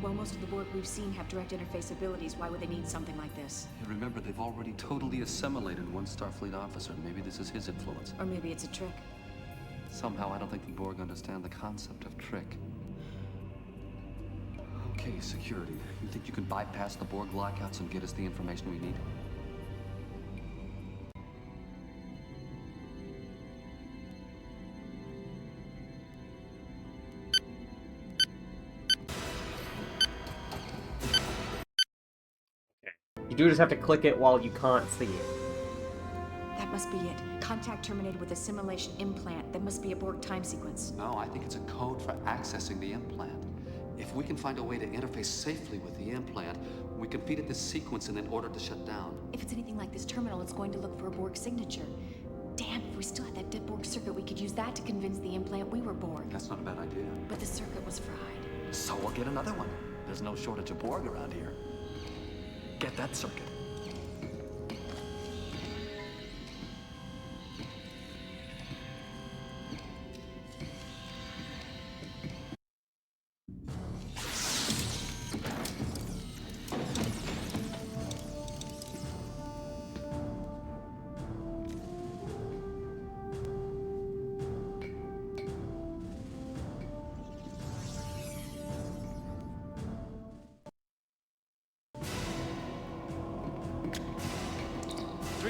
Well, most of the Borg we've seen have direct interface abilities. Why would they need something like this? Hey, remember, they've already totally assimilated one Starfleet officer. Maybe this is his influence. Or maybe it's a trick. Somehow, I don't think the Borg understand the concept of trick. Okay, security. You think you can bypass the Borg lockouts and get us the information we need? You do just have to click it while you can't see it. That must be it. Contact terminated with assimilation implant. That must be a Borg time sequence. No, I think it's a code for accessing the implant. If we can find a way to interface safely with the implant, we can feed it this sequence and then order it to shut down. If it's anything like this terminal, it's going to look for a Borg signature. Damn, if we still had that dead Borg circuit, we could use that to convince the implant we were Borg. That's not a bad idea. But the circuit was fried. So we'll get another one. There's no shortage of Borg around here. Get that circuit.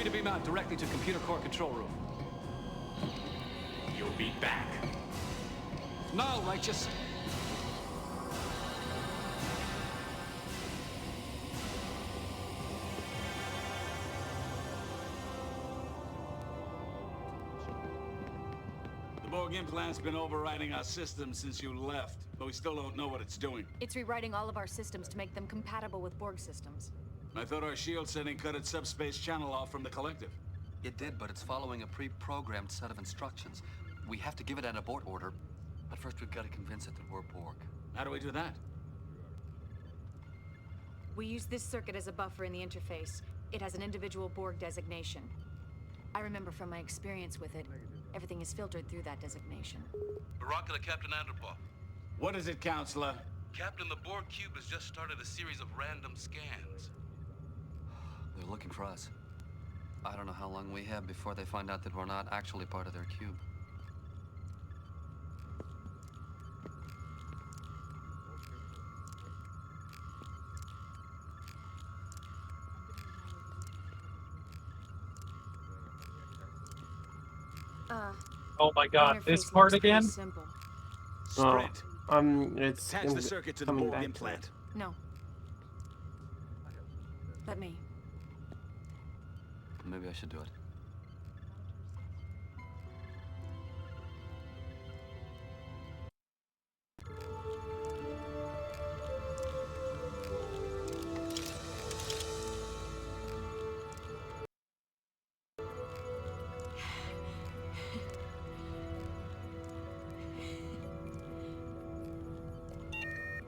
To beam out directly to computer core control room. You'll be back. No, Righteous. The Borg implant's been overriding our system since you left, but we still don't know what it's doing. It's rewriting all of our systems to make them compatible with Borg systems. I thought our shield setting cut its subspace channel off from the collective. It did, but it's following a pre-programmed set of instructions. We have to give it an abort order, but first we've got to convince it that we're Borg. How do we do that? We use this circuit as a buffer in the interface. It has an individual Borg designation. I remember from my experience with it, everything is filtered through that designation. Baraka to Captain Andropov. What is it, Counselor? Captain, the Borg cube has just started a series of random scans. They're looking for us. I don't know how long we have before they find out that we're not actually part of their cube. Oh my god, this part again? Simple. Sprint. It's Attach the circuit to the Borg implant. No. Let me. Maybe I should do it.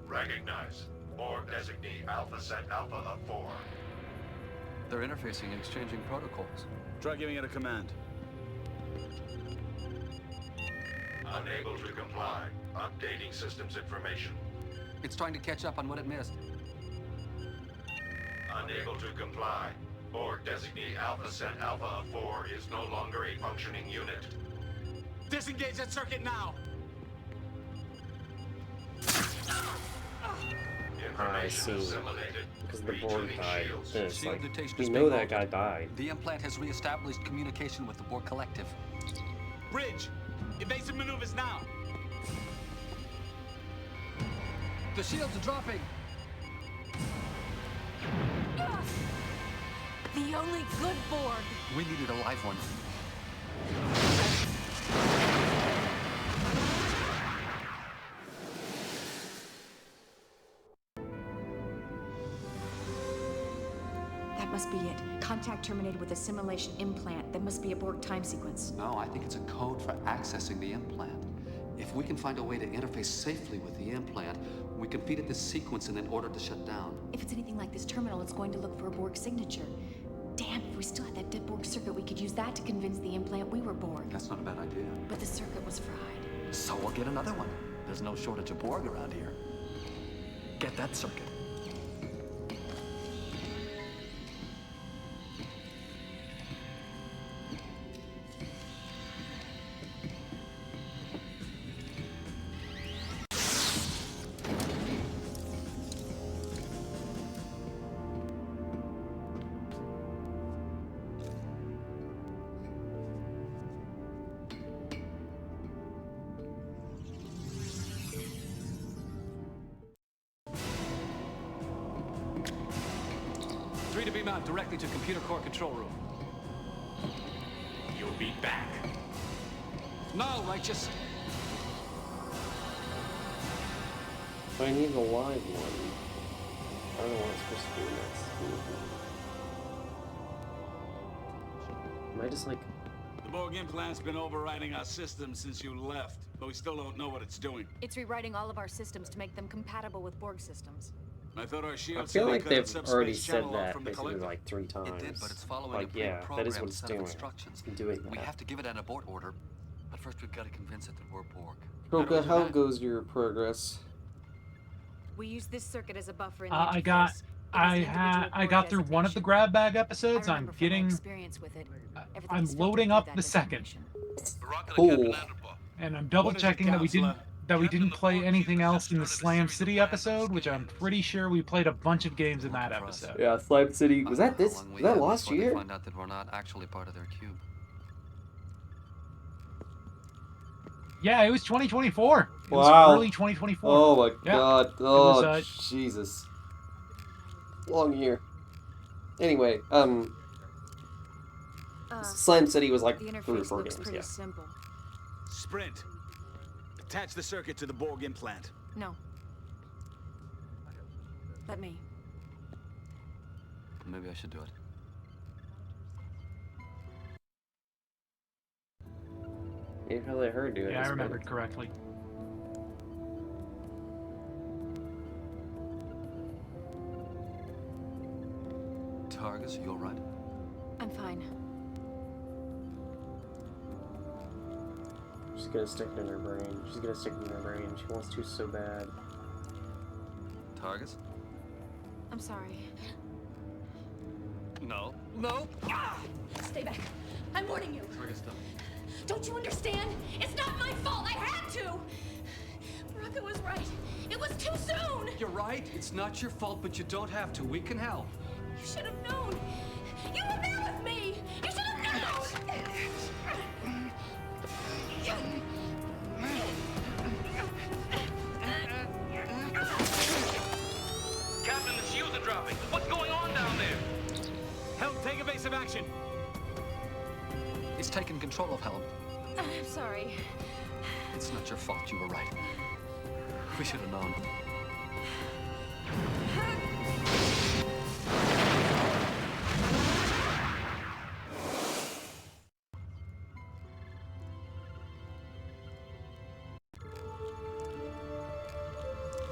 Recognize. Borg designee Alpha Set Alpha of 4. They're interfacing and exchanging protocols. Try giving it a command. Unable to comply. Updating systems information. It's trying to catch up on what it missed. Unable to comply. Borg designee Alpha Set Alpha of 4 is no longer a functioning unit. Disengage that circuit now! I see. Because the Borg died. Then it's Shield like, mutation we is know being that altered. guy died. The implant has re-established communication with the Borg Collective. Bridge! Evasive maneuvers now! The shields are dropping! The only good Borg! We needed a live one. That must be it. Contact terminated with a simulation implant. That must be a Borg time sequence. No, I think it's a code for accessing the implant. If we can find a way to interface safely with the implant, we can feed it this sequence and then order it to shut down. If it's anything like this terminal, it's going to look for a Borg signature. Damn, if we still had that dead Borg circuit, we could use that to convince the implant we were Borg. That's not a bad idea. But the circuit was fried. So we'll get another one. There's no shortage of Borg around here. Get that circuit. To beam out directly to computer core control room. You'll be back. No, Righteous. But I need the live one. I don't know what it's supposed to do next. Am I just like... The Borg implant's been overriding our system since you left, but we still don't know what it's doing. It's rewriting all of our systems to make them compatible with Borg systems. I thought our I shield feel said like cut they've its subspace already said channel off that from the basically collector. like 3 times. It did, but it's following like, a yeah, that is what pre-programmed it's set doing. of instructions. It's doing We that. have to give it an abort order, but first we've got to convince it that we're Borg. Kroka, how goes your progress? We use this circuit as a buffer in the I interface. got, It has an individual I Borg got through one of the designation. grab bag I episodes. I'm remember from my getting, experience with it. Everything I'm is filtered loading through up that the second, designation. Cool. and I'm double checking that we didn't play anything else in the Slam City episode, which I'm pretty sure we played a bunch of games in that episode. Yeah, Slime City. Was that this? Was that last year? Find out that we're not actually part of their cube. Yeah, it was 2024. It was Wow. early 2024. Oh my Yeah. god. It Oh, was, Jesus. Long year. Anyway, Slime City was like The 3 or interface 4 looks games, pretty yeah. simple. Sprint. Attach the circuit to the Borg implant. No. Let me. Maybe I should do it. You probably let her do it. Yeah, I It's remembered better. correctly. Targus, you all right? I'm fine. She's gonna stick it in her brain. She's gonna stick it in her brain. She wants to so bad. Targus? I'm sorry. No. No! Stay back. I'm warning you. Targus, stop. Don't you understand? It's not my fault. I had to. Baraka was right. It was too soon. You're right. It's not your fault, but you don't have to. We can help. You should have known. You were there with me. You should have known. Captain, the shields are dropping. What's going on down there? Help, take evasive action. It's taken control of Helm. I'm sorry. It's not your fault. You were right. We should have known.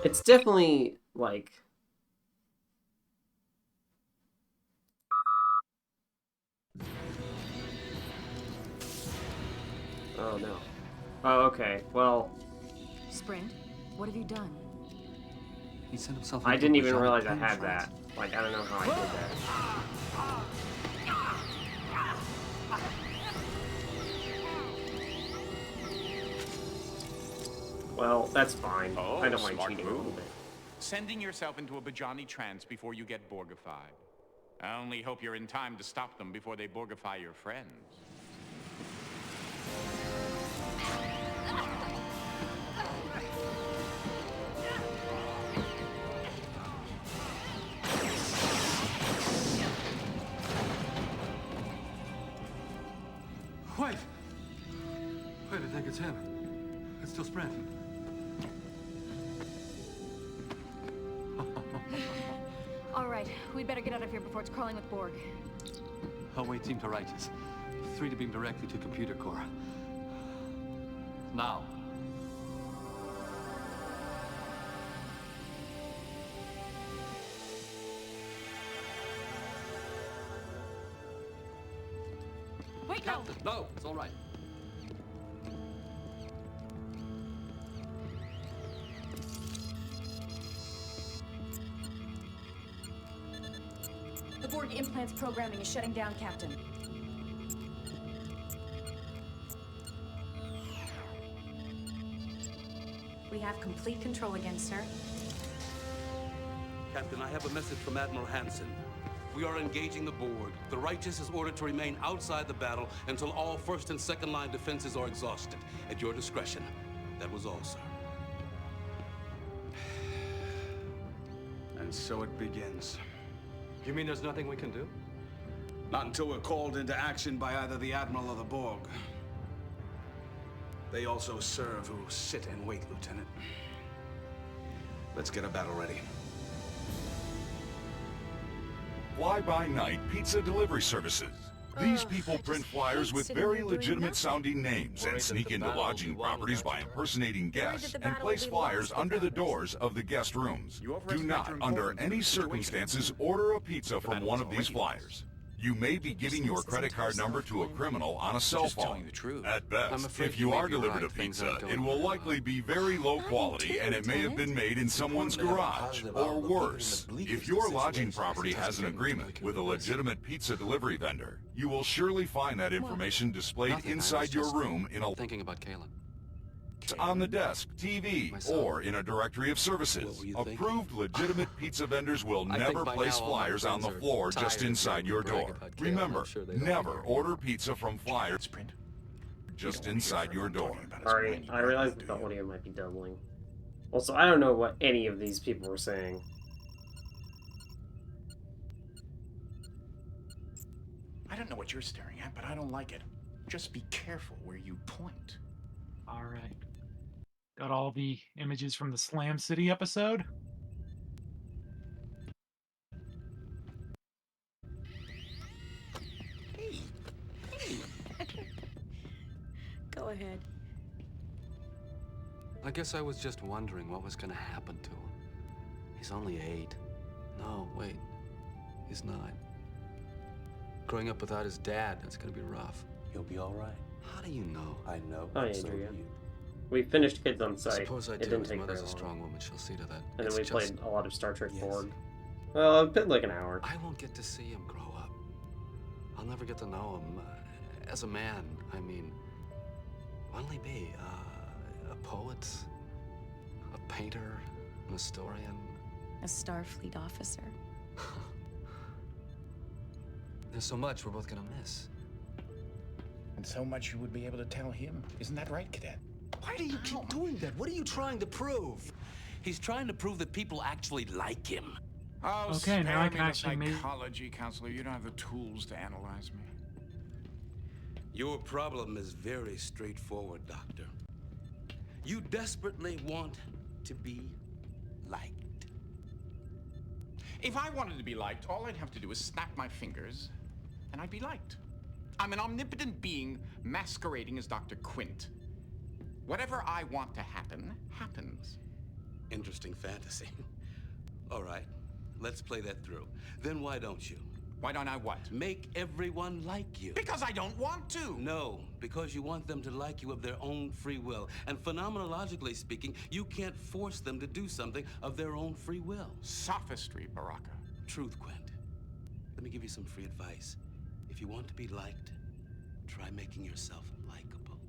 It's definitely like oh no. Oh, okay. Well, Sprint, what have you done? He sent himself. I into didn't a even giant realize I plane had trance. that. Like, I don't know how I did that. Well, that's fine. Oh, I don't mind smart cheating a little move. bit. Sending yourself into a Bajani trance before you get Borgified. I only hope you're in time to stop them before they Borgify your friends. Wait! Wait, I think it's him. It's still Sprint. All right, we'd better get out of here before it's crawling with Borg. Hellway team to righteous. 3 to beam directly to computer core. Now. Wait, Captain, no, it's all right. The Borg implant's programming is shutting down, Captain. We have complete control again, sir. Captain, I have a message from Admiral Hansen. We are engaging the Borg. The Righteous is ordered to remain outside the battle until all first and second line defenses are exhausted. At your discretion. That was all, sir. And so it begins. You mean there's nothing we can do? Not until we're called into action by either the Admiral or the Borg. They also serve who sit and wait, Lieutenant. Let's get a battle ready. Fly-by-night pizza delivery services. These people print flyers with very legitimate sounding names and sneak into lodging properties by impersonating guests and place flyers under the doors of the guest rooms. Do not, under any circumstances, order a pizza from one of these flyers. You may be giving your credit card number to a criminal on a cell phone. At best, if you are delivered a pizza, it will likely be very low quality and it may have been made in someone's garage. Or worse, if your lodging property has an agreement with a legitimate pizza delivery vendor, you will surely find that information displayed inside your room in a Thinking about Kalen. on the desk, TV, or in a directory of services. Approved legitimate pizza vendors will never place flyers on the floor just inside your door. Remember, never order pizza from flyers just inside your door. Alright, I realize the audio might be doubling. Also, I don't know what any of these people were saying. I don't know what you're staring at, but I don't like it. Just be careful where you point. All right. Got all the images from the Slam City episode. Go ahead. I guess I was just wondering what was gonna happen to him. He's only 8. No, wait. He's 9. Growing up without his dad, that's gonna be rough. You'll be all right. How do you know? I know. Hi, So do Andrea. you. We finished Kids on I Sight. suppose I It do. didn't His take mother's very a long. strong woman. She'll see to that. And It's then we just- played a lot of Star Trek Borg. Well, it been like an hour. I won't get to see him grow up. I'll never get to know him as a man. I mean, what'll he be? A poet? A painter? An historian? A Starfleet officer. There's so much we're both gonna miss. And so much you would be able to tell him. Isn't that right, Cadet? Why do you keep doing that? What are you trying to prove? He's trying to prove that people actually like him. Oh, Okay, now I spare can me the actually make- psychology, counselor. You don't have the tools to analyze me. Your problem is very straightforward, Doctor. You desperately want to be liked. If I wanted to be liked, all I'd have to do is snap my fingers, and I'd be liked. I'm an omnipotent being masquerading as Dr. Quint. Whatever I want to happen, happens. Interesting fantasy. All right, let's play that through. Then why don't you? Why don't I what? Make everyone like you. Because I don't want to. No, because you want them to like you of their own free will. And phenomenologically speaking, you can't force them to do something of their own free will. Sophistry, Baraka. Truth, Quint. Let me give you some free advice. If you want to be liked, try making yourself likable.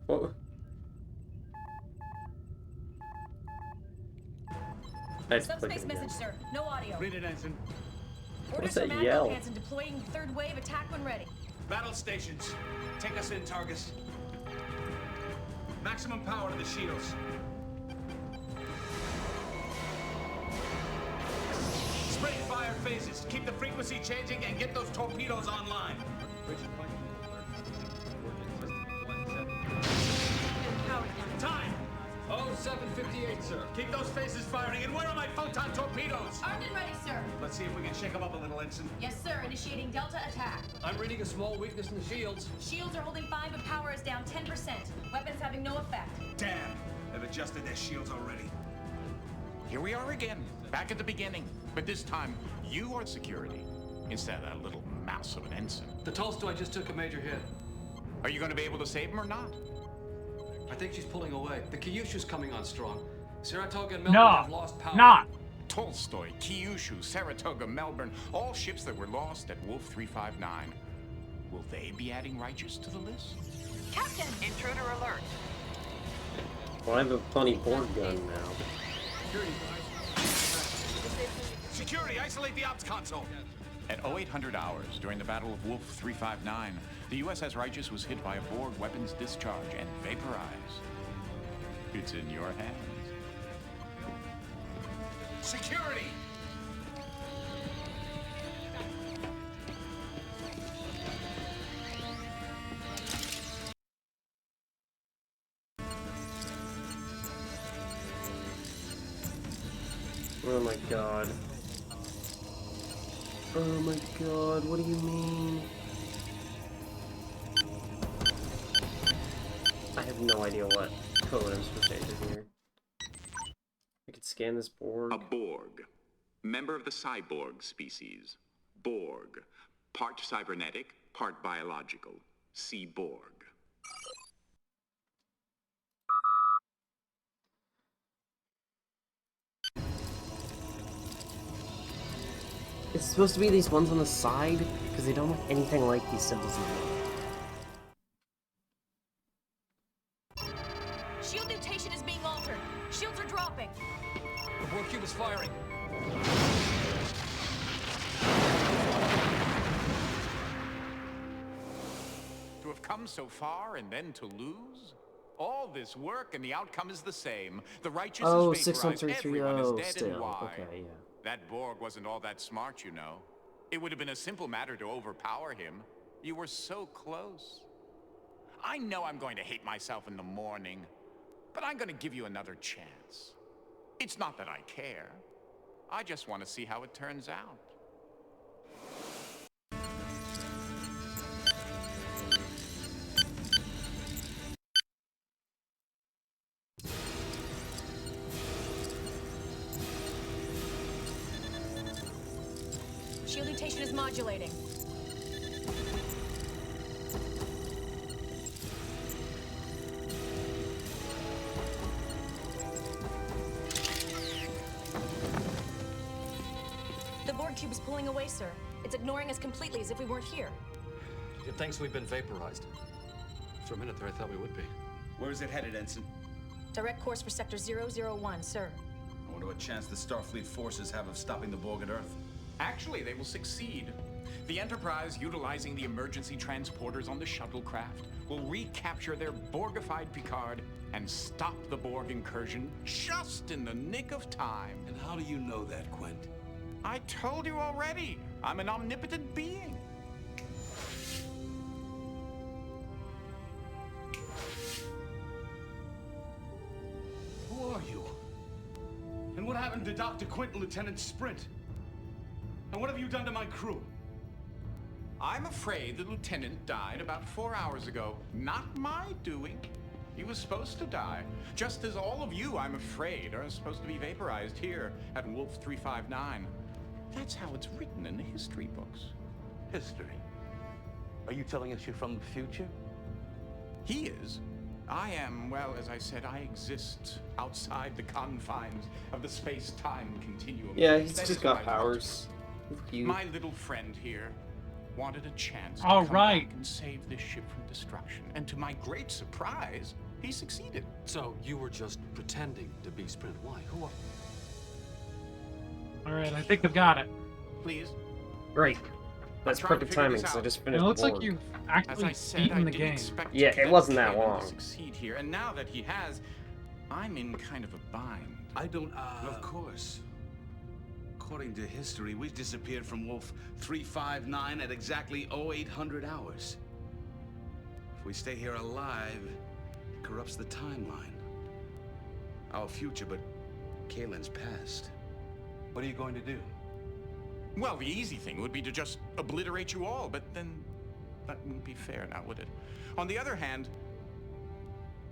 What? Subspace message, sir. No audio. Read it, Ensign. Orders that from Admiral yell? Hansen deploying third wave attack when ready. Battle stations. Take us in, Targus. Maximum power to the shields. Sprint fire phases. Keep the frequency changing and get those torpedoes online. Time! Oh, 7:58, sir. Keep those phases firing. And where are my photon torpedoes? Armed and ready, sir. Let's see if we can shake them up a little, Ensign. Yes, sir. Initiating Delta attack. I'm reading a small weakness in the shields. Shields are holding 5, but power is down 10%. Weapons having no effect. Damn! They've adjusted their shields already. Here we are again, back at the beginning. But this time, you are security, instead of that little mouse of an ensign. The Tolstoy just took a major hit. Are you going to be able to save him or not? I think she's pulling away. The Kyushu's coming on strong. Saratoga and Melbourne have lost power. Not. Tolstoy, Kyushu, Saratoga, Melbourne, all ships that were lost at Wolf 359. Will they be adding Righteous to the list? Captain! Intruder alert. Well, I have a funny Borg gun now. Security, isolate the ops console. At 0800 hours, during the Battle of Wolf 359, the USS Righteous was hit by a Borg weapons discharge and vaporized. It's in your hands. Security! Oh my god. Oh my god, what do you mean? I have no idea what code I'm supposed to enter here. I could scan this Borg. A Borg. Member of the cyborg species. Borg. Part cybernetic, part biological. See Borg. It's supposed to be these ones on the side, because they don't look anything like these symbols in the middle. Shield mutation is being altered. Shields are dropping. The Borg cube is firing. To have come so far and then to lose? All this work and the outcome is the same. The righteous Oh, is vaporized, 61330 everyone is dead, and still. why? Okay, yeah. That Borg wasn't all that smart, you know. It would have been a simple matter to overpower him. You were so close. I know I'm going to hate myself in the morning, but I'm going to give you another chance. It's not that I care. I just want to see how it turns out. Shield mutation is modulating. The Borg cube is pulling away, sir. It's ignoring us completely as if we weren't here. It thinks we've been vaporized. For a minute there, I thought we would be. Where is it headed, Ensign? Direct course for Sector 001, sir. I wonder what chance the Starfleet forces have of stopping the Borg at Earth. Actually, they will succeed. The Enterprise, utilizing the emergency transporters on the shuttlecraft, will recapture their Borgified Picard and stop the Borg incursion just in the nick of time. And how do you know that, Quint? I told you already. I'm an omnipotent being. Who are you? And what happened to Dr. Quint and Lieutenant Sprint? And what have you done to my crew? I'm afraid the lieutenant died about 4 hours ago. Not my doing. He was supposed to die. Just as all of you, I'm afraid, are supposed to be vaporized here at Wolf 359. That's how it's written in the history books. History? Are you telling us you're from the future? He is. I am, well, as I said, I exist outside the confines of the space-time continuum. Yeah, he's That just is got what I powers. Cute. My little friend here wanted a chance to All come right. back and save this ship from destruction. And to my great surprise, he succeeded. So you were just pretending to be Sprint. Why? Who are... All right, I think I've got it. Please. Great. That's I'm trying to perfect figure timing this because I out. just It finished looks the like Borg. you've As actually I said, beaten I the didn't game. expect Yeah, Cadet it wasn't that Taylor long. to succeed here, and now that he has, I'm in kind of a bind. I don't... Of course. According to history, we disappeared from Wolf 359 at exactly 0800 hours. If we stay here alive, it corrupts the timeline. Our future, but Kaylin's past. What are you going to do? Well, the easy thing would be to just obliterate you all, but then that wouldn't be fair now, would it? On the other hand,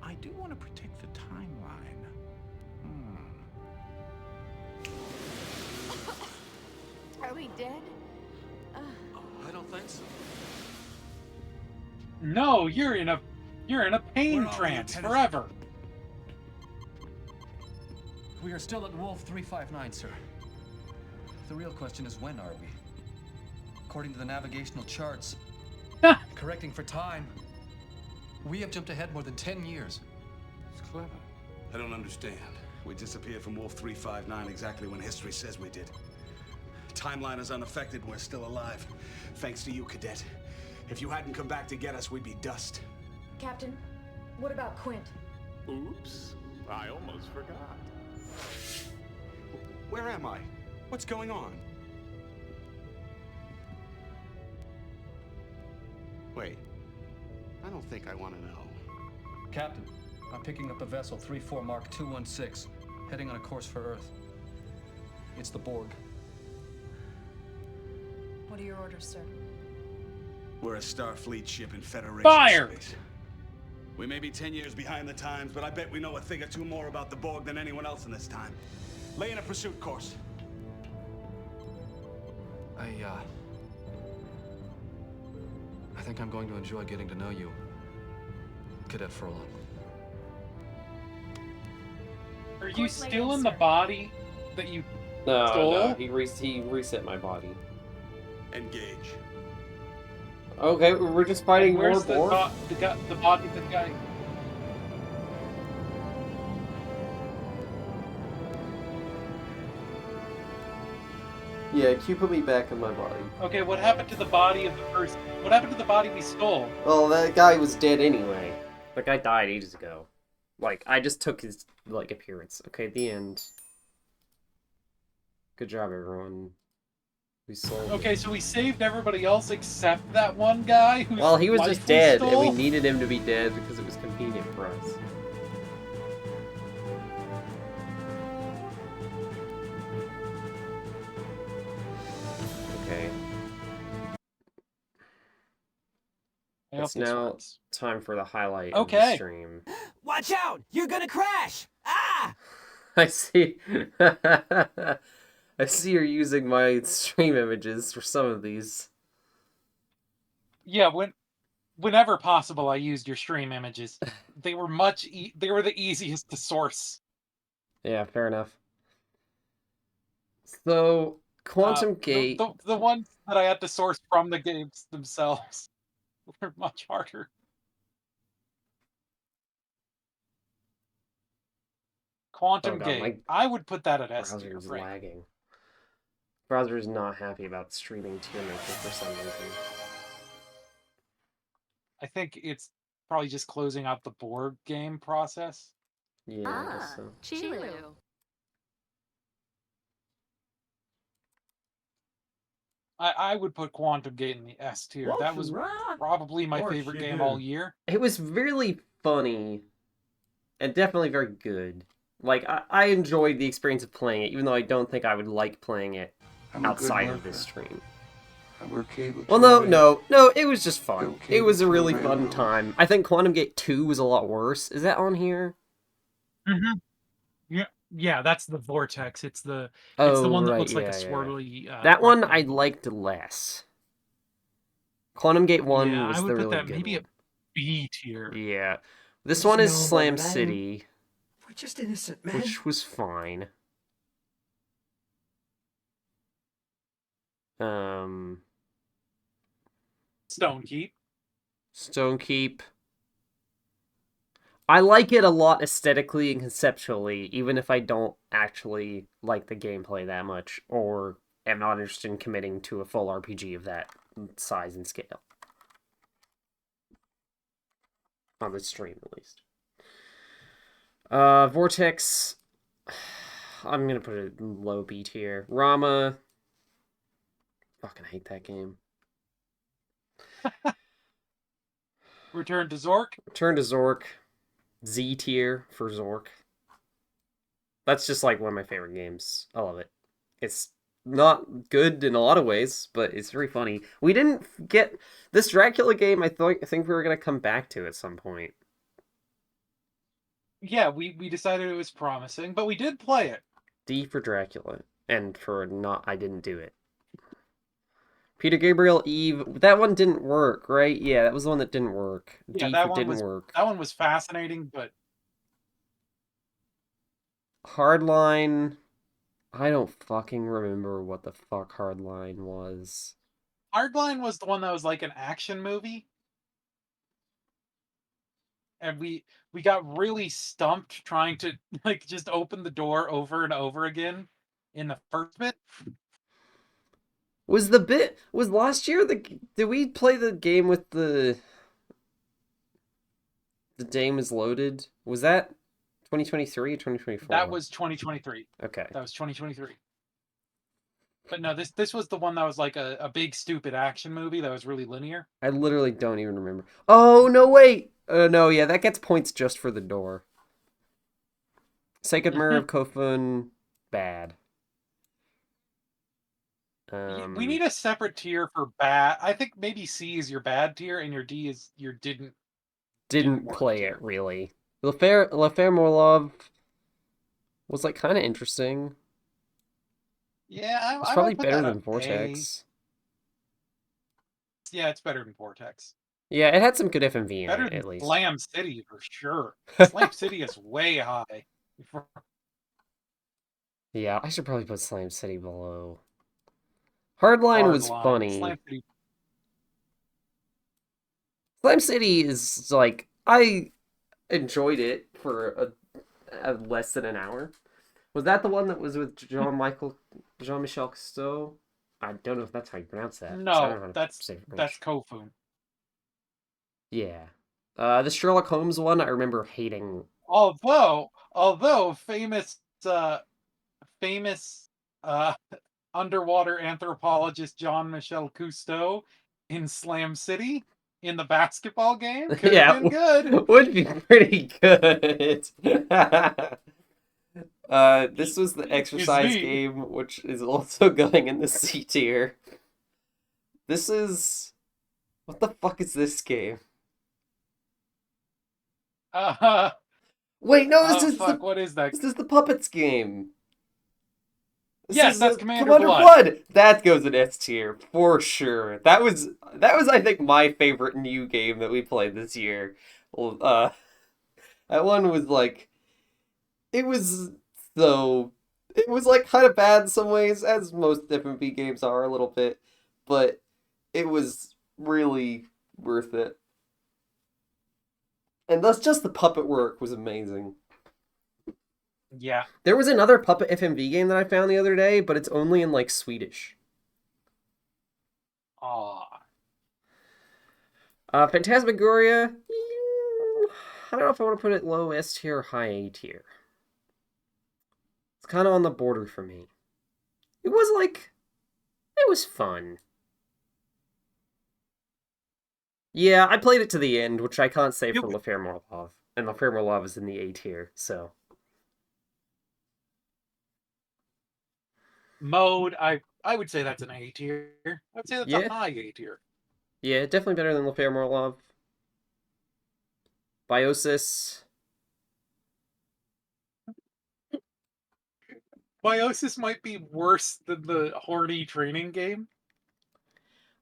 I do want to protect the timeline. Are we dead? I don't think so. No, you're in a pain Where are we, trance Lieutenant? forever. We are still at Wolf 359, sir. The real question is, when are we? According to the navigational charts, correcting for time, we have jumped ahead more than 10 years. It's clever. I don't understand. We disappeared from Wolf 359 exactly when history says we did. Timeline is unaffected and we're still alive. Thanks to you, Cadet. If you hadn't come back to get us, we'd be dust. Captain, what about Quint? Oops, I almost forgot. Where am I? What's going on? Wait. I don't think I want to know. Captain, I'm picking up a vessel 34 Mark 216, heading on a course for Earth. It's the Borg. What are your orders, sir? We're a Starfleet ship in Federation Fire! space. We may be 10 years behind the times, but I bet we know a thing or two more about the Borg than anyone else in this time. Lay in a pursuit course. I think I'm going to enjoy getting to know you, Cadet Furlong. Are you still in the body that you No, stole? no, he reset my body. Engage. Okay, we're just fighting more Where's the Borg? the body of the guy? Yeah, Q put me back in my body. Okay, what happened to the body of the person? What happened to the body we stole? Well, that guy was dead anyway. That guy died ages ago. Like, I just took his, like, appearance. Okay, the end. Good job, everyone. We sold it. Okay, so we saved everybody else except that one guy who. Well, he was just dead, and we needed him to be dead because it was convenient for us. Okay. It's now time for the highlight of the stream. Watch out! You're gonna crash! Ah! I see. I see you're using my stream images for some of these. Yeah, whenever possible, I used your stream images. They were they were the easiest to source. Yeah, fair enough. So, Quantum Gate. The ones that I had to source from the games themselves were much harder. Quantum God, Gate. my I would put that at S browser tier. is Frank. lagging. Browser is not happy about streaming Tier Maker for some reason. I think it's probably just closing out the board game process. Yeah, I guess so. Chilu. I would put Quantum Gate in the S tier. That was probably my favorite game all year. It was really funny and definitely very good. Like, I enjoyed the experience of playing it, even though I don't think I would like playing it outside of this stream. Well, no, it was just fun. It was a really fun time. I think Quantum Gate 2 was a lot worse. Is that on here? Mm-hmm. Yeah, that's the Vortex. It's the Oh, one that right, looks like a yeah. swirly. That one I liked less. Quantum Gate 1 Yeah, was I the would really put that good maybe one. a B tier. Yeah. This one is no Slam man. City, We're just innocent men. which was fine. Stonekeep. Stonekeep. I like it a lot aesthetically and conceptually, even if I don't actually like the gameplay that much, or am not interested in committing to a full RPG of that size and scale. On the stream, at least. Vortex, I'm gonna put it in low B tier. Rama, fucking hate that game. Return to Zork. Return to Zork. Z tier for Zork. That's just like one of my favorite games. I love it. It's not good in a lot of ways, but it's very funny. We didn't get this Dracula game. I think we were gonna come back to at some point. Yeah, we decided it was promising, but we did play it. D for Dracula, and for not, I didn't do it. Peter Gabriel Eve, that one didn't work, right? Yeah, that was the one that didn't work. Yeah, D that for one didn't was work. that one was fascinating, but Hardline, I don't fucking remember what the fuck Hardline was. Hardline was the one that was like an action movie. And we got really stumped trying to like just open the door over and over again in the first bit. Was last year did we play the game with the Dame is Loaded? Was that 2023 or 2024? That was 2023. Okay. That was 2023. But no, this was the one that was like a big stupid action movie that was really linear. I literally don't even remember. Oh, no, wait! No, yeah, that gets points just for the door. Sacred Mirror of Kofun, bad. We need a separate tier for bad. I think maybe C is your bad tier, and your D is your didn't play it really. L'Affaire Morlov was like kind of interesting. Yeah, It's I probably might put better that than on Vortex. A. Yeah, it's better than Vortex. Yeah, it had some good FMV in Better it, than at least. Slam City for sure. Slam City is way high. Yeah, I should probably put Slam City below. Hardline was funny. Slam City is like, I enjoyed it for less than an hour. Was that the one that was with Jean-Michel Cousteau? I don't know if that's how you pronounce that. No, that's Kofun. Yeah. The Sherlock Holmes one, I remember hating. Although famous underwater anthropologist Jean-Michel Cousteau in Slam City in the basketball game could have been good. Would be pretty good. This was the exercise game, which is also going in the C tier. This is... What the fuck is this game? Wait, no, this is what is that? This is the Puppets game. Yes, that's Commander Blood. That goes in S tier for sure. That was I think my favorite new game that we played this year. That one was like, it was like kind of bad in some ways, as most FMV games are a little bit, but it was really worth it. And thus just the puppet work was amazing. Yeah. There was another puppet FMV game that I found the other day, but it's only in like Swedish. Phantasmagoria, I don't know if I want to put it low S tier or high A tier. It's kind of on the border for me. It was fun. Yeah, I played it to the end, which I can't say for L'Affaire Morlov. And L'Affaire Morlov is in the A tier, so. Mode, I would say that's an A tier. I would say that's a high A tier. Yeah, definitely better than L'Affaire Morlov. Biosis. Biosis might be worse than the horny training game.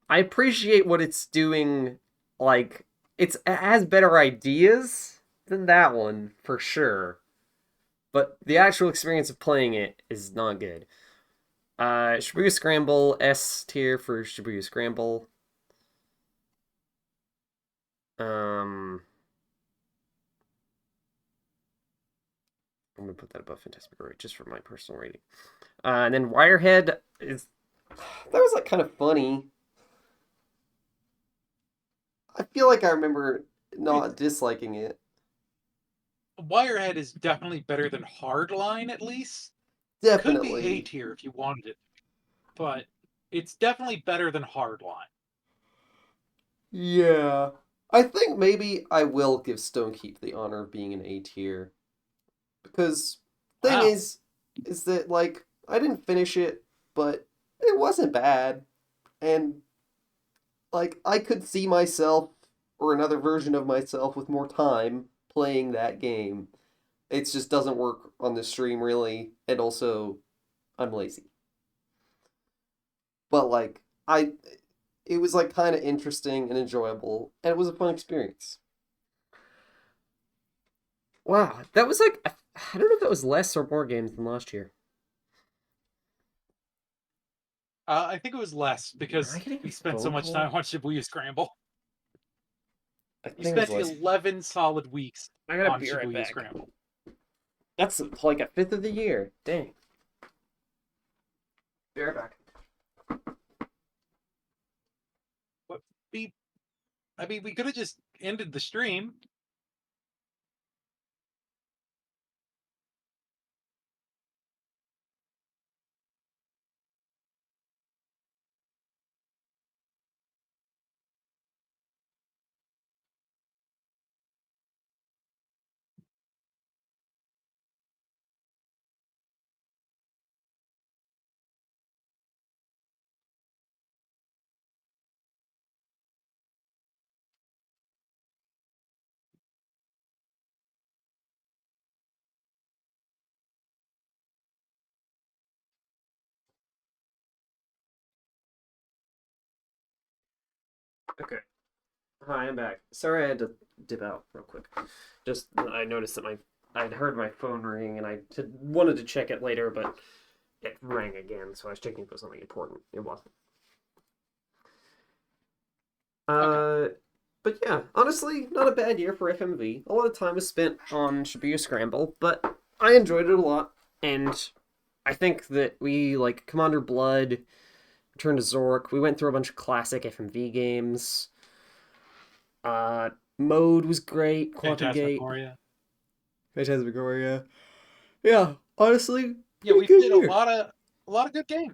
I appreciate what it's doing. Like, it has better ideas than that one, for sure. But the actual experience of playing it is not good. Shibuya Scramble, S tier for Shibuya Scramble. I'm gonna put that above Phantasmagoria just for my personal rating. And then Wirehead is... That was like kind of funny. I feel like I remember not disliking it. Wirehead is definitely better than Hardline, at least. Definitely. Could be A tier if you wanted it, but it's definitely better than Hardline. Yeah. I think maybe I will give Stonekeep the honor of being an A tier. Because thing is that, like, I didn't finish it, but it wasn't bad. And, like, I could see myself, or another version of myself with more time, playing that game. It just doesn't work on the stream, really, and also, I'm lazy. But, like, it was, like, kind of interesting and enjoyable, and it was a fun experience. Wow, that was, like, I don't know if that was less or more games than last year. I think it was less, because we spent so much time on Shibuya Scramble. We spent 11 solid weeks on Shibuya Scramble. That's like a fifth of the year. Dang. Be right back. We could have just ended the stream. Okay. Hi, I'm back. Sorry I had to dip out real quick. Just, I noticed that I'd heard my phone ring, and I wanted to check it later, but it rang again, so I was checking for something important. It wasn't. But yeah, honestly, not a bad year for FMV. A lot of time was spent on Shibuya Scramble, but I enjoyed it a lot, and I think that we, like, Commander Blood, Return to Zork, we went through a bunch of classic FMV games. Mode was great, Quantum Gate. Phantasmagoria. Yeah, honestly, yeah, we good did year. a lot of good games.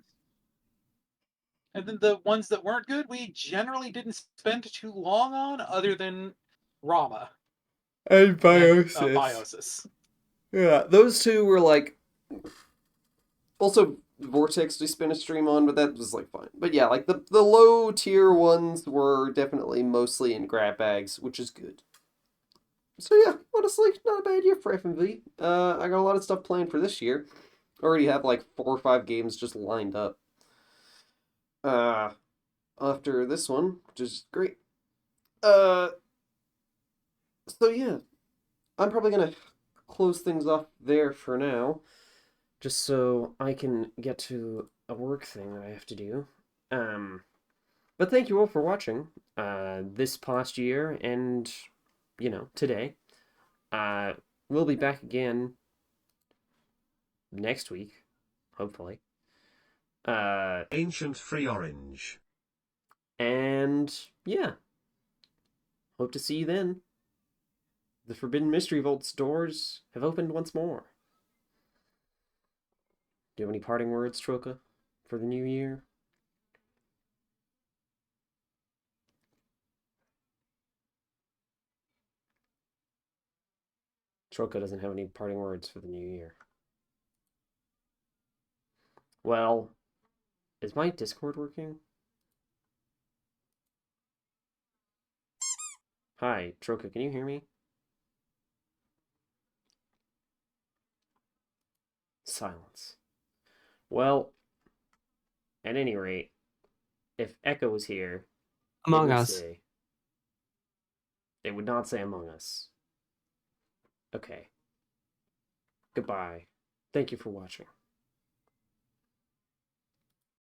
And then the ones that weren't good, we generally didn't spend too long on, other than Rama. And Biosis. And, Biosis. Yeah, those two were like... Also, Vortex we spent a stream on, but that was like fine. But yeah, like the low tier ones were definitely mostly in grab bags, which is good. So yeah, honestly, not a bad year for FMV. I got a lot of stuff planned for this year. Already have like 4 or 5 games just lined up. After this one, which is great. So yeah, I'm probably gonna close things off there for now, just so I can get to a work thing that I have to do. But thank you all for watching this past year and, you know, today. We'll be back again next week, hopefully. Ancient Free Orange. And yeah, hope to see you then. The Forbidden Mystery Vault's doors have opened once more. Do you have any parting words, Troka, for the new year? Troka doesn't have any parting words for the new year. Well, is my Discord working? Hi, Troka, can you hear me? Silence. Well, at any rate, if Echo was here, Among Us. It would not say Among Us. Okay. Goodbye. Thank you for watching.